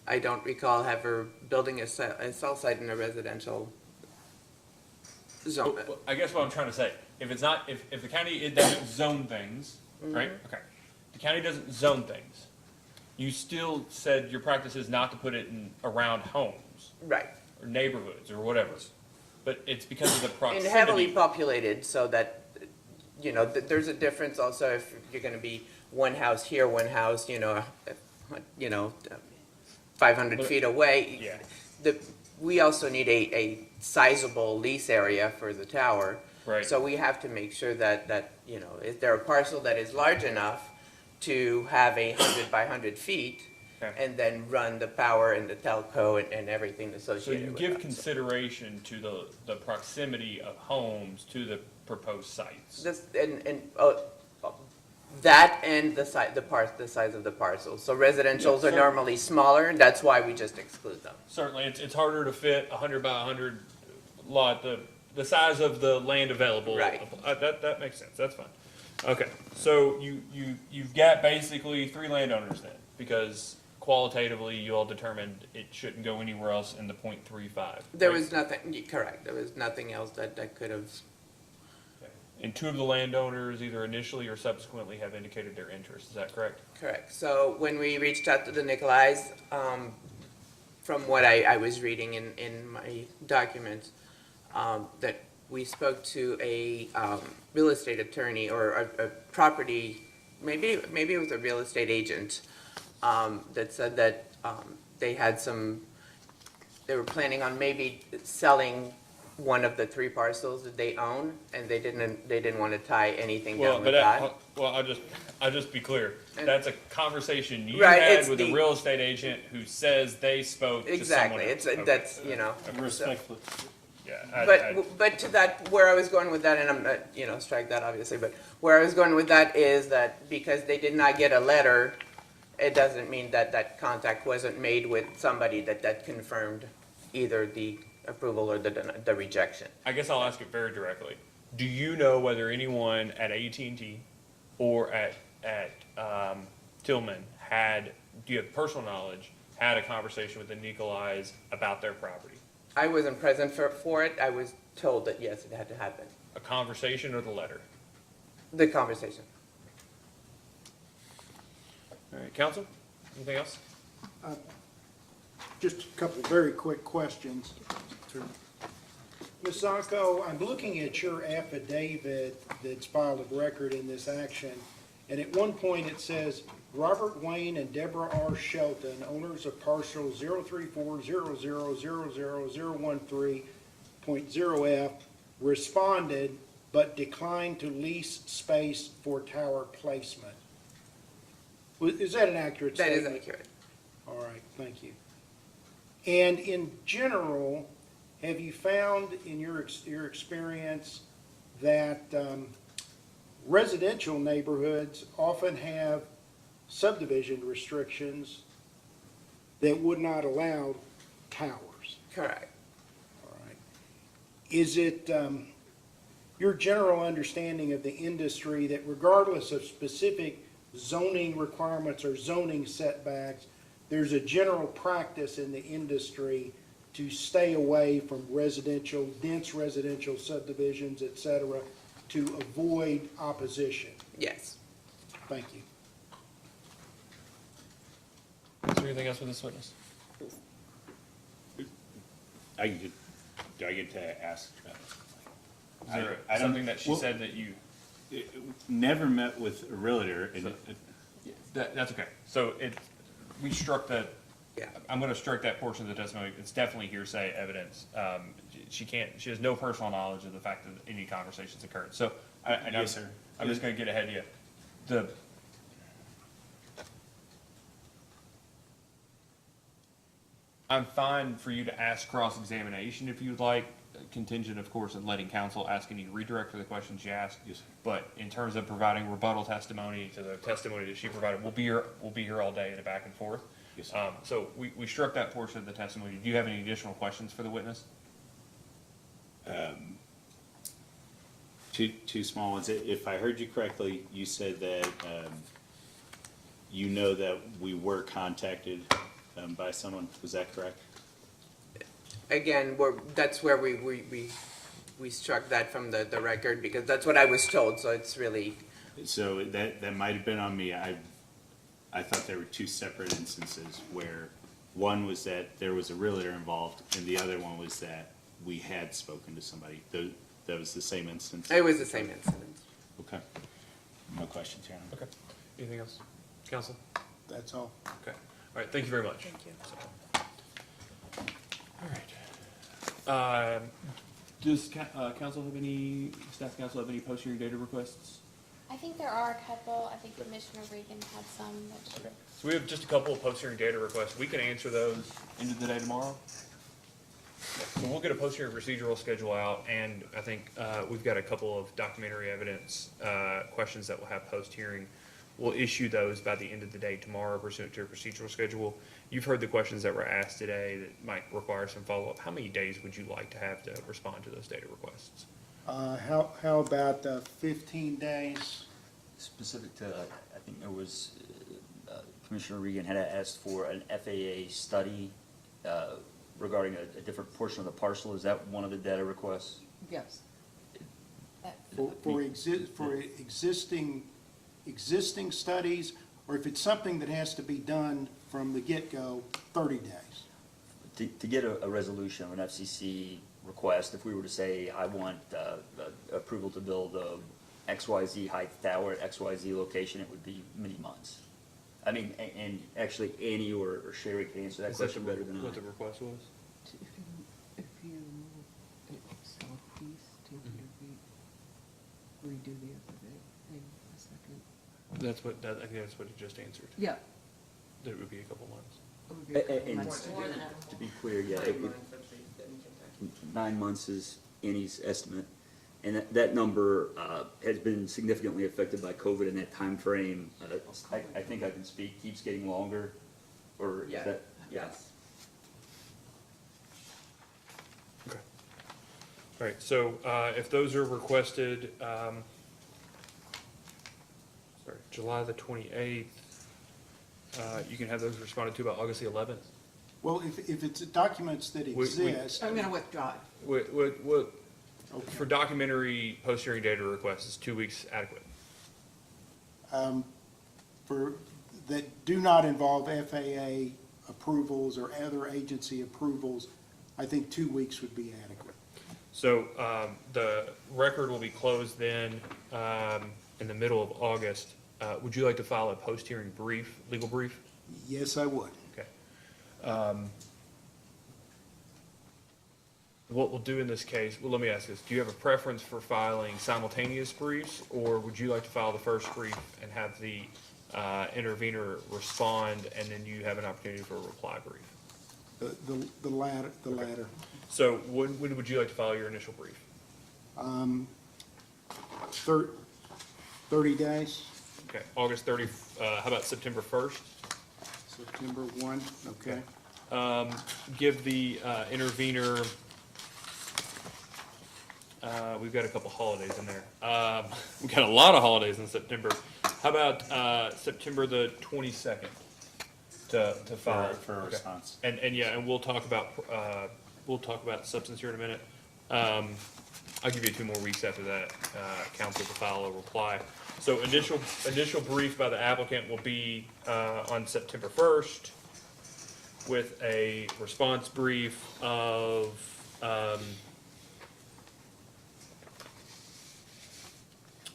I don't recall ever building a cell site in a residential zone. Well, I guess what I'm trying to say, if it's not, if the county, it doesn't zone things, right? Okay. The county doesn't zone things. You still said your practice is not to put it in, around homes Right. or neighborhoods or whatever. But it's because of the And proximity. heavily populated, so that, there's a difference also if you're gonna be one house here, one house, 500 feet away. Yeah. We also need a sizable lease area for the tower. Right. So we have to make sure that, is there a parcel that is large enough to have 100 by 100 feet? Okay. and then run the power and the telco and everything So associated you with give that. consideration to the proximity of homes to the proposed sites? That and the size of the parcels. So residentials Yeah, are normally smaller, and that's why we just exclude them. Certainly, it's harder to fit a 100 by 100 lot, the size of the land available. Right. That makes sense, that's fine. Okay, so you've got basically 3 landowners then, because qualitatively you all determined it shouldn't go anywhere else in the .35. There right? was nothing, correct, there was nothing else that could have, Okay. And 2 of the landowners either initially or subsequently have indicated their interest, is that correct? correct. So when we reached out to the Nicolais, from what I was reading in my documents, that we spoke to a real estate attorney or a property, maybe it was a real estate agent, that said that they were planning on maybe selling one of the 3 parcels that they own, and they didn't want to tie anything Well, down but with that. I'll just be clear. And- That's a conversation you Right, had it's with a the- real estate agent who says they spoke to someone Exactly, else. it's, that's, you know. Respectfully. Yeah, But to that, where I was going with that, and I'm not, strike that obviously, but where I was going with that is that because they did not get a letter, it doesn't mean that that contact wasn't made with somebody that confirmed either the approval or the rejection. I guess I'll ask it very directly. Do you know whether anyone at AT&T or at Tillman do you have personal knowledge, had a conversation with the Nicolais about their property? I wasn't present for it. I was told that yes, it had to happen. A conversation or the letter? The conversation. All right, counsel, anything else? Just a couple of very quick questions. Ms. Zonko, I'm looking at your affidavit that's filed of record in this action, and at one point it says, Robert Wayne and Deborah R. Shelton, owners of parcel 034000013.0F, responded but declined to lease space for tower placement. Is that an accurate That statement? is accurate. All right, thank you. And in general, have you found in your experience that residential neighborhoods often have subdivision restrictions that would not allow towers? Correct. All right. Is it your general understanding of the industry that regardless of specific zoning requirements or zoning setbacks, there's a general practice in the industry to stay away from dense residential subdivisions, et cetera, to avoid opposition? Yes. Thank you. Is there anything else with this witness? Do I get to ask? Is there I don't- something that she well- said that you? Never met with a realtor, and That's okay. So we struck that. Yeah. I'm going to strike that portion of the testimony. It's definitely hearsay evidence. She has no personal knowledge of the fact that any conversations occurred. So Yes, sir. I'm just going to get ahead of you. I'm fine for you to ask cross-examination if you'd like, contingent, of course, on letting counsel ask any redirect for the questions you ask. Yes, sir. But in terms of providing rebuttal testimony to the testimony that she provided, we'll be here all day in a back and forth. Yes, sir. So we struck that portion of the testimony. Do you have any additional questions for the witness? Two small ones. If I heard you correctly, you said that you know that we were contacted by someone. Was that correct? Again, that's where we struck that from the record because that's what I was told, so it's really, So that might have been on me. I thought there were 2 separate instances where one was that there was a realtor involved and the other one was that we had spoken to somebody. That was the same instance? it was the same incident. Okay. No questions, Your Honor. Okay. Anything else? Counsel? That's all. Okay. All right, thank you very much. Thank you. All right. Does staff counsel have any post-hearing data requests? I think there are a couple, I think Commissioner Regan had some that Okay. So we have just a couple of post-hearing data requests. We can answer those end of the day tomorrow. So we'll get a post-hearing procedural schedule out, and I think we've got a couple of documentary evidence questions that we'll have post-hearing. We'll issue those by the end of the day tomorrow pursuant to a procedural schedule. You've heard the questions that were asked today that might require some follow-up. How many days would you like to have to respond to those data requests? How about 15 days? Specific to, I think there was, Commissioner Regan had asked for an FAA study regarding a different portion of the parcel. Is that one of the data requests? Yes. For existing studies, or if it's something that has to be done from the get-go, 30 days. To get a resolution of an FCC request, if we were to say, I want approval to build a XYZ height tower at XYZ location, it would be many months. I mean, and actually Annie or Sherry can answer that Is that question better than I. what the request was? If you sell a piece to redo the FAA thing a second. That's what, I think that's what you just answered. Yeah. That it would be a couple months. It would be a couple And months. to be clear, yeah, 9 months is Annie's estimate. And that number has been significantly affected by COVID in that timeframe. I think I can speak, keeps getting longer, or is that? Yes. Okay. All right, so if those are requested, July the 28th, you can have those responded to by August the 11th. Well, if it's documents that exist. I'm gonna withdraw it. What, for documentary post-hearing data requests, is 2 weeks adequate? That do not involve FAA approvals or other agency approvals, I think 2 weeks would be adequate. So the record will be closed then in the middle of August. Would you like to file a post-hearing brief, legal brief? Yes, I would. Okay. What we'll do in this case, well, let me ask this. Do you have a preference for filing simultaneous briefs, or would you like to file the first brief and have the intervener respond, and then you have an opportunity for a reply brief? The latter, the latter. So when would you like to file your initial brief? 30 days, Okay, August 30, how about September 1st? September 1, okay. Give the intervener, we've got a couple holidays in there. We've got a lot of holidays in September. How about September the 22nd to file? For a Okay. response. And yeah, and we'll talk about substance here in a minute. I'll give you 2 more weeks after that, council to file a reply. So initial brief by the applicant will be on September 1st with a response brief of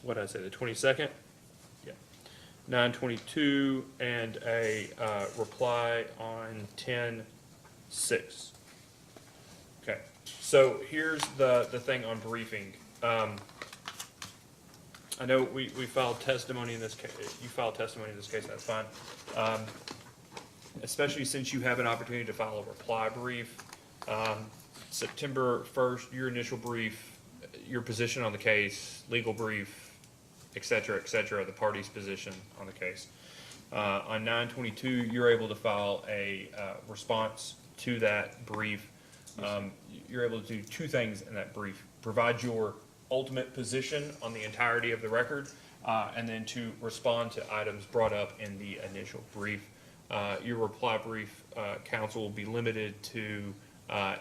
what did I say, the 22nd? Yeah. 9/22, and a reply on 10/6. Okay, so here's the thing on briefing. I know we filed testimony in this case, you filed testimony in this case, that's fine. Especially since you have an opportunity to file a reply brief. September 1st, your initial brief, your position on the case, legal brief, et cetera, the party's position on the case. On 9/22, you're able to file a response to that brief. You're able to do 2 things in that brief: provide your ultimate position on the entirety of the record, and then to respond to items brought up in the initial brief. Your reply brief, counsel, will be limited to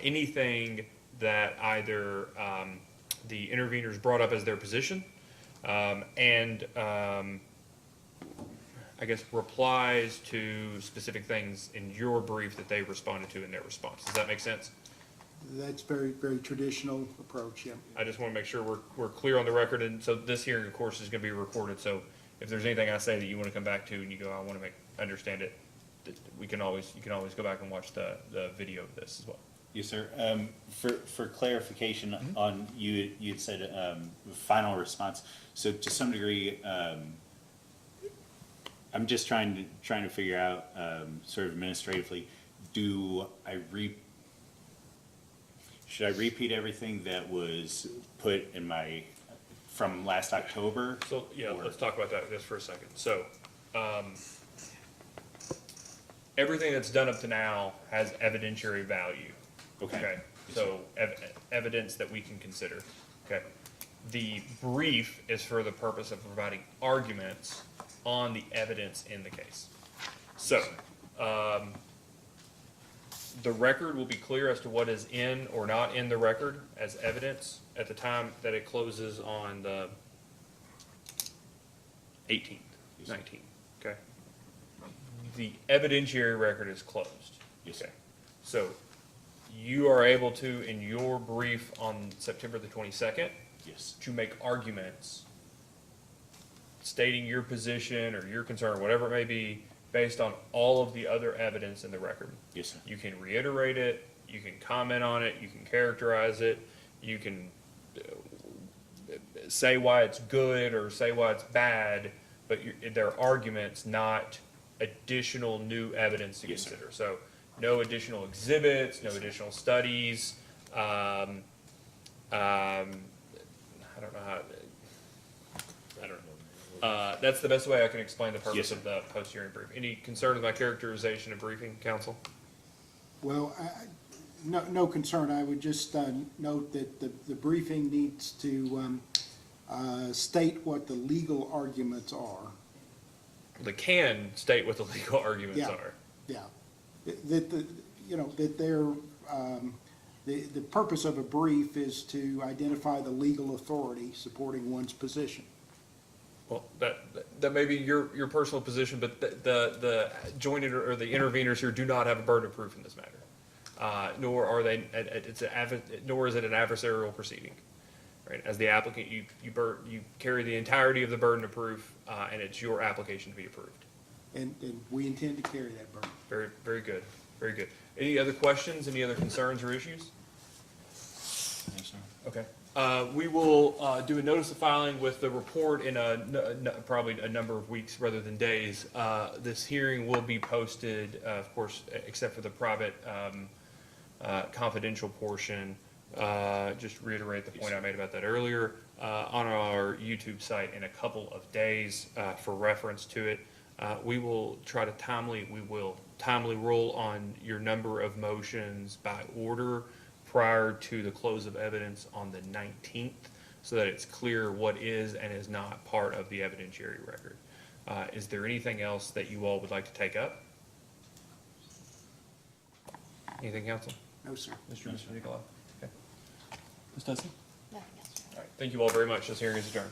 anything that either the interveners brought up as their position, and I guess replies to specific things in your brief that they responded to in their response. Does that make sense? That's very, very traditional approach, yeah. I just want to make sure we're clear on the record, and so this hearing, of course, is going to be recorded, so if there's anything I say that you want to come back to and you go, I want to understand it, you can always go back and watch the video of this as well. Yes, sir. For clarification on, you'd said, final response. So to some degree, I'm just trying to figure out, sort of administratively, should I repeat everything that was put in from last October? So, yeah, Or- let's talk about that just for a second. So, everything that's done up to now has evidentiary value. Okay. So, evidence that we can consider, okay? The brief is for the purpose of providing arguments on the evidence in the case. So, the record will be clear as to what is in or not in the record as evidence at the time that it closes on the 18th, 19th, okay? The evidentiary record is closed. Yes, sir. Okay. So you are able to, in your brief on September the 22nd, Yes. to make arguments stating your position or your concern, or whatever it may be, based on all of the other evidence in the record. Yes, sir. You can reiterate it, you can comment on it, you can characterize it, you can say why it's good or say why it's bad, but they're arguments, not additional new evidence to Yes, sir. consider. So no additional exhibits, no additional studies. I don't know how, I don't know. That's the best way I can explain the purpose Yes, sir. of the post-hearing brief. Any concern with my characterization of briefing, counsel? Well, no concern. I would just note that the briefing needs to state what the legal arguments are. They can state what the legal arguments Yeah. are. Yeah. That they're, the purpose of a brief is to identify the legal authority supporting one's position. Well, that may be your personal position, but the joint or the interveners here do not have a burden of proof in this matter. Nor are they, nor is it an adversarial proceeding. Right? As the applicant, you carry the entirety of the burden of proof, and it's your application to be approved. And we intend to carry that burden. Very, very good, very good. Any other questions, any other concerns or issues? Yes, sir. Okay. We will do a notice of filing with the report in probably a number of weeks rather than days. This hearing will be posted, of course, except for the private confidential portion. Just reiterate the point I made about that earlier, on our YouTube site in a couple of days for reference to it. We will timely roll on your number of motions by order prior to the close of evidence on the 19th, so that it's clear what is and is not part of the evidentiary record. Is there anything else that you all would like to take up? Anything, counsel? No, sir. Mr. Nicolau? Okay. Ms. Dustin? Nothing else. All right. Thank you all very much. This hearing is adjourned.